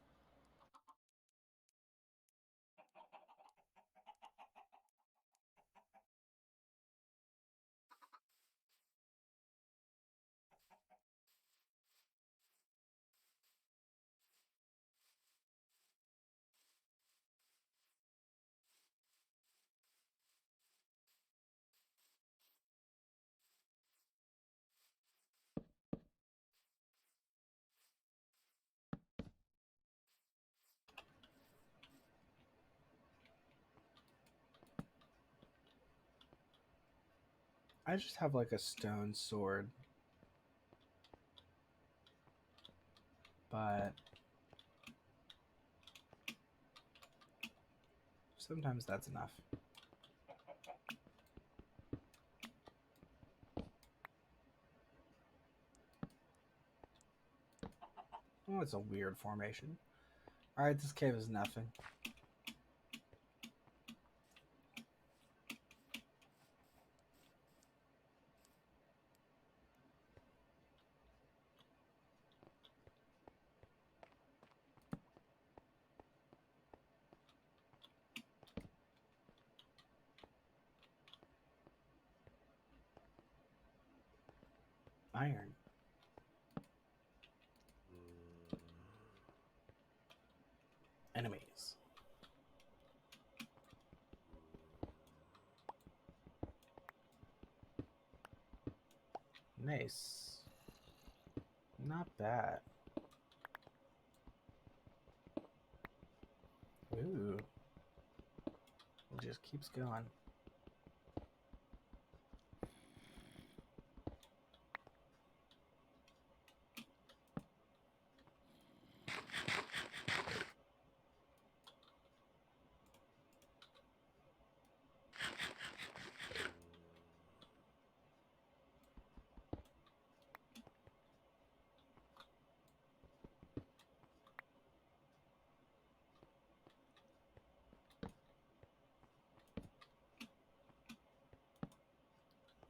I just have like a stone sword. But sometimes that's enough. Oh, it's a weird formation. Alright, this cave is nothing. Iron. Enemies. Nice. Not bad. Ooh. It just keeps going.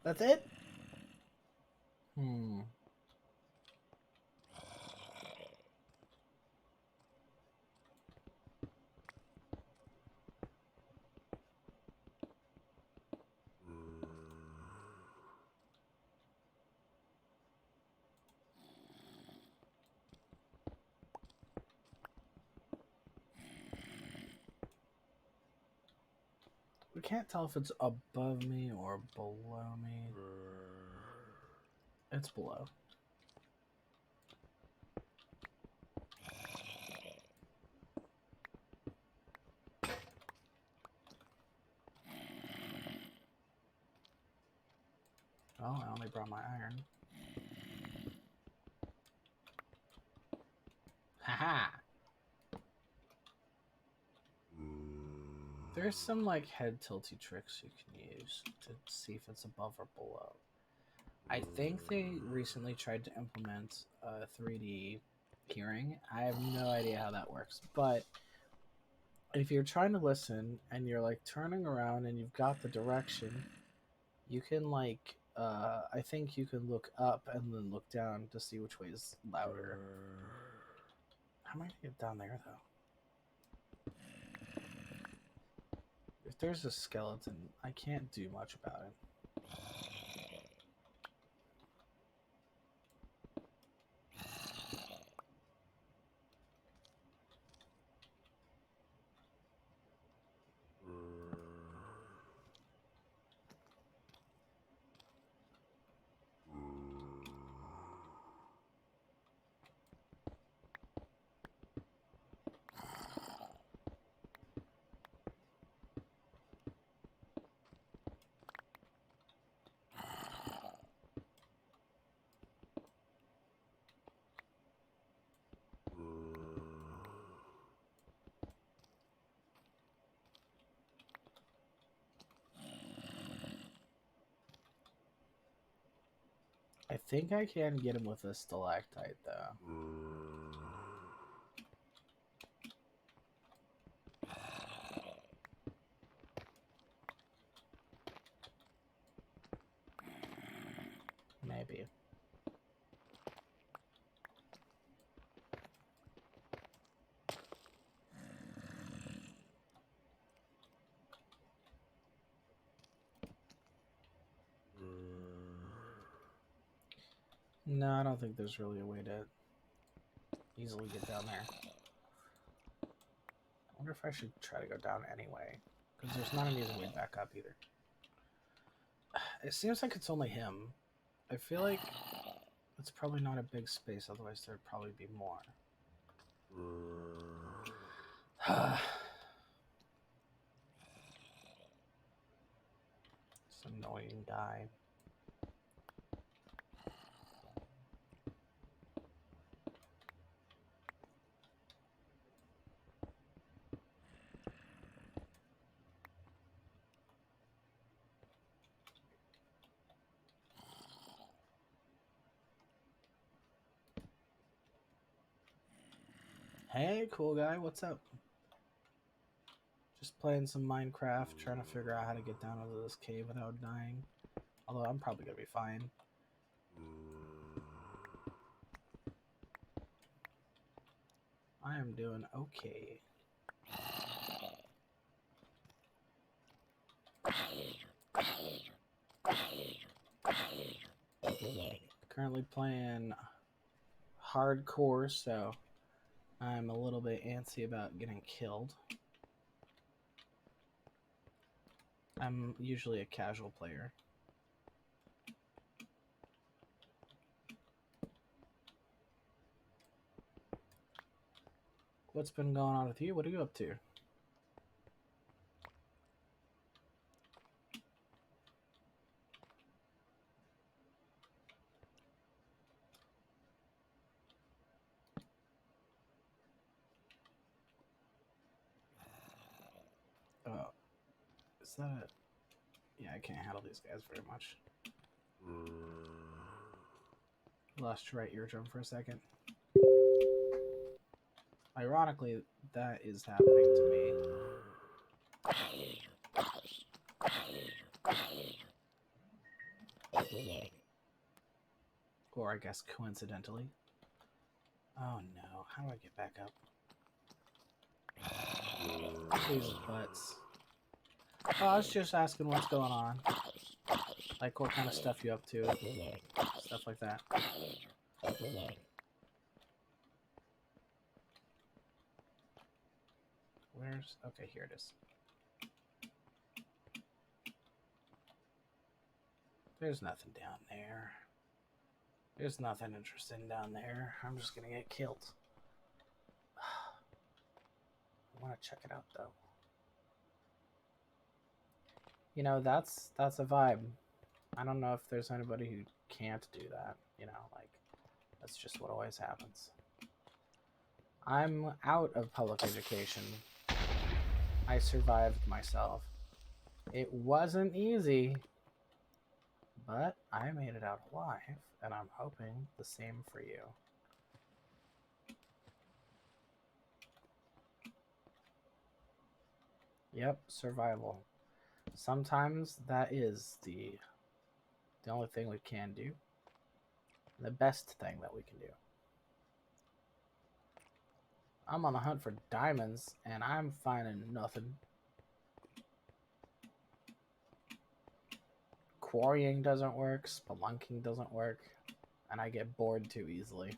That's it? Hmm. We can't tell if it's above me or below me. It's below. Oh, I only brought my iron. Haha! There's some like head tilty tricks you can use to see if it's above or below. I think they recently tried to implement 3D hearing. I have no idea how that works, but if you're trying to listen and you're like turning around and you've got the direction, you can like I think you can look up and then look down to see which way is louder. How am I gonna get down there though? If there's a skeleton, I can't do much about it. I think I can get him with a stalactite, though. Maybe. No, I don't think there's really a way to easily get down there. I wonder if I should try to go down anyway, because there's not an easy way back up either. It seems like it's only him. I feel like it's probably not a big space, otherwise there'd probably be more. This annoying guy. Hey, cool guy, what's up? Just playing some Minecraft, trying to figure out how to get down into this cave without dying. Although I'm probably gonna be fine. I am doing okay. Currently playing hardcore, so I'm a little bit antsy about getting killed. I'm usually a casual player. What's been going on with you? What are you up to? Is that a... Yeah, I can't handle these guys very much. Lost your right eardrum for a second. Ironically, that is happening to me. Or I guess coincidentally. Oh no, how do I get back up? Jesus butts. Oh, I was just asking what's going on. Like what kind of stuff you up to. Stuff like that. Where's... Okay, here it is. There's nothing down there. There's nothing interesting down there. I'm just gonna get killed. I want to check it out though. You know, that's a vibe. I don't know if there's anybody who can't do that. You know, like that's just what always happens. I'm out of public education. I survived myself. It wasn't easy, but I made it out alive, and I'm hoping the same for you. Yep, survival. Sometimes that is the only thing we can do. The best thing that we can do. I'm on the hunt for diamonds, and I'm finding nothing. Quarrying doesn't work, spelunking doesn't work, and I get bored too easily.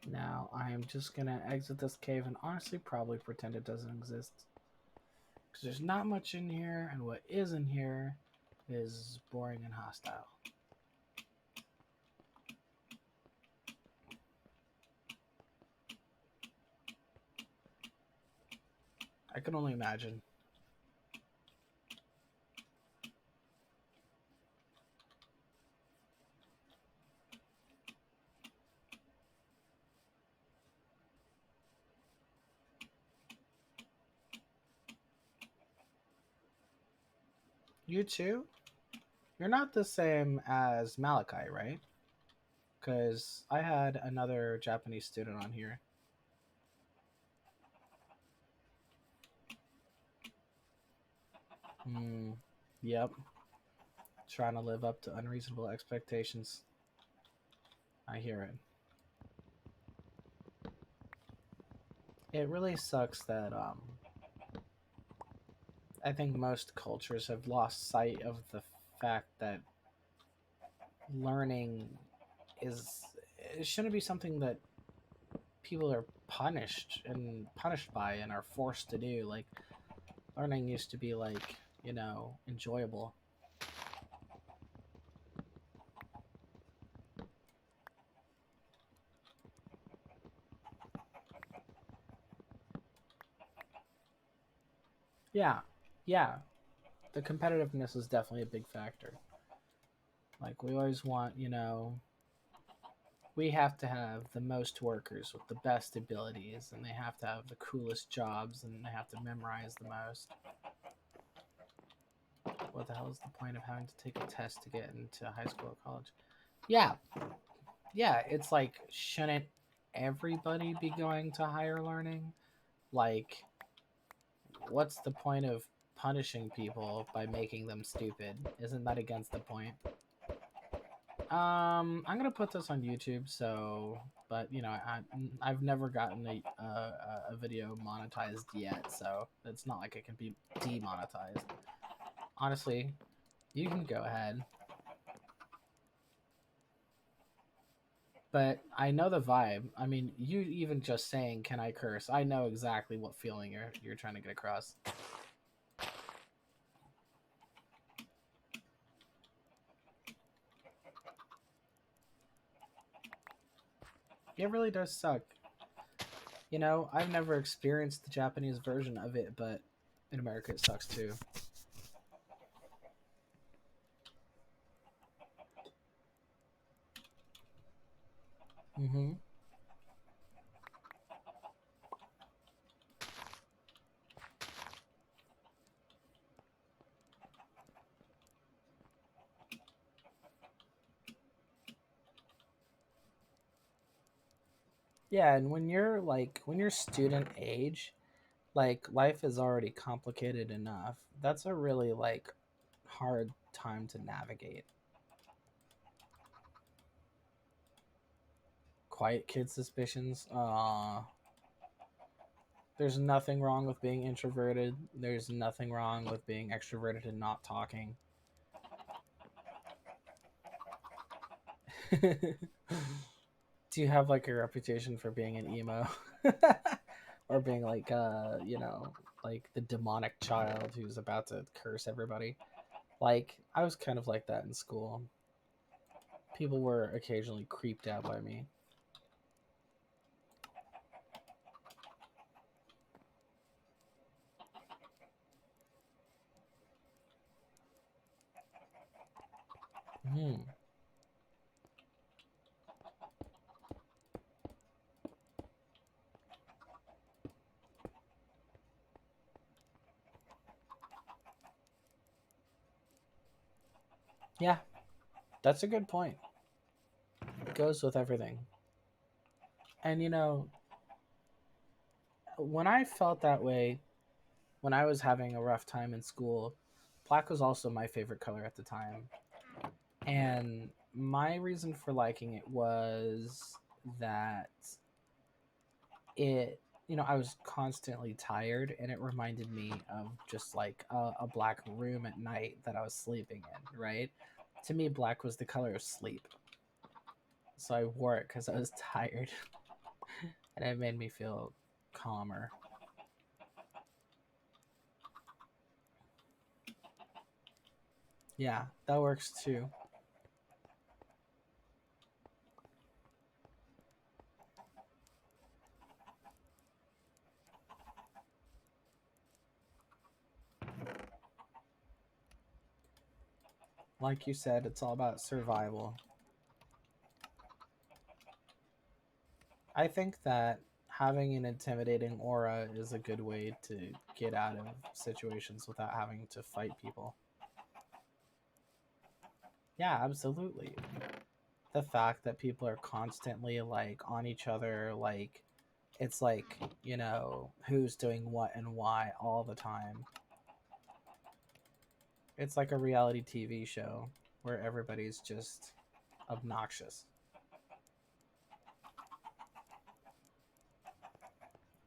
Now, I am just going to exit this cave and honestly probably pretend it doesn't exist. Because there's not much in here, and what is in here is boring and hostile. I can only imagine. You too? You're not the same as Malachi, right? Because I had another Japanese student on here. Yep. Trying to live up to unreasonable expectations. I hear it. It really sucks that I think most cultures have lost sight of the fact that learning it shouldn't be something that people are punished by and are forced to do. Like learning used to be like, you know, enjoyable. Yeah. Yeah. The competitiveness is definitely a big factor. Like we always want, you know, We have to have the most workers with the best abilities, and they have to have the coolest jobs, and they have to memorize the most. What the hell is the point of having to take a test to get into high school or college? Yeah, yeah, it's like, shouldn't everybody be going to higher learning? Like, what's the point of punishing people by making them stupid? Isn't that against the point? I'm gonna put this on YouTube, so, but you know, I've never gotten a video monetized yet, so it's not like it can be demonetized. Honestly, you can go ahead. But I know the vibe. I mean, you even just saying "Can I curse?" I know exactly what feeling you're trying to get across. It really does suck. You know, I've never experienced the Japanese version of it, but in America it sucks too. Mm-hmm. Yeah, and when you're student age, like life is already complicated enough. That's a really like hard time to navigate. Quiet kid suspicions. There's nothing wrong with being introverted. There's nothing wrong with being extroverted and not talking. Do you have like a reputation for being an emo? Or being like you know, like the demonic child who's about to curse everybody? Like I was kind of like that in school. People were occasionally creeped out by me. Hmm. Yeah, that's a good point. It goes with everything. And you know, when I felt that way, when I was having a rough time in school, black was also my favorite color at the time. And my reason for liking it was that it, you know, I was constantly tired and it reminded me of just like a black room at night that I was sleeping in, right? To me, black was the color of sleep. So I wore it because I was tired and it made me feel calmer. Yeah, that works too. Like you said, it's all about survival. I think that having an intimidating aura is a good way to get out of situations without having to fight people. Yeah, absolutely. The fact that people are constantly like on each other, like it's like, you know, who's doing what and why all the time. It's like a reality TV show where everybody's just obnoxious.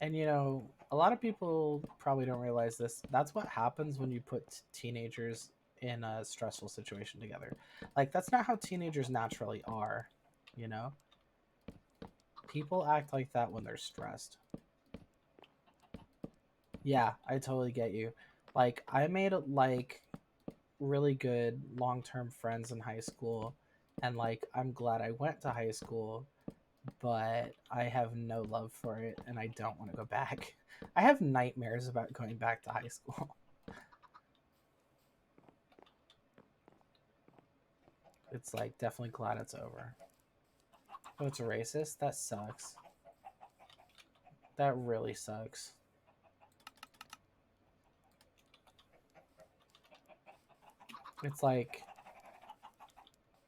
And you know, a lot of people probably don't realize this. That's what happens when you put teenagers in a stressful situation together. Like that's not how teenagers naturally are, you know? People act like that when they're stressed. Yeah, I totally get you. Like I made like really good long-term friends in high school and like I'm glad I went to high school, but I have no love for it and I don't want to go back. I have nightmares about going back to high school. It's like definitely glad it's over. Oh, it's racist? That sucks. That really sucks. It's like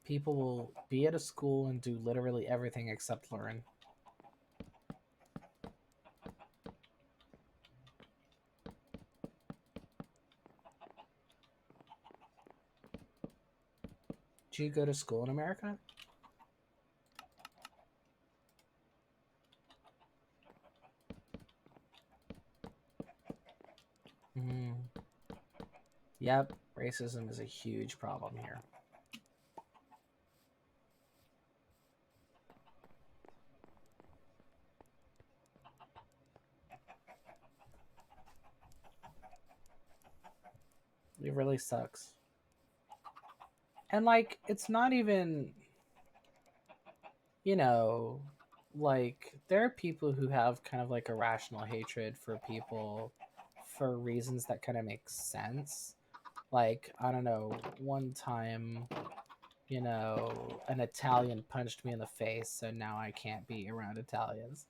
people will be at a school and do literally everything except learn. Do you go to school in America? Mm. Yep, racism is a huge problem here. It really sucks. And like, it's not even, you know, like there are people who have kind of like a rational hatred for people for reasons that kind of make sense. Like, I don't know, one time, an Italian punched me in the face, so now I can't be around Italians.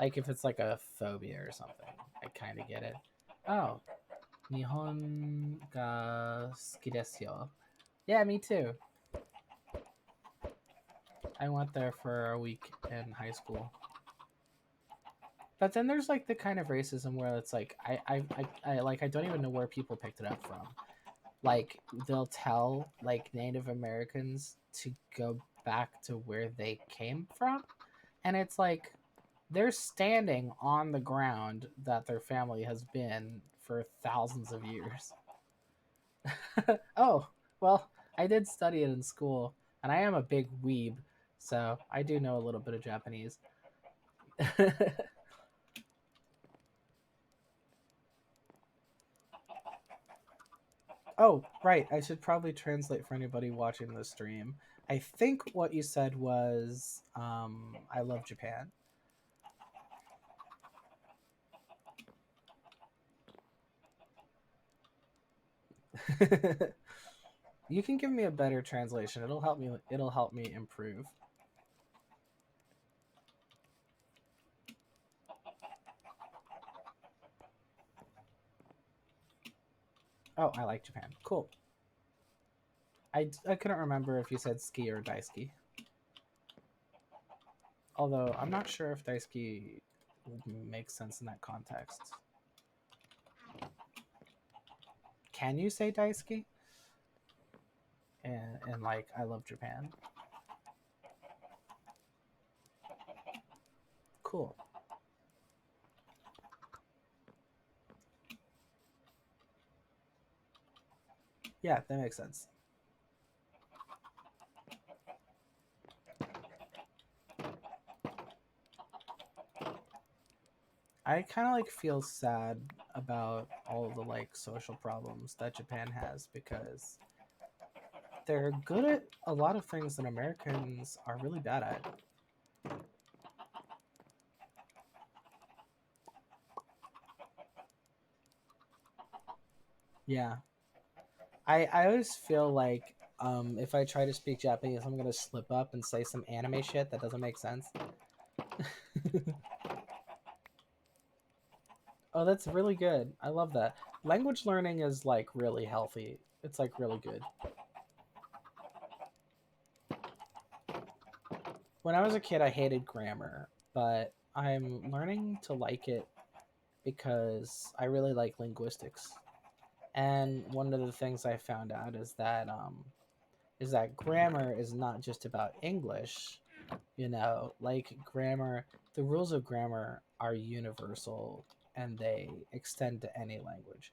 Like if it's like a phobia or something, I kind of get it. Oh, Nihon ga suki desu yo. Yeah, me too. I went there for a week in high school. But then there's like the kind of racism where it's like I don't even know where people picked it up from. Like they'll tell like Native Americans to go back to where they came from, and it's like they're standing on the ground that their family has been for thousands of years. Oh, well, I did study it in school, and I am a big weeb, so I do know a little bit of Japanese. Oh, right. I should probably translate for anybody watching the stream. I think what you said was, I love Japan. You can give me a better translation. It'll help me. It'll help me improve. Oh, I like Japan. Cool. I couldn't remember if you said ski or daisuki. Although I'm not sure if daisuki makes sense in that context. Can you say daisuki? And like I love Japan. Cool. Yeah, that makes sense. I kind of like feel sad about all the like social problems that Japan has because they're good at a lot of things that Americans are really bad at. Yeah. I always feel like if I try to speak Japanese, I'm gonna slip up and say some anime shit that doesn't make sense. Oh, that's really good. I love that. Language learning is like really healthy. It's like really good. When I was a kid, I hated grammar, but I'm learning to like it because I really like linguistics. And one of the things I found out is that grammar is not just about English. Like grammar, the rules of grammar are universal and they extend to any language.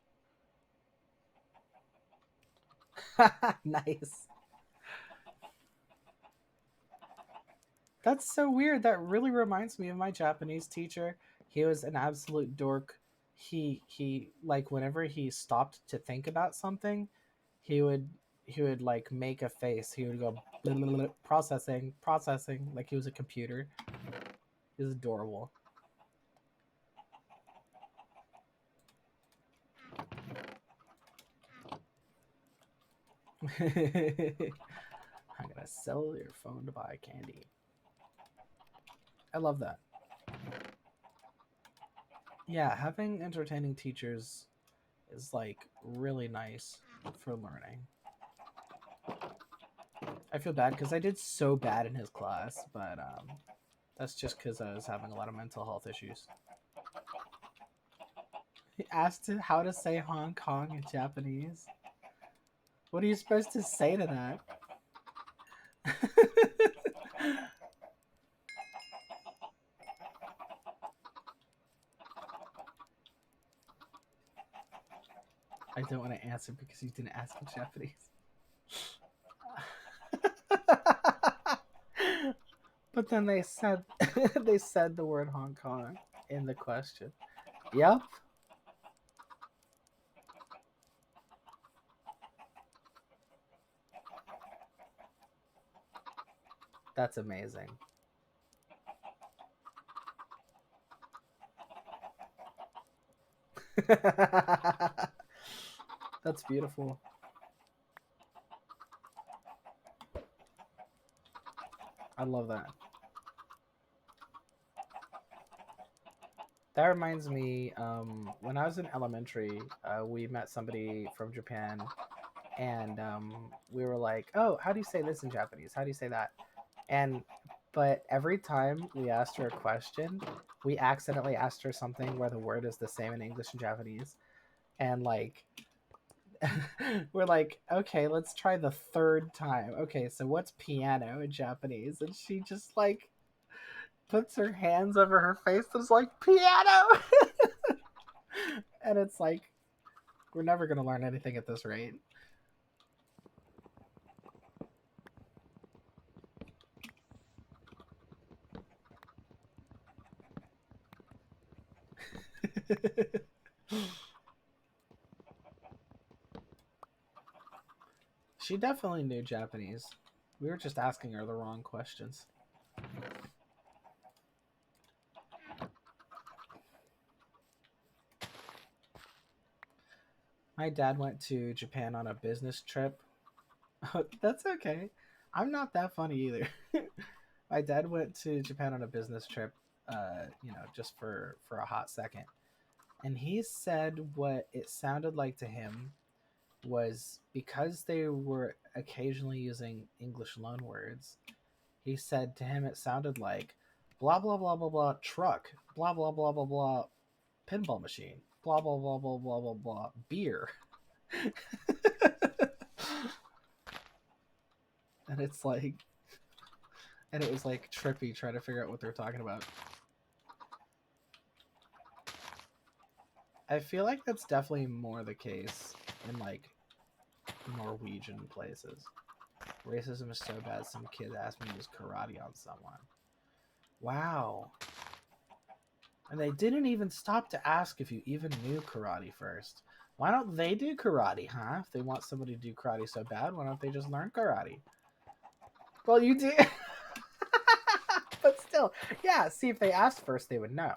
Nice. That's so weird. That really reminds me of my Japanese teacher. He was an absolute dork. He like whenever he stopped to think about something, he would he would like make a face. He would go "Blah, blah, blah, processing, processing," like he was a computer. It was adorable. I'm gonna sell your phone to buy candy. I love that. Yeah, having entertaining teachers is like really nice for learning. I feel bad because I did so bad in his class, but that's just because I was having a lot of mental health issues. He asked how to say Hong Kong in Japanese. What are you supposed to say to that? I don't want to answer because you didn't ask in Japanese. But then they said they said the word Hong Kong in the question. Yep. That's amazing. That's beautiful. I love that. That reminds me, when I was in elementary, we met somebody from Japan, and we were like, "Oh, how do you say this in Japanese? How do you say that?" And but every time we asked her a question, we accidentally asked her something where the word is the same in English and Japanese, and like we're like, okay, let's try the third time. Okay, so what's piano in Japanese? And she just like puts her hands over her face and is like, piano. And it's like, we're never gonna learn anything at this rate. She definitely knew Japanese. We were just asking her the wrong questions. My dad went to Japan on a business trip. That's okay. I'm not that funny either. My dad went to Japan on a business trip, just for a hot second. And he said what it sounded like to him was because they were occasionally using English loanwords. He said to him it sounded like blah blah blah blah blah truck, blah blah blah blah blah pinball machine, blah blah blah blah blah blah blah beer. and it's like and it was like trippy trying to figure out what they're talking about. I feel like that's definitely more the case in like Norwegian places. Racism is so bad some kid asked me to use karate on someone. Wow. And they didn't even stop to ask if you even knew karate first. Why don't they do karate, huh? If they want somebody to do karate so bad, why don't they just learn karate? Well, you do. But still, yeah, see, if they asked first, they would know.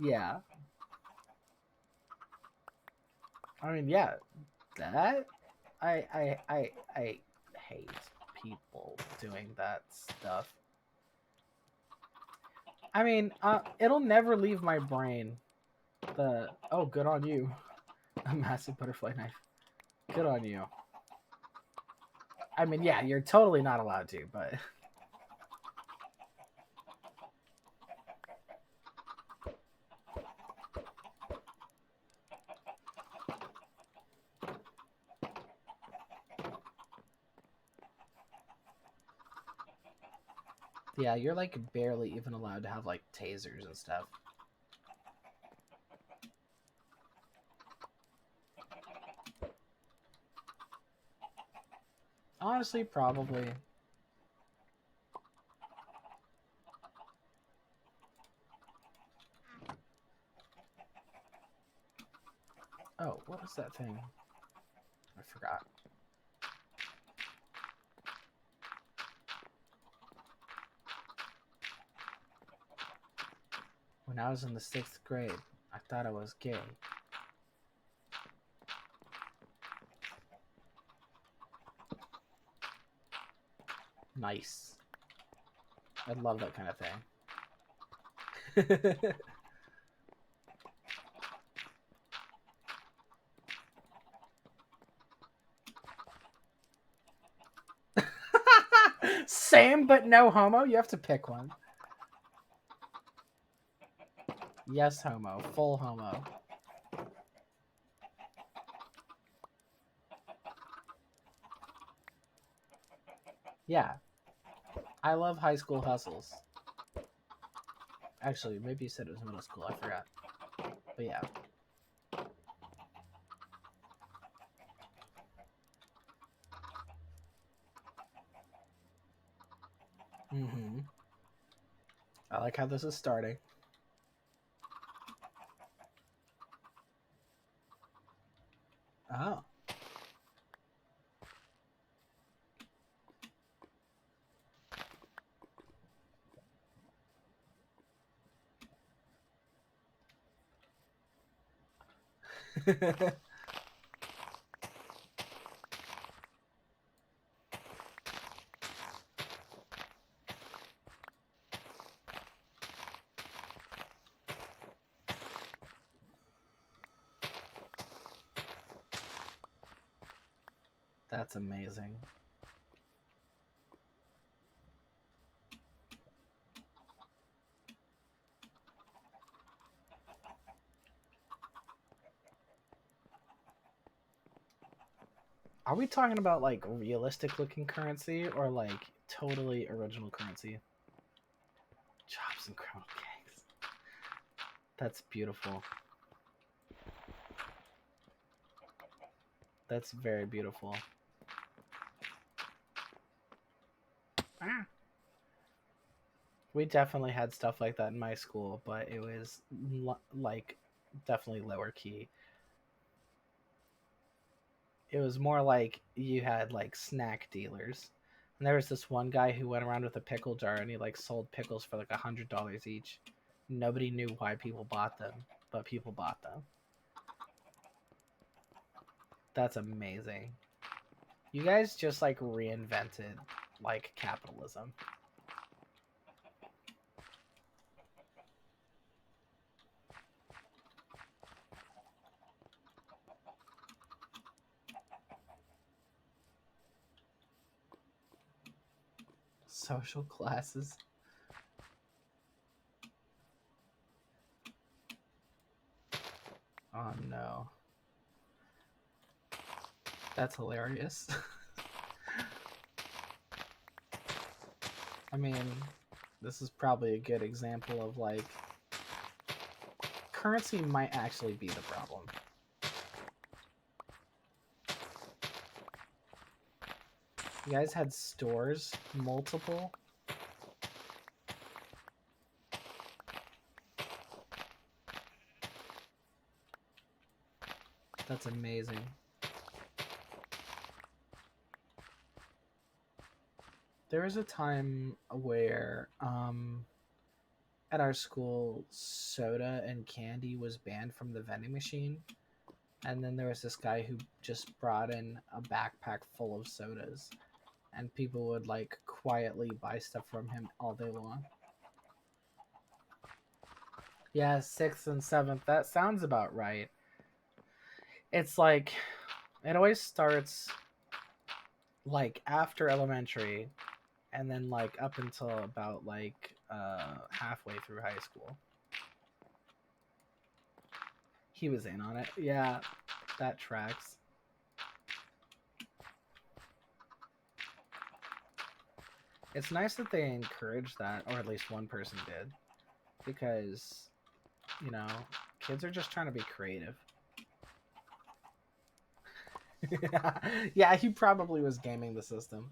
Yeah. I mean, yeah, that I hate people doing that stuff. I mean, it'll never leave my brain. Oh, good on you. A massive butterfly knife. Good on you. I mean, yeah, you're totally not allowed to, but yeah, you're like barely even allowed to have like tasers and stuff. Honestly, probably. Oh, what was that thing? I forgot. When I was in the 6th grade, I thought I was gay. Nice. I love that kind of thing. Same, but no homo. You have to pick one. Yes, homo. Full homo. Yeah. I love high school hustles. Actually, maybe you said it was middle school. I forgot. But yeah. Mm-hmm. I like how this is starting. Oh. That's amazing. Are we talking about like realistic looking currency or like totally original currency? Jobs and criminal gangs. That's beautiful. That's very beautiful. Ah. We definitely had stuff like that in my school, but it was like definitely lower key. It was more like you had like snack dealers. And there was this one guy who went around with a pickle jar and he like sold pickles for like $100 each. Nobody knew why people bought them, but people bought them. That's amazing. You guys just like reinvented like capitalism. Social classes. Oh no. That's hilarious. I mean, this is probably a good example of like currency might actually be the problem. You guys had stores, multiple. That's amazing. There was a time where at our school soda and candy was banned from the vending machine, and then there was this guy who just brought in a backpack full of sodas, and people would like quietly buy stuff from him all day long. Yeah, 6th and 7th. That sounds about right. It's like it always starts like after elementary and then like up until about like halfway through high school. He was in on it. Yeah, that tracks. It's nice that they encouraged that, or at least one person did, because, you know, kids are just trying to be creative. Yeah, he probably was gaming the system.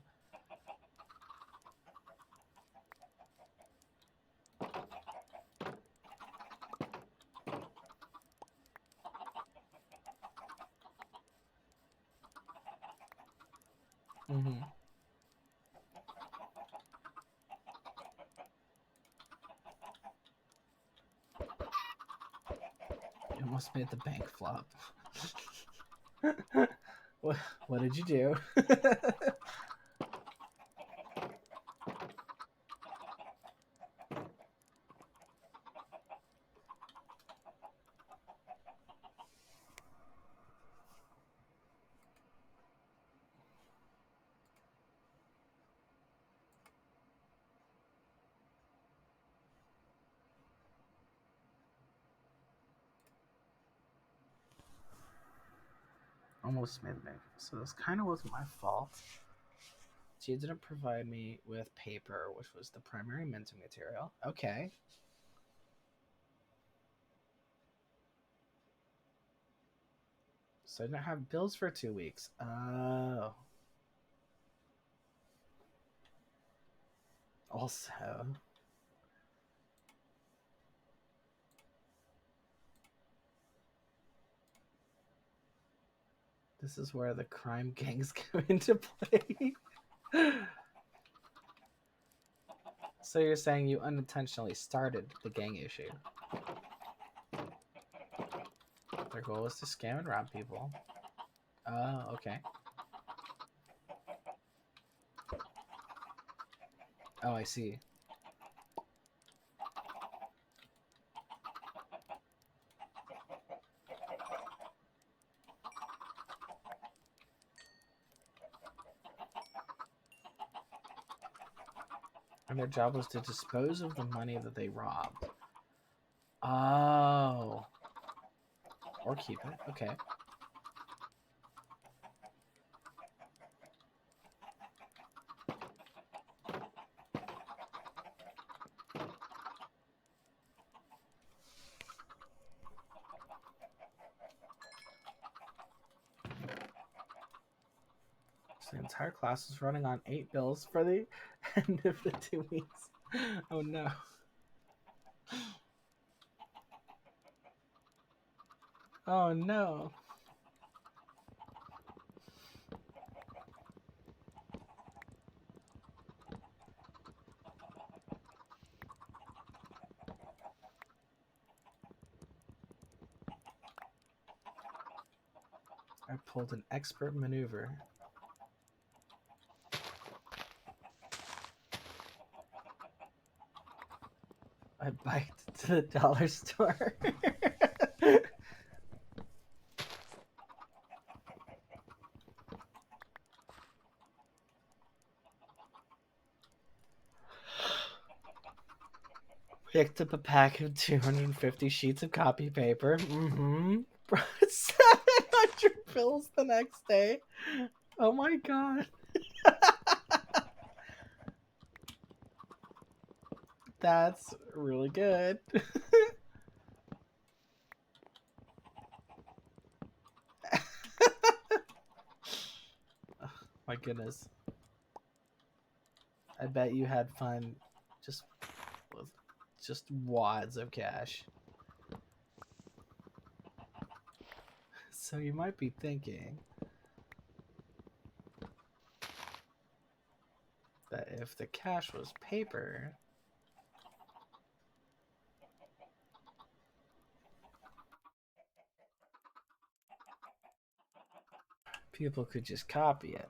Mm-hmm. You almost made the bank flop. what, what did you do? Almost made me. So this kind of was my fault. She didn't provide me with paper, which was the primary minting material. Okay. So I didn't have bills for 2 weeks. Oh. Also, this is where the crime gangs come into play. So you're saying you unintentionally started the gang issue? Their goal was to scam and rob people. Oh, okay. Oh, I see. And their job was to dispose of the money that they robbed. Oh. Or keep it. Okay. So the entire class was running on 8 bills for the end of the 2 weeks. Oh no. Oh no. I pulled an expert maneuver. I biked to the dollar store. Picked up a pack of 250 sheets of copy paper. Brought 700 bills the next day. Oh my god. That's really good. Oh, my goodness. I bet you had fun just with just wads of cash. So you might be thinking that if the cash was paper, people could just copy it.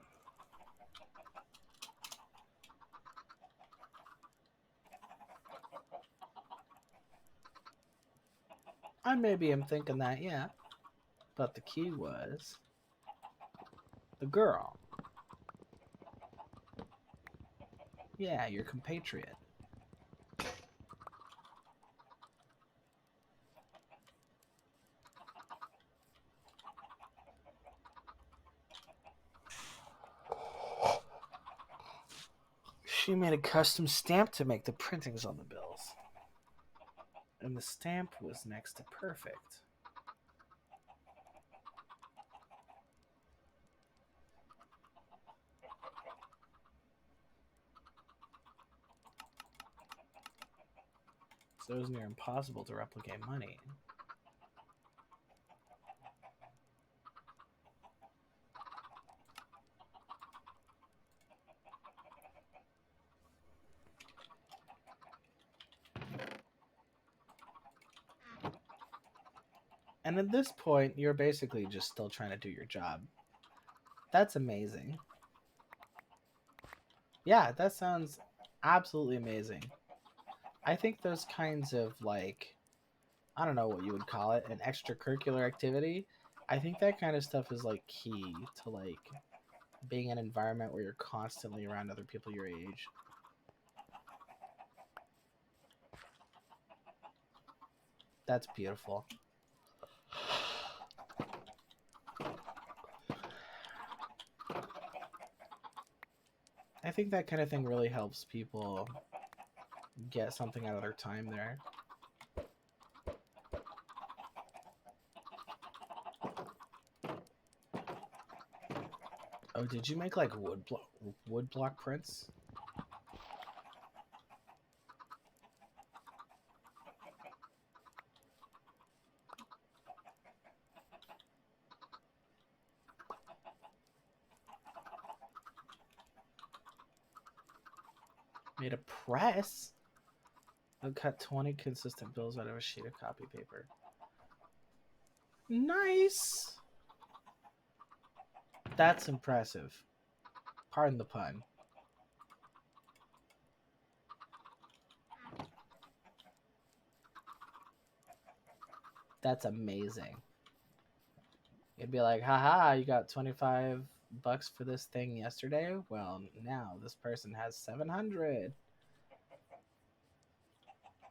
I maybe am thinking that, yeah. But the key was the girl. Yeah, your compatriot. She made a custom stamp to make the printings on the bills. And the stamp was next to perfect. So it was near impossible to replicate money. And at this point, you're basically just still trying to do your job. That's amazing. Yeah, that sounds absolutely amazing. I think those kinds of, like, I don't know what you would call it, an extracurricular activity. I think that kind of stuff is like key to like being in an environment where you're constantly around other people your age. That's beautiful. think that kind of thing really helps people get something out of their time there. Oh, did you make like wood block prints? Made a press? I'll cut 20 consistent bills out of a sheet of copy paper. Nice! That's impressive. Pardon the pun. That's amazing. You'd be like, haha, you got 25 bucks for this thing yesterday? Well, now this person has 700.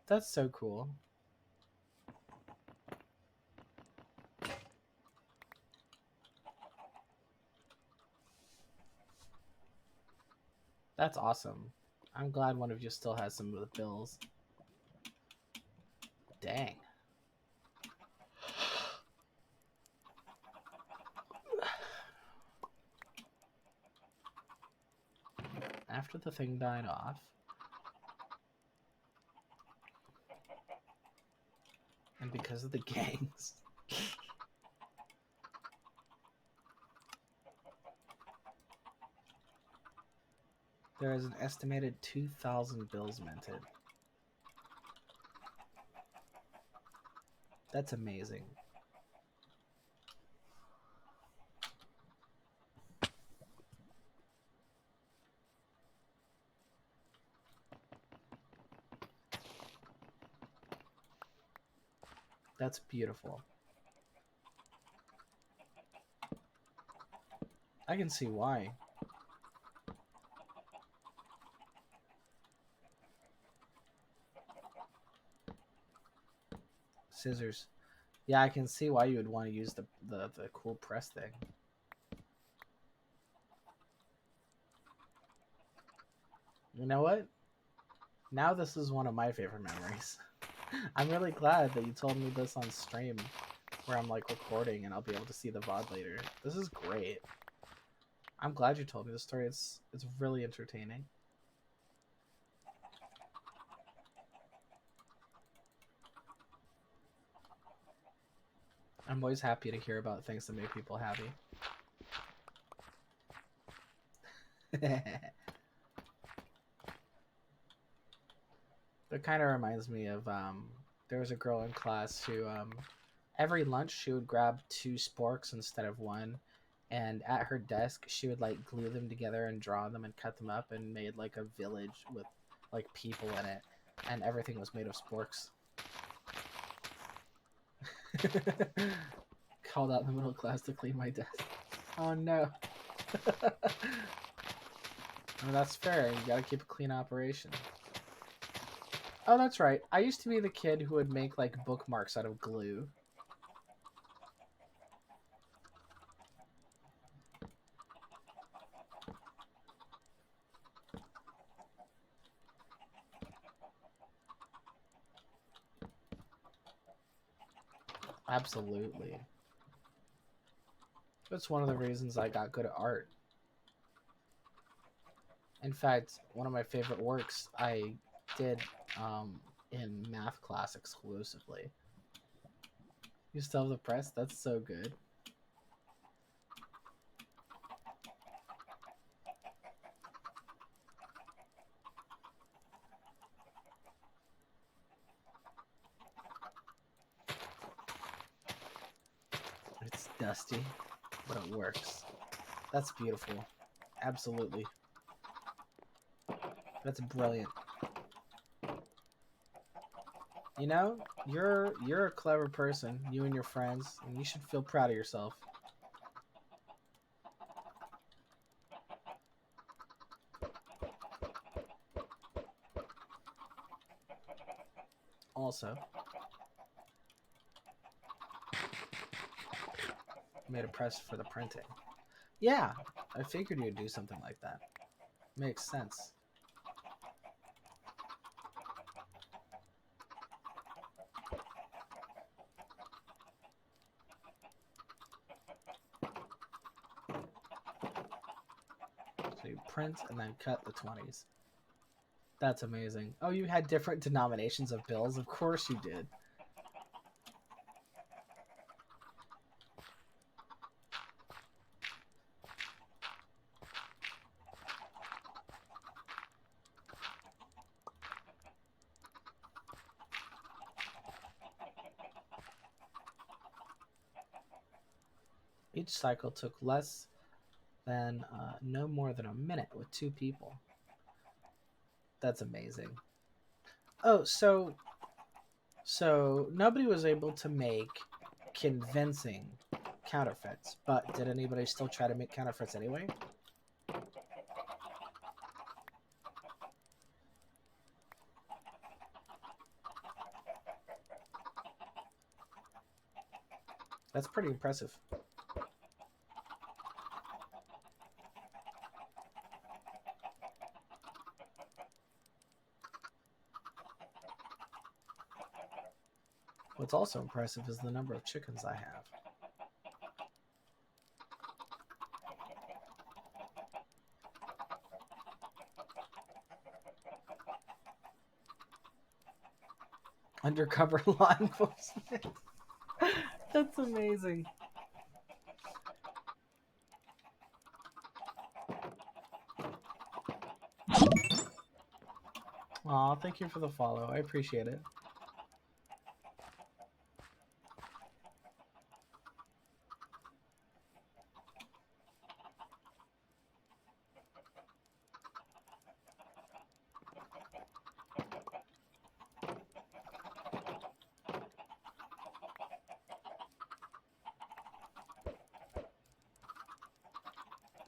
That's so cool. That's awesome. I'm glad one of you still has some of the bills. Dang. After the thing died off, and because of the gangs, there is an estimated 2,000 bills minted. That's amazing. That's beautiful. I can see why. Scissors. Yeah, I can see why you would want to use the cool press thing. You know what? Now this is one of my favorite memories. I'm really glad that you told me this on stream where I'm like recording and I'll be able to see the VOD later. This is great. I'm glad you told me the story. It's really entertaining. I'm always happy to hear about things that make people happy. That kind of reminds me of there was a girl in class who every lunch she would grab 2 sporks instead of 1, and at her desk she would like glue them together and draw them and cut them up and made like a village with like people in it, and everything was made of sporks. Called out the middle class to clean my desk. Oh no. I mean, that's fair. You gotta keep a clean operation. Oh, that's right. I used to be the kid who would make like bookmarks out of glue. Absolutely. That's one of the reasons I got good at art. In fact, one of my favorite works I did in math class exclusively. You still have the press? That's so good. It's dusty, but it works. That's beautiful. Absolutely. That's brilliant. You know, you're a clever person, you and your friends, and you should feel proud of yourself. Also, made a press for the printing. Yeah, I figured you'd do something like that. Makes sense. So you print and then cut the 20s. That's amazing. Oh, you had different denominations of bills? Of course you did. Each cycle took less than no more than a minute with 2 people. That's amazing. Oh, so nobody was able to make convincing counterfeits, but did anybody still try to make counterfeits anyway? That's pretty impressive. What's also impressive is the number of chickens I have. Undercover law enforcement. That's amazing. Aw, thank you for the follow. I appreciate it.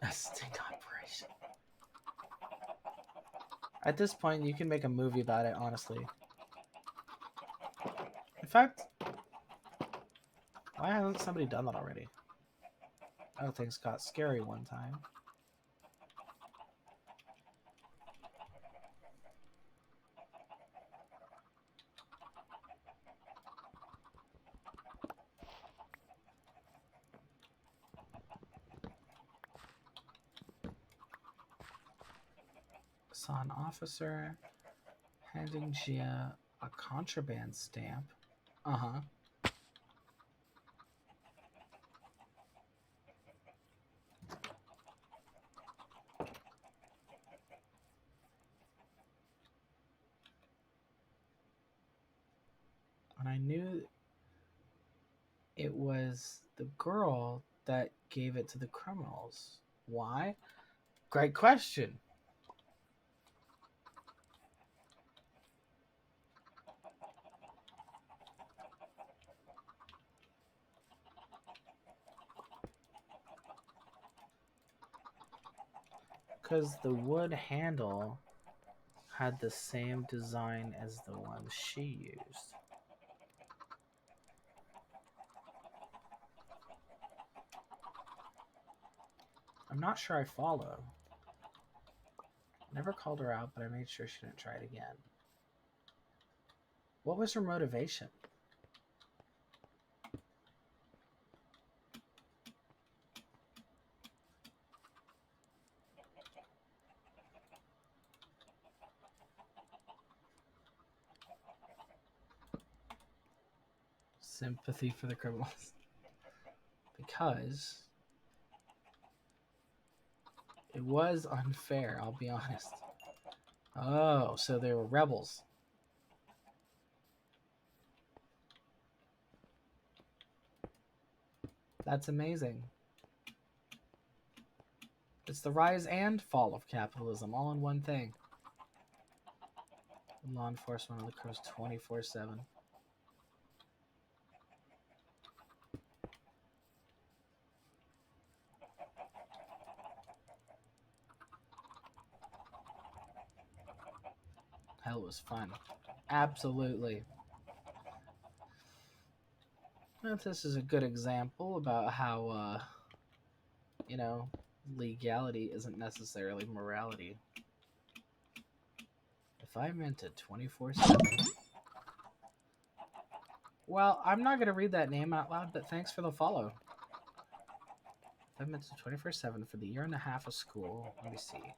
A sting operation. At this point, you can make a movie about it, honestly. In fact, why hasn't somebody done that already? Oh, things got scary one time. Saw an officer handing Gia a contraband stamp. Uh-huh. And I knew it was the girl that gave it to the criminals. Why? Great question. Because the wood handle had the same design as the one she used. I'm not sure I follow. Never called her out, but I made sure she didn't try it again. What was her motivation? Sympathy for the criminals. Because it was unfair, I'll be honest. Oh, so they were rebels. That's amazing. It's the rise and fall of capitalism all in one thing. Law enforcement on the coast 24/7. Hell, was fun. Absolutely. Well, this is a good example about how, you know, Legality isn't necessarily morality. If I minted 24/7. Well, I'm not going to read that name out loud, but thanks for the follow. If I minted 24/7 for the year and a half of school. Let me see.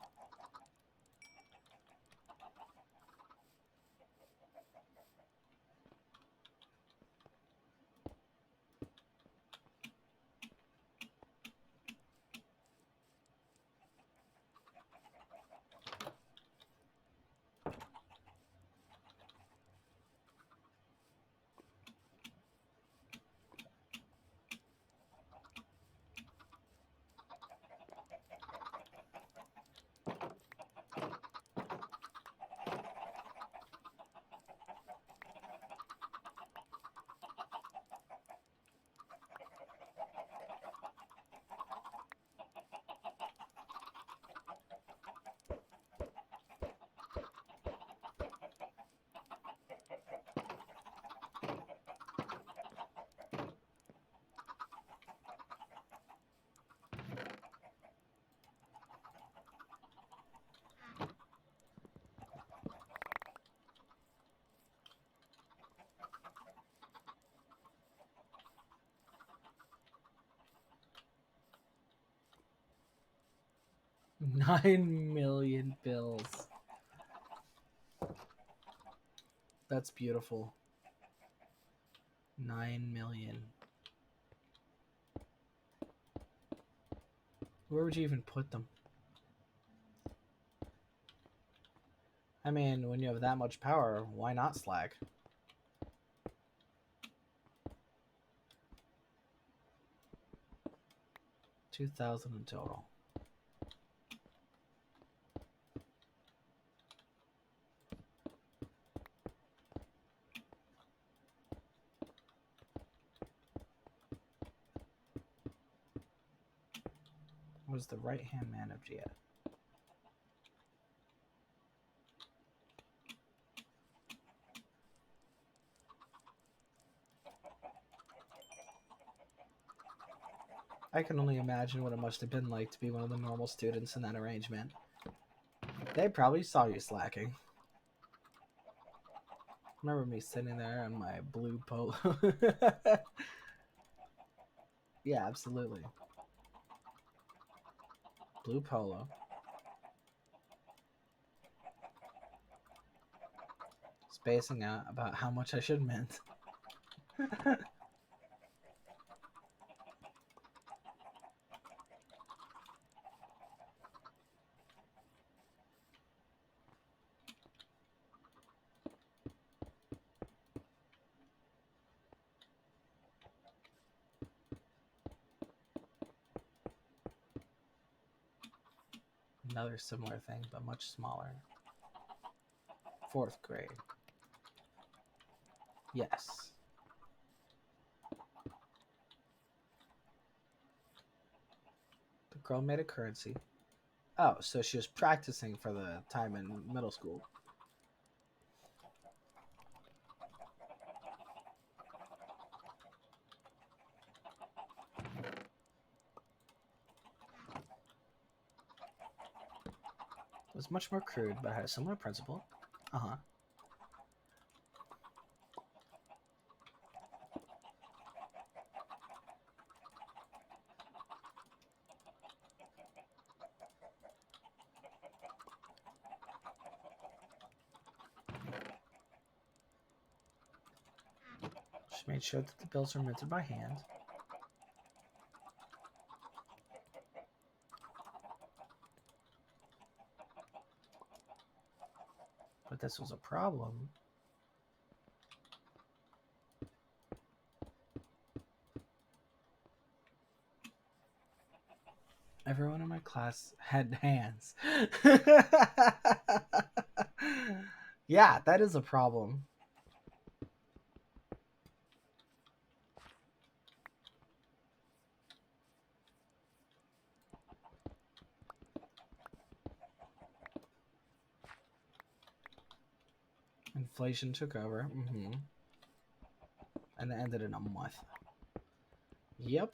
$9 million bills. That's beautiful. 9 million. Where would you even put them? I mean, when you have that much power, why not Slack? $2,000 in total. Where's the right-hand man of Gia? I can only imagine what it must have been like to be one of the normal students in that arrangement. They probably saw you slacking. Remember me sitting there on my blue polo? Yeah, absolutely. Blue polo. Spacing out about how much I should mint. Another similar thing, but much smaller. 4th grade. Yes. The girl made a currency. Oh, so she was practicing for the time in middle school. It was much more crude, but had a similar principle. Uh-huh. She made sure that the bills were minted by hand. But this was a problem. Everyone in my class had hands. Yeah, that is a problem. Inflation took over. And it ended in a month. Yep.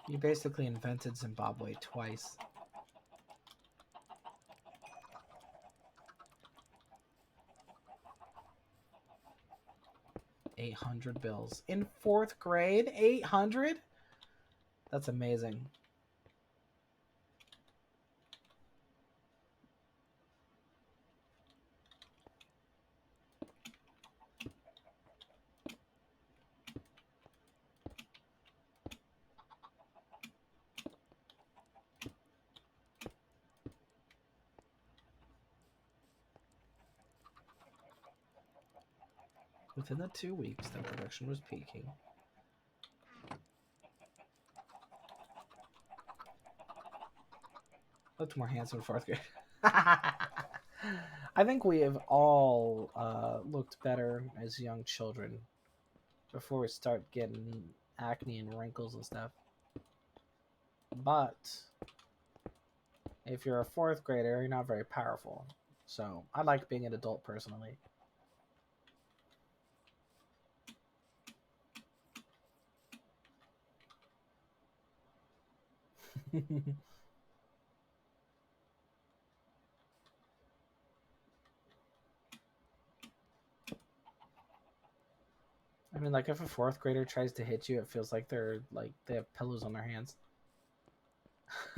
You basically invented Zimbabwe twice. $800 in 4th grade. 800. That's amazing. Within the 2 weeks that production was peaking, looked more handsome in 4th grade. I think we have all looked better as young children before we start getting acne and wrinkles and stuff. But if you're a 4th grader, you're not very powerful. So I like being an adult personally. I mean, like if a 4th grader tries to hit you, it feels like they have pillows on their hands.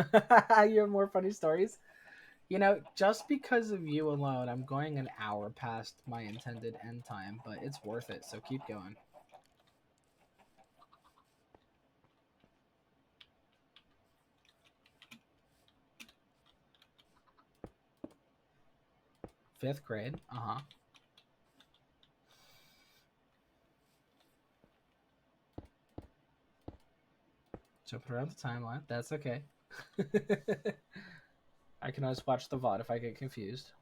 You have more funny stories? You know, just because of you alone, I'm going an hour past my intended end time, but it's worth it, so keep going. Fifth grade, uh-huh. Jumping around the timeline, that's okay. I can always watch the VOD if I get confused.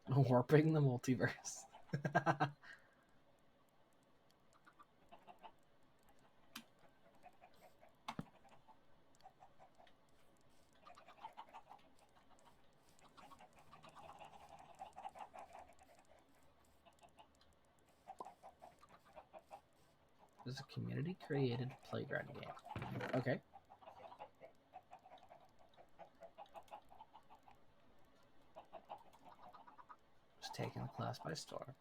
Warping the multiverse. There's a community-created playground game. Okay. Just taking the class by storm.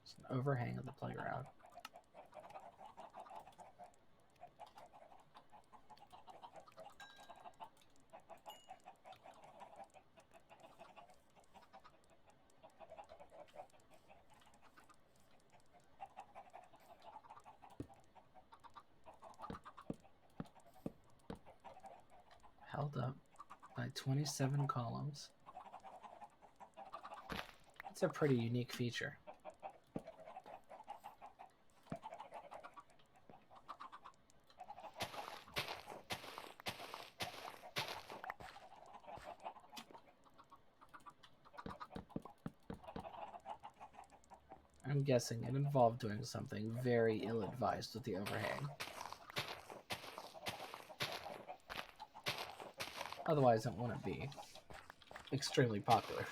It's an overhang of the playground. Held up by 27 columns. It's a pretty unique feature. I'm guessing it involved doing something very ill-advised with the overhang. Otherwise, it wouldn't be extremely popular.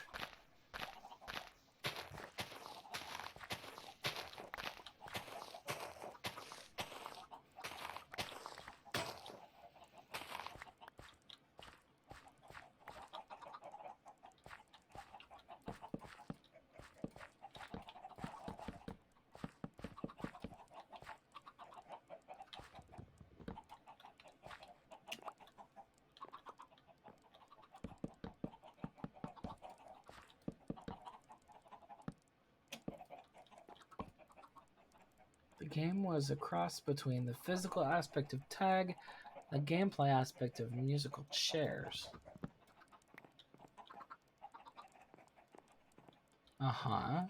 The game was a cross between the physical aspect of tag and the gameplay aspect of musical chairs. Uh-huh.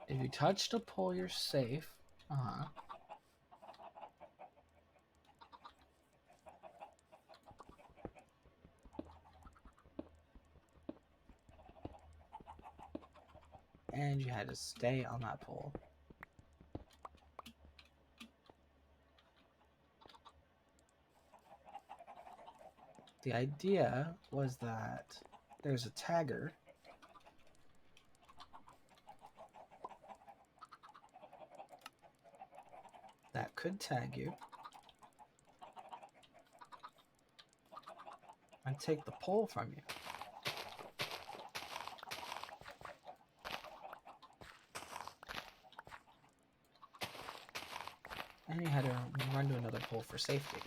If you touch the pole, you're safe. Uh-huh. And you had to stay on that pole. The idea was that there's a tagger that could tag you and take the pole from you. And you had to run to another pole for safety.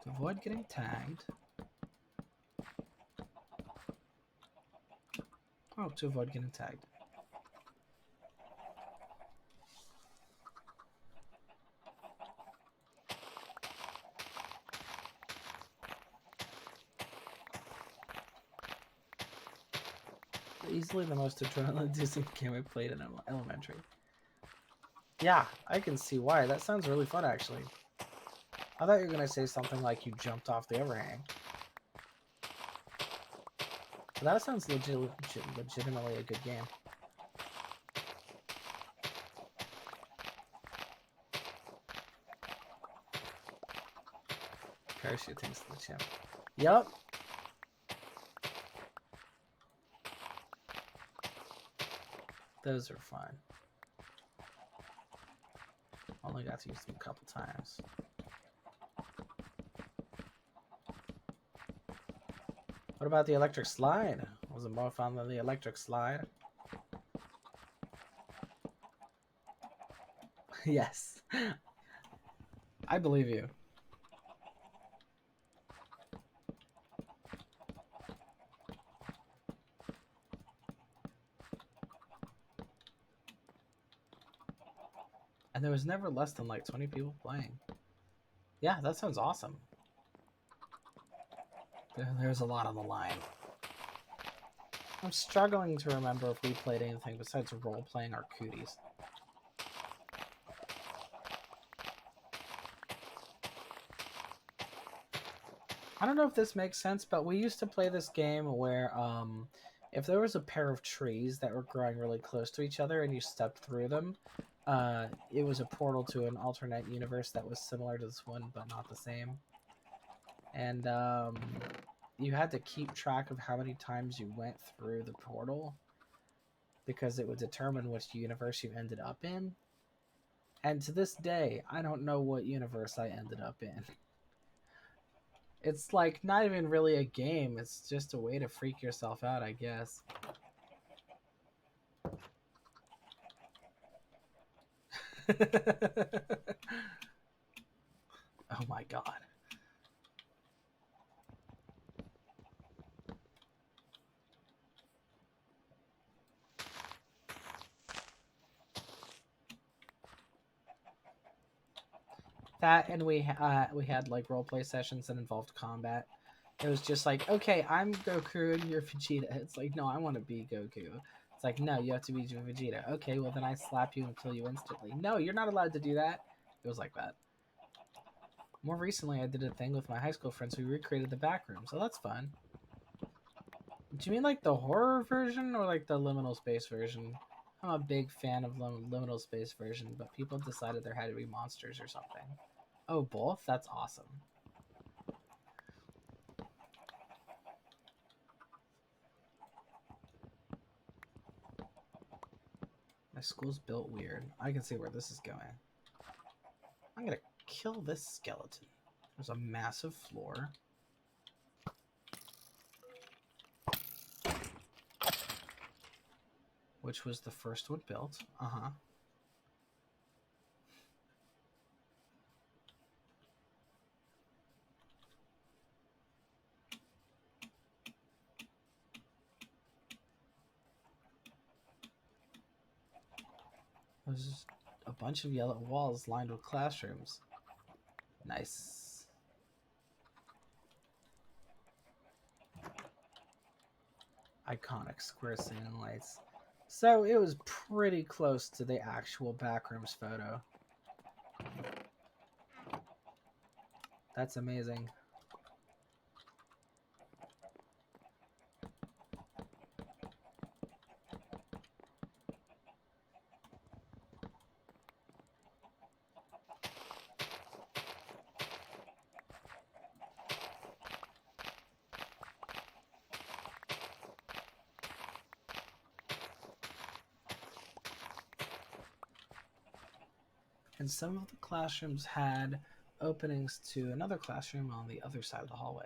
To avoid getting tagged. Oh, to avoid getting tagged. Easily the most adrenaline-inducing game I played in elementary. Yeah, I can see why. That sounds really fun, actually. I thought you were going to say something like you jumped off the overhang. But that sounds legitimately a good game. Parachute things to the chin. Yup. Those are fun. Only got to use them a couple times. What about the electric slide? Was it more fun than the electric slide? Yes. I believe you. And there was never less than like 20 people playing. Yeah, that sounds awesome. There's a lot on the line. I'm struggling to remember if we played anything besides role-playing or cooties. I don't know if this makes sense, but we used to play this game where if there was a pair of trees that were growing really close to each other and you stepped through them, it was a portal to an alternate universe that was similar to this one, but not the same. And you had to keep track of how many times you went through the portal because it would determine which universe you ended up in. And to this day, I don't know what universe I ended up in. It's like not even really a game. It's just a way to freak yourself out, I guess. Oh my god. That, and we had like role play sessions that involved combat. It was just like, okay, I'm Goku and you're Vegeta. It's like, no, I want to be Goku. It's like, no, you have to be Vegeta. Okay, well then I slap you and kill you instantly. No, you're not allowed to do that. It was like that. More recently, I did a thing with my high school friends. We recreated the back room, so that's fun. Do you mean like the horror version or like the liminal space version? I'm a big fan of liminal space version, but people decided there had to be monsters or something. Oh, both? That's awesome. My school's built weird. I can see where this is going. I'm gonna kill this skeleton. There's a massive floor. Which was the first one built. Uh-huh. There's a bunch of yellow walls lined with classrooms. Nice. iconic square ceiling lights. So it was pretty close to the actual backrooms photo. That's amazing. And some of the classrooms had openings to another classroom on the other side of the hallway.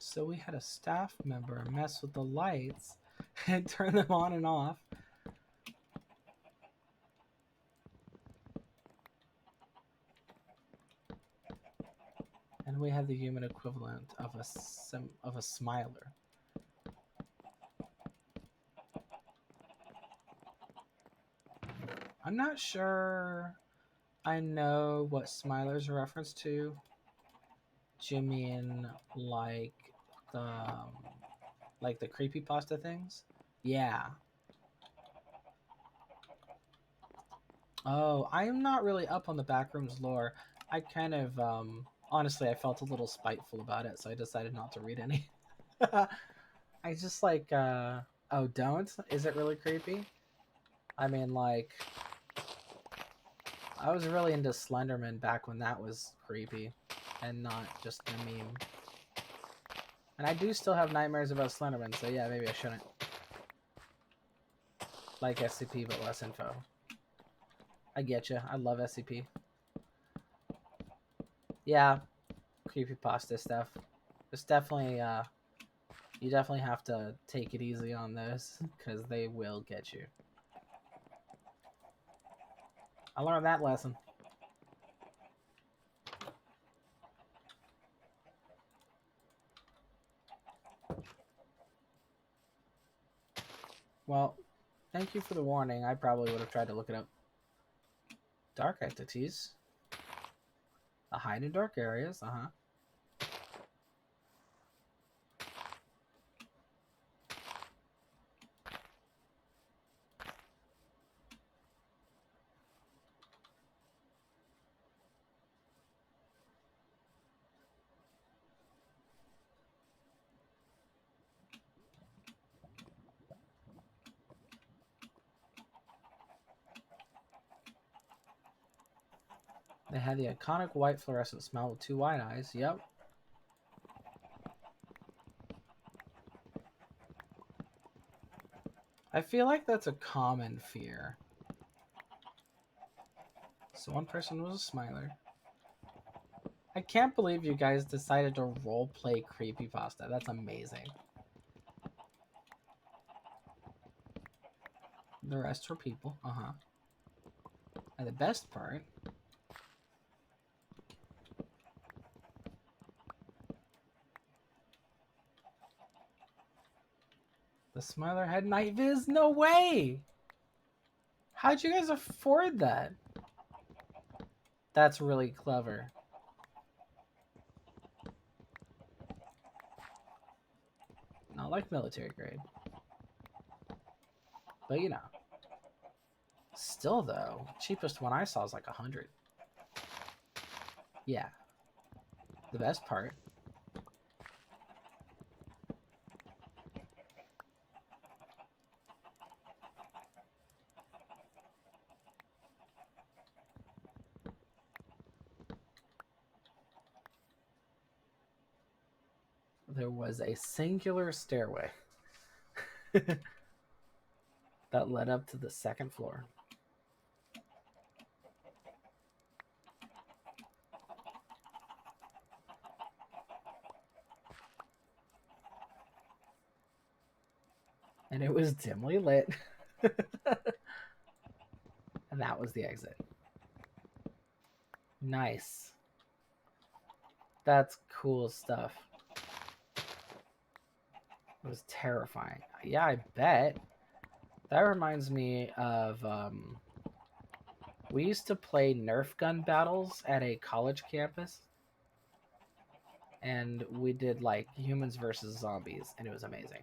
So we had a staff member mess with the lights and turn them on and off. And we had the human equivalent of a smiler. I'm not sure I know what smiler's a reference to. Do you mean like the creepypasta things? Yeah. Oh, I'm not really up on the Backrooms lore. I kind of honestly I felt a little spiteful about it, so I decided not to read any. I just like oh, don't? Is it really creepy? I mean, like, I was really into Slenderman back when that was creepy and not just a meme. And I do still have nightmares about Slenderman, so yeah, maybe I shouldn't. Like SCP, but less info. I get you. I love SCP. Yeah, creepypasta stuff. It's definitely, you definitely have to take it easy on those, because they will get you. I learned that lesson. Well, thank you for the warning. I probably would have tried to look it up. Dark entities. A hide in dark areas, uh-huh. They had the iconic white fluorescent smell with two white eyes. Yep. I feel like that's a common fear. So one person was a smiler. I can't believe you guys decided to roleplay creepypasta. That's amazing. The rest were people. Uh-huh. And the best part... the smiler had night viz? No way! How'd you guys afford that? That's really clever. Not like military grade. But you know. Still though, cheapest one I saw is like 100. Yeah. The best part. There was a singular stairway that led up to the second floor. And it was dimly lit. And that was the exit. Nice. That's cool stuff. It was terrifying. Yeah, I bet. That reminds me of we used to play Nerf gun battles at a college campus, and we did like humans versus zombies, and it was amazing.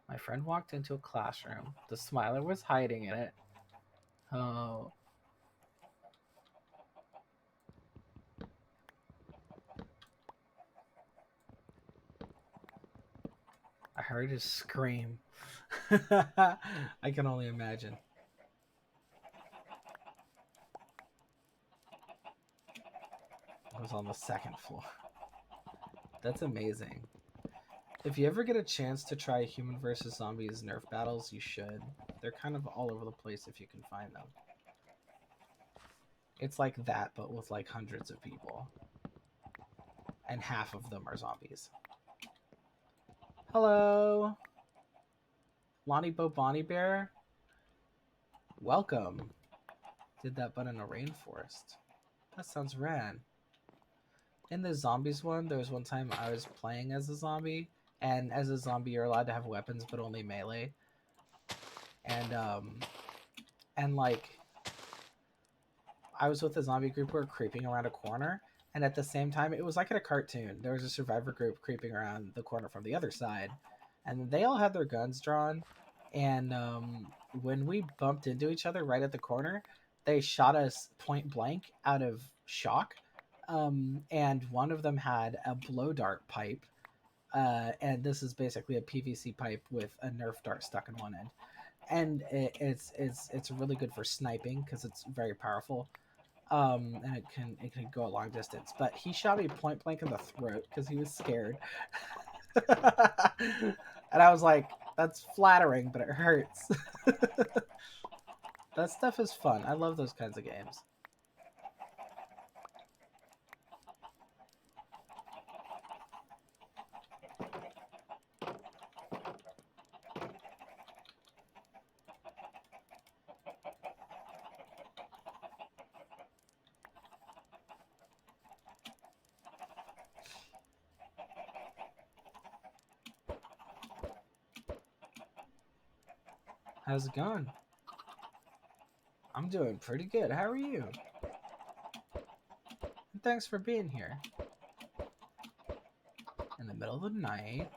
My friend walked into a classroom. The Smiler was hiding in it. Oh, I heard his scream. I can only imagine. I was on the second floor. That's amazing. If you ever get a chance to try human versus zombies Nerf battles, you should. They're kind of all over the place if you can find them. It's like that, but with like hundreds of people. And half of them are zombies. Hello! Lonnie Bo Bonnie Bear? Welcome. Did that but in a rainforest. That sounds rad. In the zombies one, there was one time I was playing as a zombie, and as a zombie you're allowed to have weapons but only melee. And like I was with a zombie group who were creeping around a corner, and at the same time it was like in a cartoon. There was a survivor group creeping around the corner from the other side, and they all had their guns drawn, and when we bumped into each other right at the corner, they shot us point blank out of shock. And one of them had a blow dart pipe, and this is basically a PVC pipe with a Nerf dart stuck in one end, and it's really good for sniping because it's very powerful. And it can go a long distance. But he shot me point blank in the throat because he was scared, and I was like, "That's flattering, but it hurts." That stuff is fun. I love those kinds of games. How's it going? I'm doing pretty good. How are you? And thanks for being here. In the middle of the night.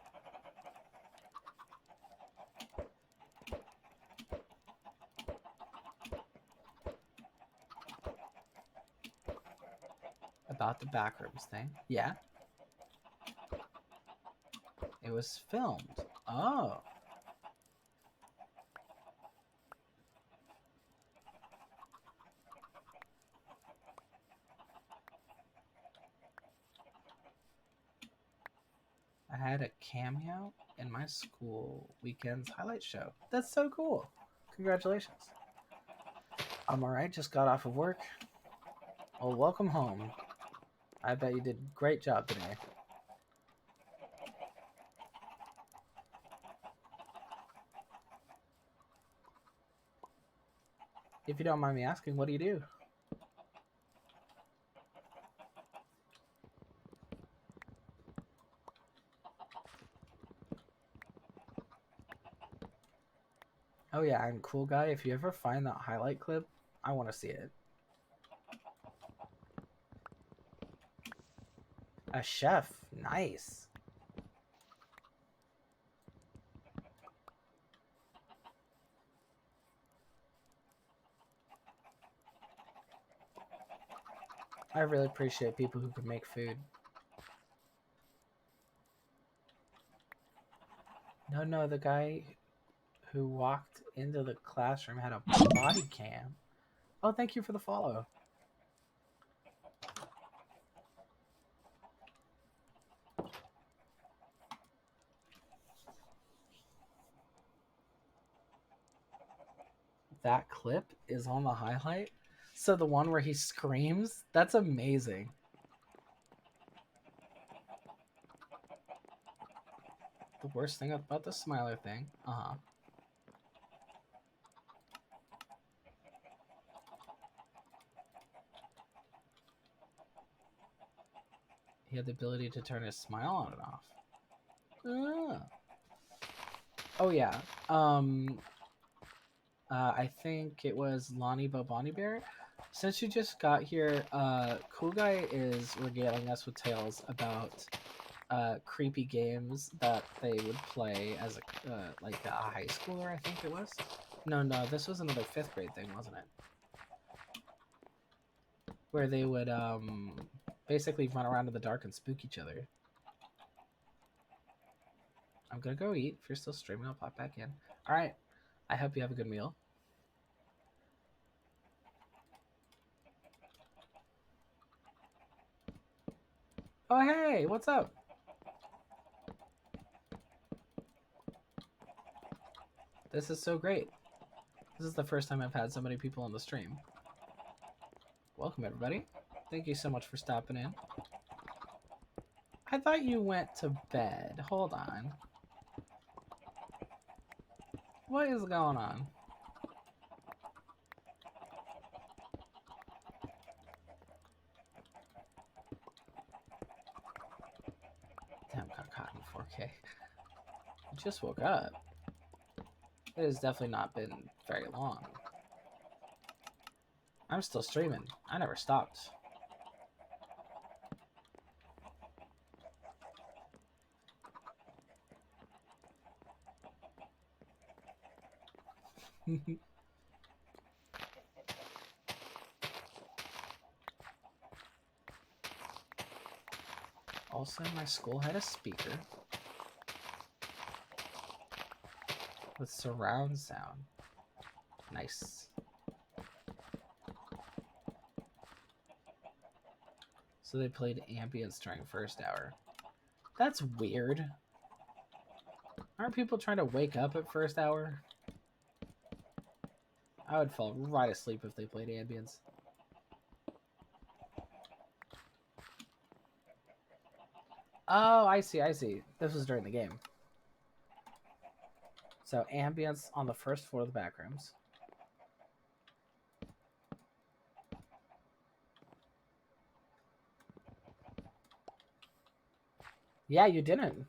About the backrooms thing. Yeah. It was filmed. Oh. I had a cameo in my school weekend's highlight show. That's so cool. Congratulations. I'm alright, just got off of work. Well, welcome home. I bet you did a great job today. If you don't mind me asking, what do you do? Oh yeah, I'm cool guy. If you ever find that highlight clip, I want to see it. A chef. Nice. I really appreciate people who can make food. No, the guy who walked into the classroom had a body cam. Oh, thank you for the follow. That clip is on the highlight. So the one where he screams, that's amazing. The worst thing about the Smiler thing. Uh-huh. He had the ability to turn his smile on and off. Oh yeah. I think it was Lonnie Bobani Bear. Since you just got here, Cool Guy is regaling us with tales about creepy games that they would play as a high schooler. I think it was. No, this was another 5th grade thing, wasn't it? Where they would basically run around in the dark and spook each other. I'm gonna go eat. If you're still streaming, I'll pop back in. All right. I hope you have a good meal. Oh, hey, what's up? This is so great. This is the first time I've had so many people on the stream. Welcome, everybody. Thank you so much for stopping in. I thought you went to bed. Hold on. What is going on? Damn, got caught in 4K. I just woke up. It has definitely not been very long. I'm still streaming. I never stopped. Also, my school had a speaker with surround sound. Nice. So they played ambience during first hour. That's weird. Aren't people trying to wake up at first hour? I would fall right asleep if they played ambience. Oh, I see. This was during the game. So ambience on the first floor of the back rooms. Yeah, you didn't.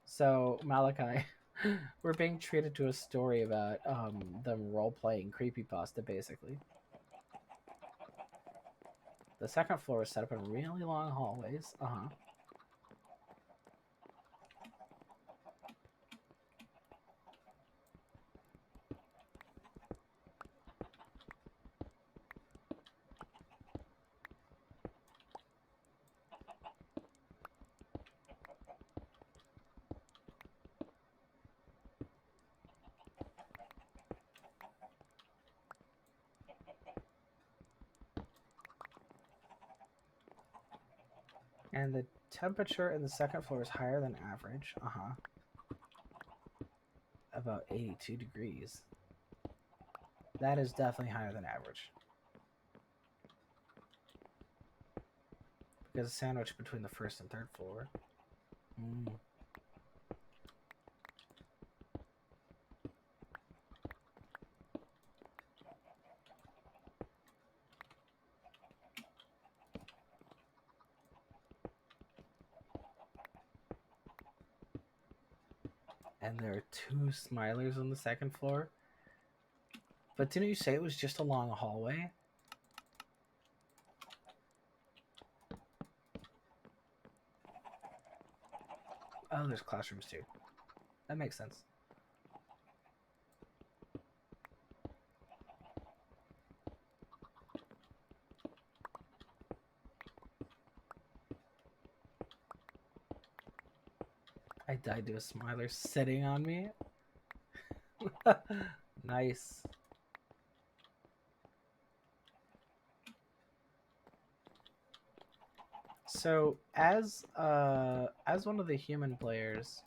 So Malachi, we're being treated to a story about them role-playing creepypasta, basically. The second floor is set up in really long hallways. And the temperature in the second floor is higher than average. About 82 degrees. That is definitely higher than average. Because it's sandwiched between the first and third floor. And there are 2 smilers on the second floor. But didn't you say it was just a long hallway? Oh, there's classrooms too. That makes sense. I died to a smiler sitting on me. Nice. So, as one of the human players,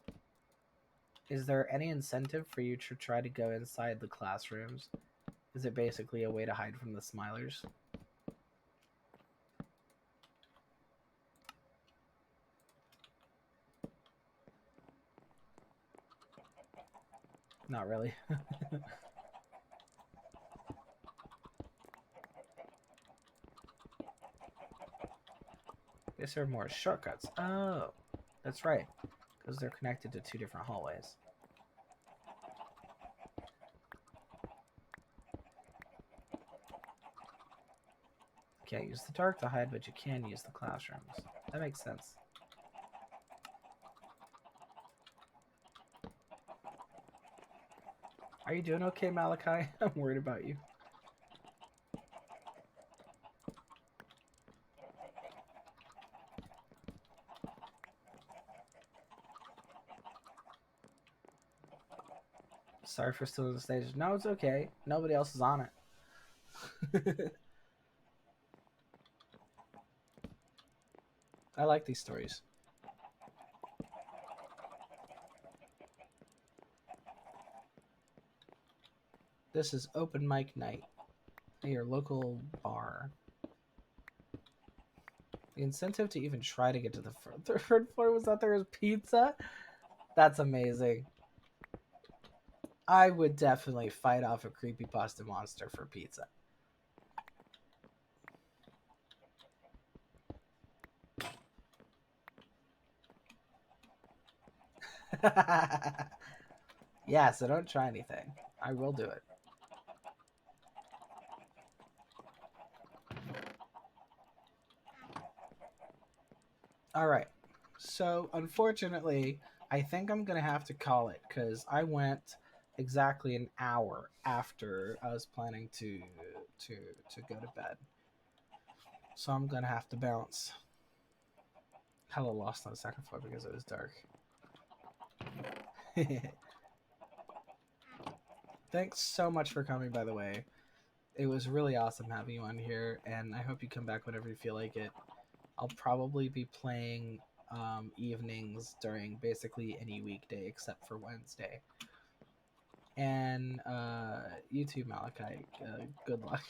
is there any incentive for you to try to go inside the classrooms? Is it basically a way to hide from the smilers? Not really. Is there more shortcuts? Oh, that's right, because they're connected to 2 different hallways. Can't use the dark to hide, but you can use the classrooms. That makes sense. Are you doing okay, Malachi? I'm worried about you. Sorry for stealing the stage. No, it's okay. Nobody else is on it. I like these stories. This is open mic night at your local bar. The incentive to even try to get to the third floor was that there was pizza? That's amazing. I would definitely fight off a creepypasta monster for pizza. Yeah, so don't try anything. I will do it. All right. So, unfortunately, I think I'm going to have to call it because I went exactly an hour after I was planning to go to bed. So I'm going to have to bounce. Hella lost on the second floor because it was dark. Thanks so much for coming, by the way. It was really awesome having you on here, and I hope you come back whenever you feel like it. I'll probably be playing evenings during basically any weekday except for Wednesday. And you too, Malachi. Good luck.